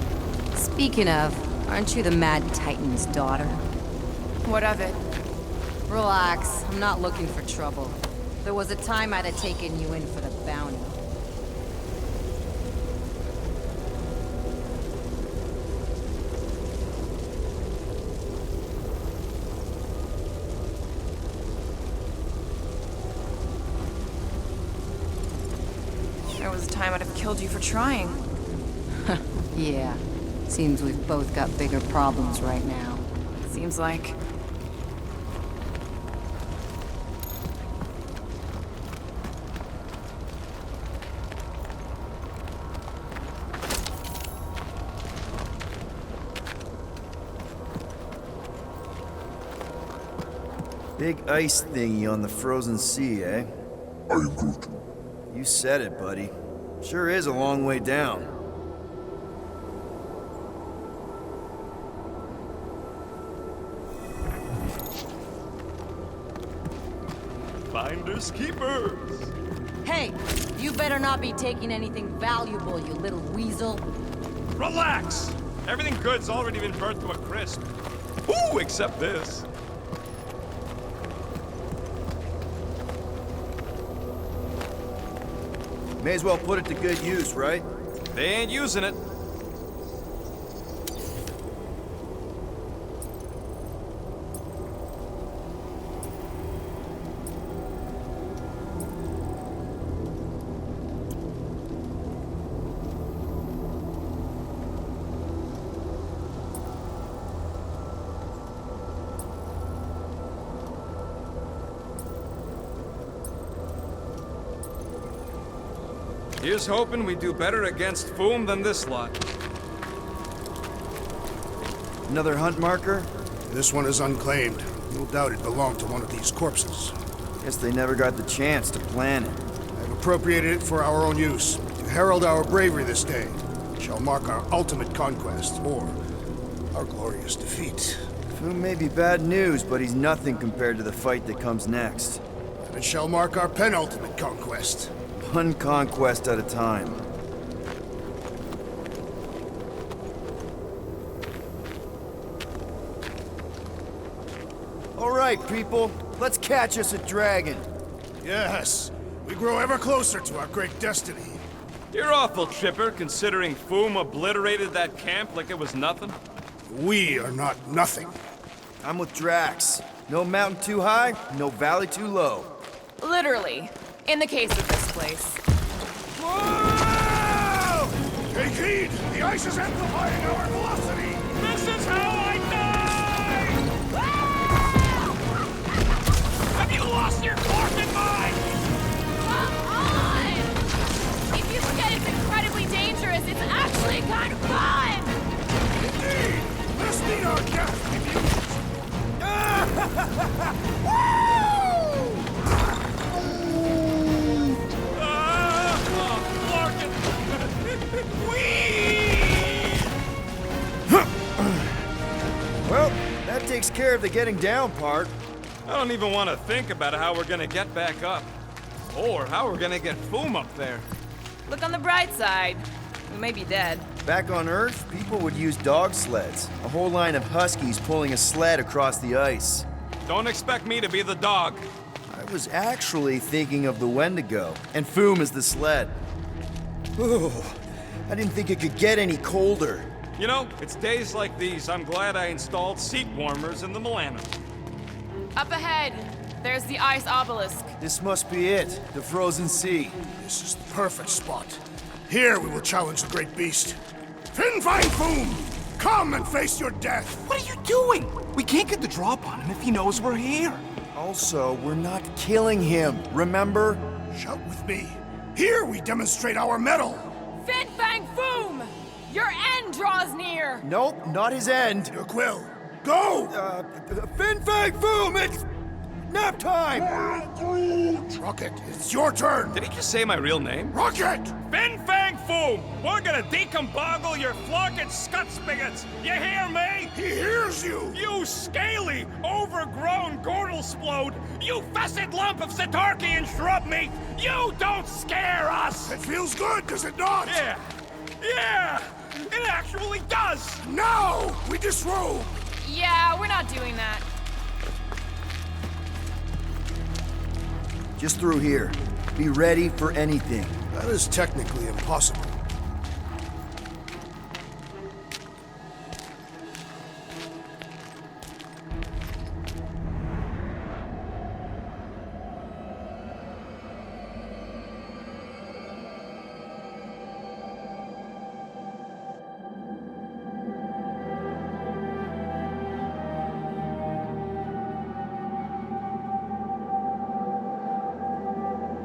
Speaking of, aren't you the Mad Titan's daughter? What of it? Relax, I'm not looking for trouble. There was a time I'd have taken you in for the bounty. There was a time I'd have killed you for trying. Yeah. Seems we've both got bigger problems right now. Seems like. Big ice thingy on the frozen sea, eh? I am Groot. You said it, buddy. Sure is a long way down. Finders keepers. Hey, you better not be taking anything valuable, you little weasel. Relax! Everything good's already been burnt to a crisp. Ooh, except this. May as well put it to good use, right? They ain't using it. Here's hoping we do better against Foom than this lot. Another hunt marker? This one is unclaimed. No doubt it belonged to one of these corpses. Guess they never got the chance to plan it. I've appropriated it for our own use, to herald our bravery this day. It shall mark our ultimate conquest, or our glorious defeat. Foom may be bad news, but he's nothing compared to the fight that comes next. And it shall mark our penultimate conquest. One conquest at a time. All right, people. Let's catch us a dragon. Yes. We grow ever closer to our great destiny. You're awful chipper, considering Foom obliterated that camp like it was nothing. We are not nothing. I'm with Drax. No mountain too high, no valley too low. Literally. In the case of this place. Whoa! Take heed! The ice is amplifying our velocity! This is how I die! Have you lost your fucking mind? Come on! If you forget it's incredibly dangerous, it's actually kind of fun! Indeed! Let us meet our death, Well, that takes care of the getting down part. I don't even want to think about how we're gonna get back up. Or how we're gonna get Foom up there. Look on the bright side. We may be dead. Back on Earth, people would use dog sleds. A whole line of huskies pulling a sled across the ice. Don't expect me to be the dog. I was actually thinking of the Wendigo, and Foom is the sled. Ooh, I didn't think it could get any colder. You know, it's days like these I'm glad I installed seat warmers in the Milano. Up ahead, there's the ice obelisk. This must be it, the frozen sea. This is the perfect spot. Here we will challenge the great beast. Fin Fang Foom! Come and face your death! What are you doing? We can't get the drop on him if he knows we're here. Also, we're not killing him, remember? Shout with me. Here we demonstrate our mettle. Fin Fang Foom! Your end draws near! Nope, not his end. Your quill. Go! Fin Fang Foom, it's nap time! Rocket, it's your turn! Did he just say my real name? Rocket! Fin Fang Foom! We're gonna decomboggle your flunking scut spigots! You hear me? He hears you! You scaly, overgrown Gordlesplode! You fessed lump of Satarkian shrub meat! You don't scare us! It feels good, does it not? Yeah! Yeah! It actually does! Now! We disrobe! Yeah, we're not doing that. Just through here. Be ready for anything. That is technically impossible.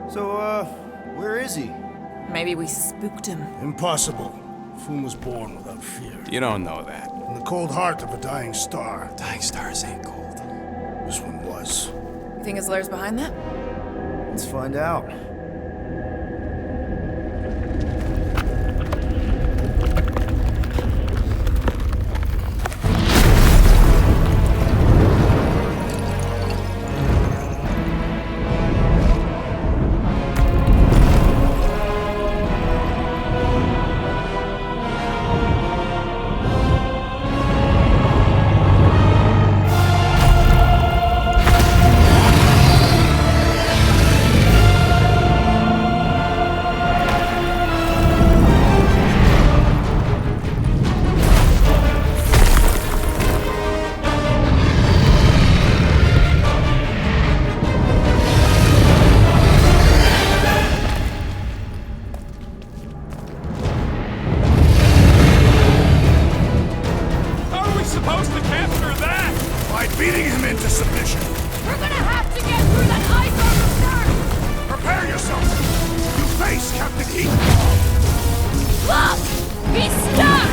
So, where is he? Maybe we spooked him. Impossible. Foom was born without fear. You don't know that. In the cold heart of a dying star. Dying stars ain't cold. This one was. You think his lair's behind that? Let's find out. by beating him into submission. We're gonna have to get through that ice armor first! Prepare yourself! You face Captain Heat! Look! He's stuck!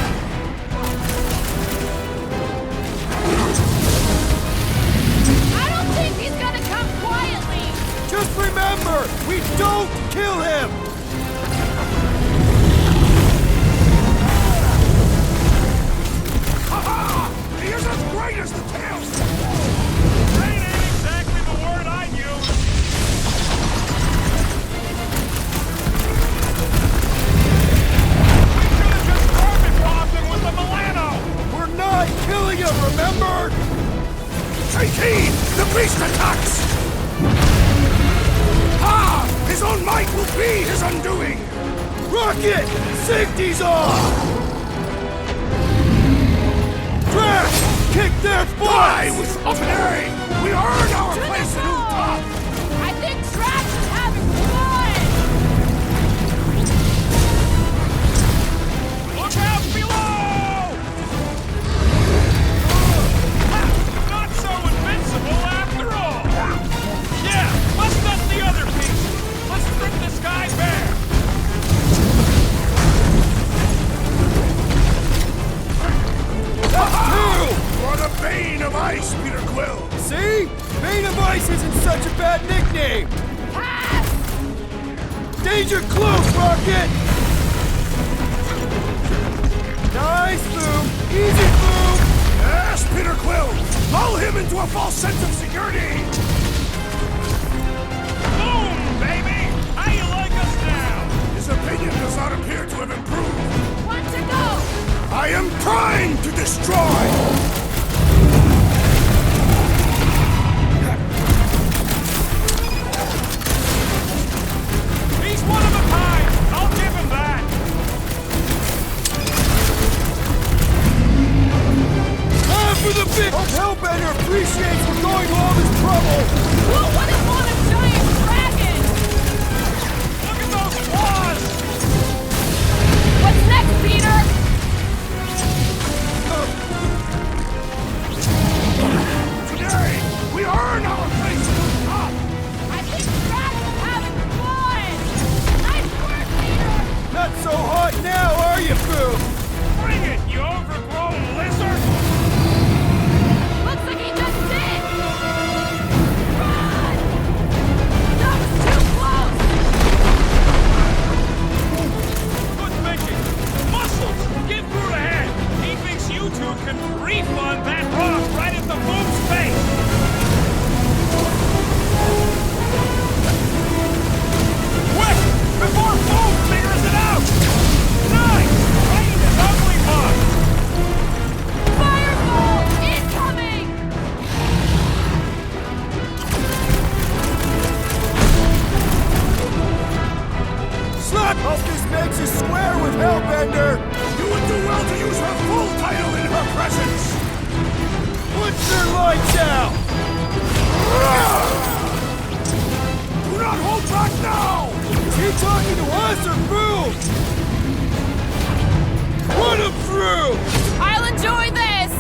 I don't think he's gonna come quietly! Just remember, we don't kill him! Ha-ha! He is as great as the tails! Great ain't exactly the word I'd use. We should have just carpet bombed him with the Milano! We're not killing him, remember? Take heed! The beast attacks! Ha! His own might will be his undoing! Rocket! Safety's off! Drax! Kick their Die butts! with Offenary! We earn our place in Utah! I think Drax is having fun! Look out below! Not so invincible after all! Yeah, let's nut the other piece! Let's strip the sky bare! You're the Bane of Ice, Peter Quill! See? Bane of Ice isn't such a bad nickname! Pass! Danger close, Rocket! Nice, Boom! Easy, Boom! Yes, Peter Quill! Lull him into a false sense of security! Boom, baby! How you like us now? His opinion does not appear to have improved. One to go! I am trying to destroy! He's one of a kind! I'll give him that! Time for the big... Hope Hellbender appreciates we're going to all this trouble! Who wouldn't want a giant dragon? Look at those claws! What's next, Peter? Today, we earn our place at the top! I think Drax is having fun! Nice work, Peter! Not so hot now, are you, Boom? Bring it, you overgrown lizard! Looks like he just did! Run! That was too close! Good thinking! Muscles! Give Groot a hand! He thinks you two can refund that rock right at the Boom's face! Quick! Before Boom figures it out! Nice! Right in his ugly mug! Fireball incoming! Slap! Hope this makes you square with Hellbender! You would do well to use her full title in her presence! Put your lights out! Do not hold back now! Is he talking to us or Boom? Run him through! I'll enjoy this!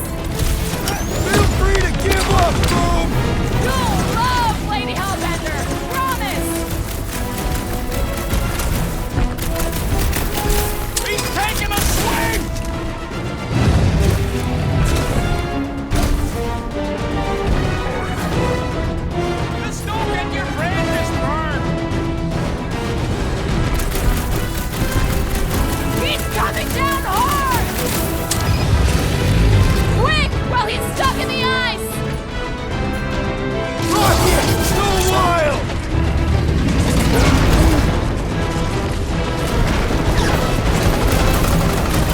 Feel free to give up, Boom! You'll love Lady Hellbender! Promise! He's taking a swing! Just don't get your branches burned! He's coming down hard! Quick, while he's stuck in the ice! Rocket! Go wild!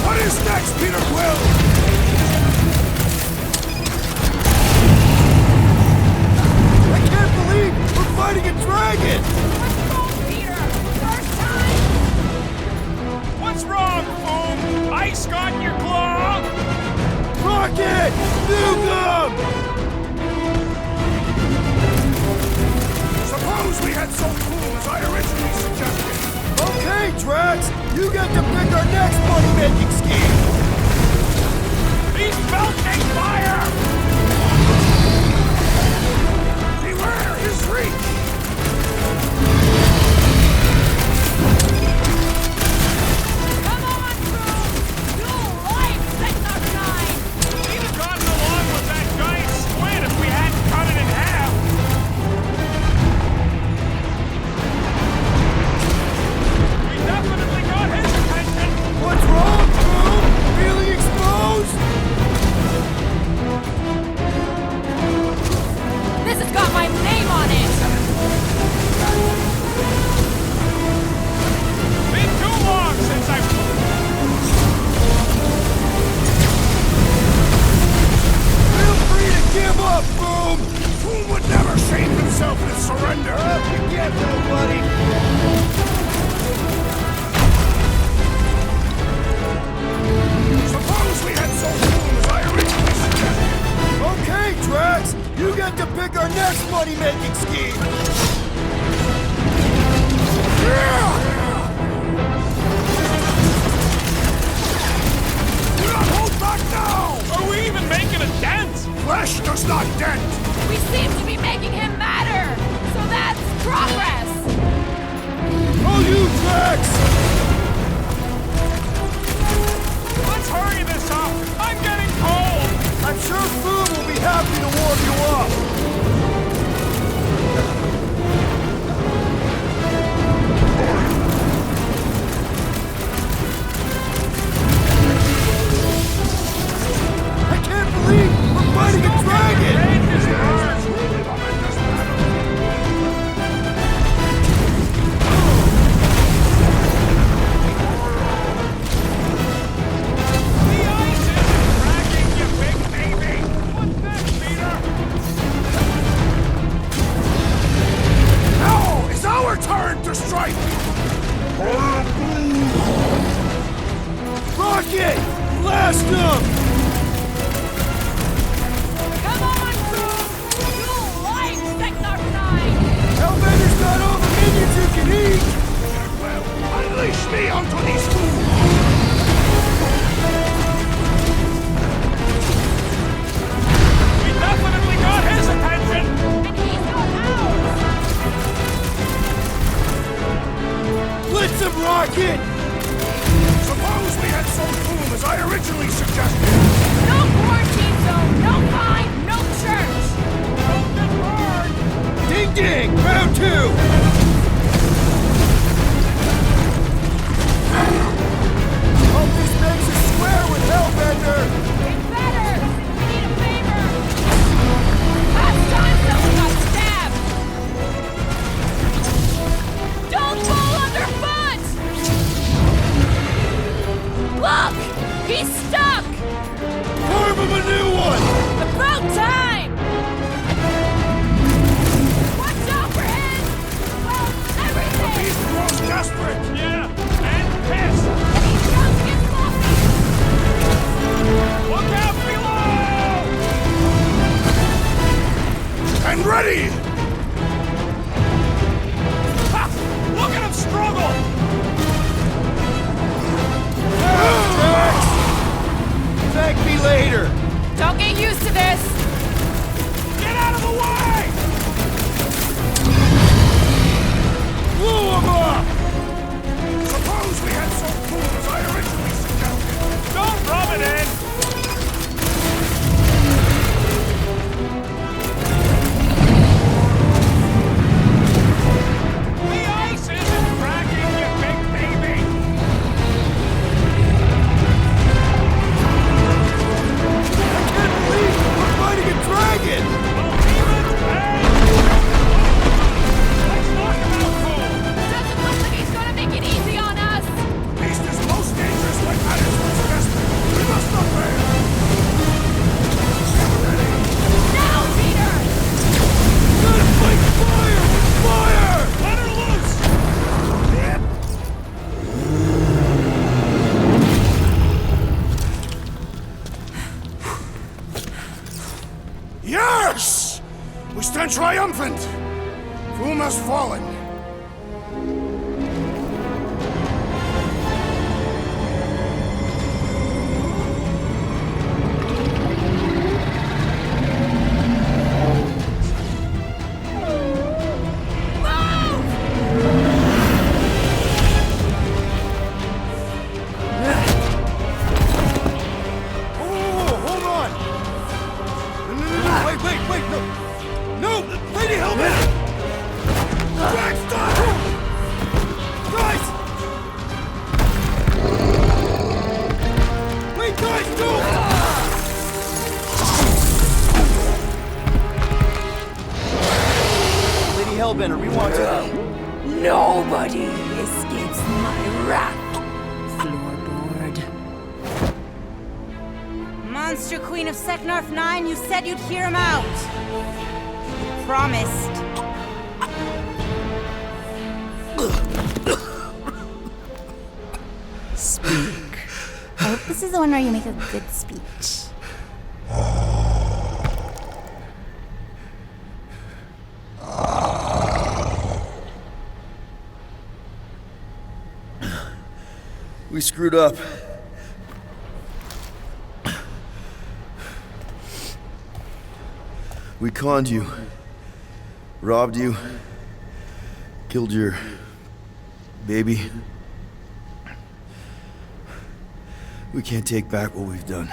What is next, Peter Quill? I can't believe we're fighting a dragon! What's wrong, Peter? First time? What's wrong, Boom? Ice got your claw? Rocket! Nuke Suppose we had so cool as I originally suggested. Okay, Drax! You get to pick our next money-making scheme! He's belching fire! surrender! Be careful, buddy! Suppose we had so soon as I originally suggested! Okay, Drax! You get to pick our next money-making scheme! Do not hold back now! Are we even making a dent? Flesh does not dent! We seem to be making him matter! So that's progress! Oh, you, Drax! Let's hurry this up! I'm getting cold! I'm sure Food will be happy to warm you up! I can't believe we're fighting a dragon! Now is our turn to strike! Rocket! Blast him! Come on, Groot! You like Sector 9! Hellbender's got all the minions you can eat! Well, unleash me onto these fools! We definitely got his attention! And he's got ours! Blitz him, Rocket! Suppose we had so soon as I originally suggested! No quarantine zone, no fine, no church! Don't get burned! Ding ding! Round two! Hope this makes us square with Hellbender! It better! We need a favor! Last time someone got stabbed! Don't fall underfoot! Look! He's stuck! Carve him a new one! About time! Watch out for him! Well, everything! He's grown desperate! Yeah, and pissed! He just gets sloppy! Look out below! And ready! Ha! Look at him struggle! Drax! Thank me later! Don't get used to this! Get out of the way! Blew him up! Suppose we had so soon as I originally suggested! Don't rub it in! The ice isn't cracking, you big baby! I can't believe we're fighting a dragon! Let's knock him out cold! Doesn't look like he's gonna make it easy on us! Beast is most dangerous when at his worst desperate! We must not fail! Now, Peter! Gotta fight fire with fire! Let her loose! Yes! We stand triumphant! Foom has fallen! Oh, hold on! No, wait, no! No! Lady Hellbender! Drax, stop! Guys! Wait, guys, don't! Lady Hellbender, we want to... Nobody escapes my wrath, floorboard. Monster Queen of Seknarf 9, you said you'd hear him out. You promised. Speak. I hope this is the one where you make a good speech. We screwed up. We conned you, robbed you, killed your baby. We can't take back what we've done.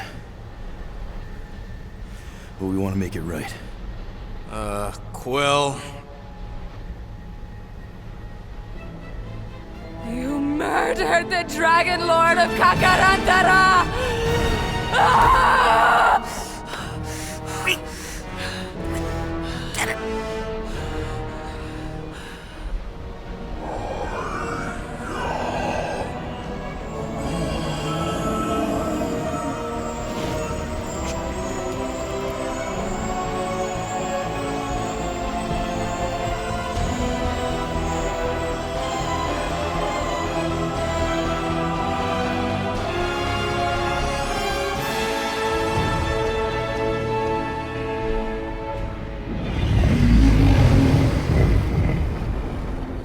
But we want to make it right. Quill. You murdered the Dragon Lord of Kakarantara! Ah! Get it.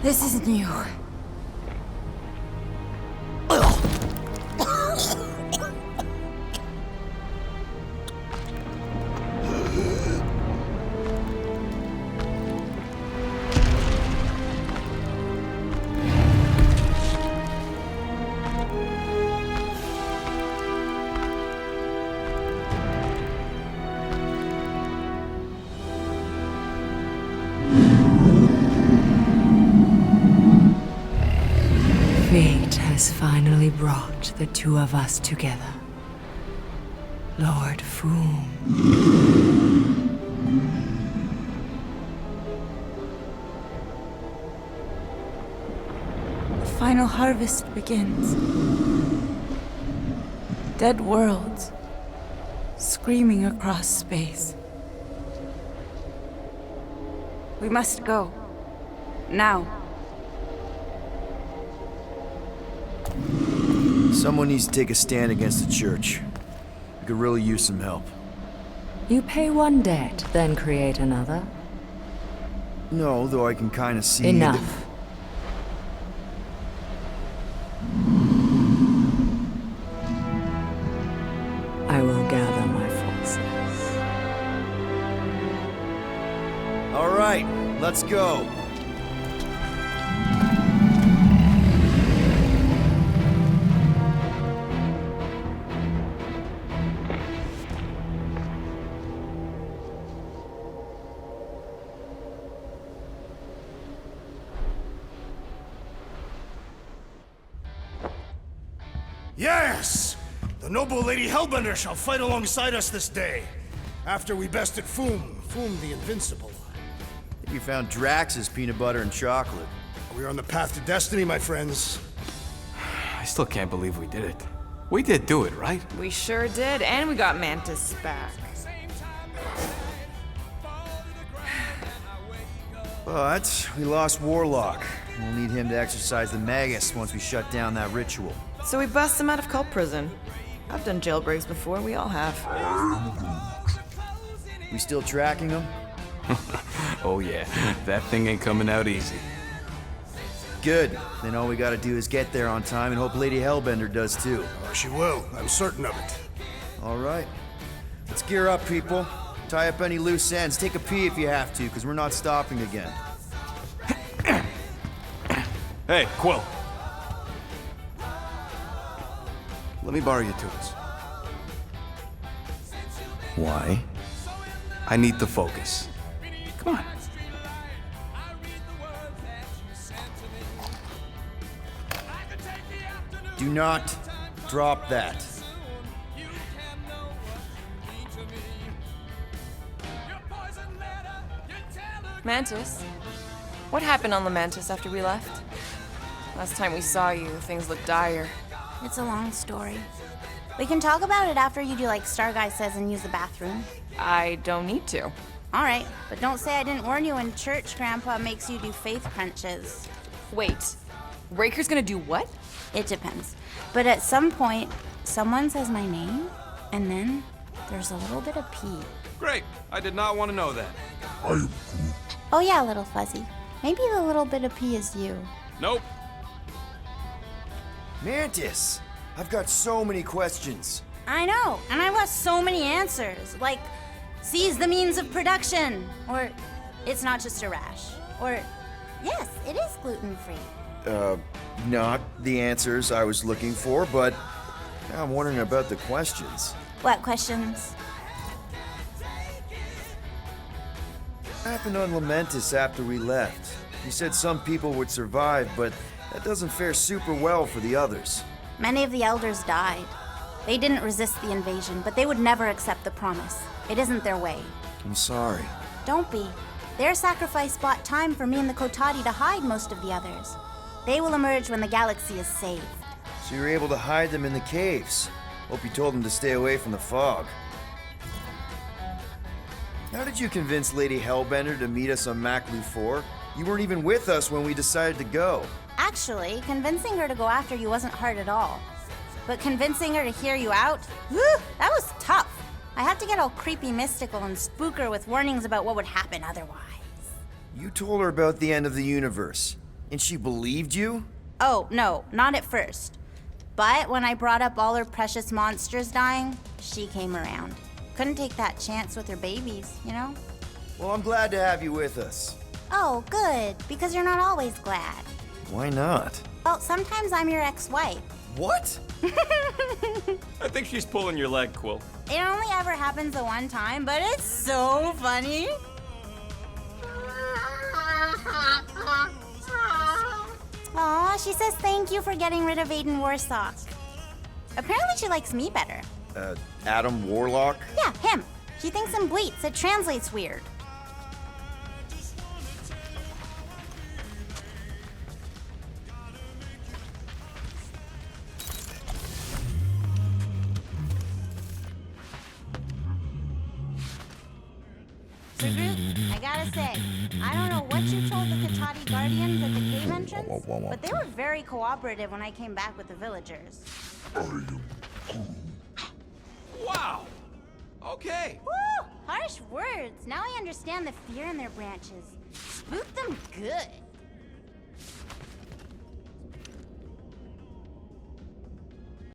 This is new. Fate has finally brought the two of us together. Lord Foom. The final harvest begins. Dead worlds, screaming across space. We must go. Now. Someone needs to take a stand against the church. We could really use some help. You pay one debt, then create another. No, though I can kind of see... Enough. I will gather my forces. All right, let's go. Yes! The noble Lady Hellbender shall fight alongside us this day. After we bested Foom the Invincible. You found Drax's peanut butter and chocolate. We are on the path to destiny, my friends. I still can't believe we did it. We did do it, right? We sure did, and we got Mantis back. But we lost Warlock. We'll need him to exercise the Magus once we shut down that ritual. So we bust him out of cult prison. I've done jailbreaks before, we all have. We still tracking him? Oh yeah, that thing ain't coming out easy. Good. Then all we gotta do is get there on time and hope Lady Hellbender does too. Oh, she will. I'm certain of it. All right. Let's gear up, people. Tie up any loose ends. Take a pee if you have to, because we're not stopping again. Hey, Quill. Let me borrow your tools. Why? I need to focus. Come on. Do not drop that. Mantis? What happened on Lamentis after we left? Last time we saw you, things looked dire. It's a long story. We can talk about it after you do like Star Guy says and use the bathroom. I don't need to. Alright, but don't say I didn't warn you in church Grandpa makes you do faith crunches. Wait, Raker's gonna do what? It depends. But at some point, someone says my name, and then there's a little bit of pee. Great. I did not want to know that. Oh yeah, little fuzzy. Maybe the little bit of pee is you. Nope. Mantis! I've got so many questions. I know, and I want so many answers. Like, seize the means of production. Or, it's not just a rash. Or, yes, it is gluten-free. Not the answers I was looking for, but I'm wondering about the questions. What questions? What happened on Lamentis after we left? You said some people would survive, but that doesn't fare super well for the others. Many of the elders died. They didn't resist the invasion, but they would never accept the promise. It isn't their way. I'm sorry. Don't be. Their sacrifice bought time for me and the Kotati to hide most of the others. They will emerge when the galaxy is saved. So you were able to hide them in the caves. Hope you told them to stay away from the fog. How did you convince Lady Hellbender to meet us on Maklu 4? You weren't even with us when we decided to go. Actually, convincing her to go after you wasn't hard at all. But convincing her to hear you out? Whew, that was tough. I had to get all creepy mystical and spook her with warnings about what would happen otherwise. You told her about the end of the universe, and she believed you? Oh, no, not at first. But when I brought up all her precious monsters dying, she came around. Couldn't take that chance with her babies, you know? Well, I'm glad to have you with us. Oh, good, because you're not always glad. Why not? Well, sometimes I'm your ex-wife. What? I think she's pulling your leg, Quill. It only ever happens the one time, but it's so funny. Aw, she says thank you for getting rid of Aiden Warsock. Apparently she likes me better. Adam Warlock? Yeah, him. She thinks him bleats. It translates weird. I gotta say, I don't know what you told the Kotati Guardians at the cave entrance, but they were very cooperative when I came back with the villagers. Wow! Okay. Woo! Harsh words. Now I understand the fear in their branches. Spook them good.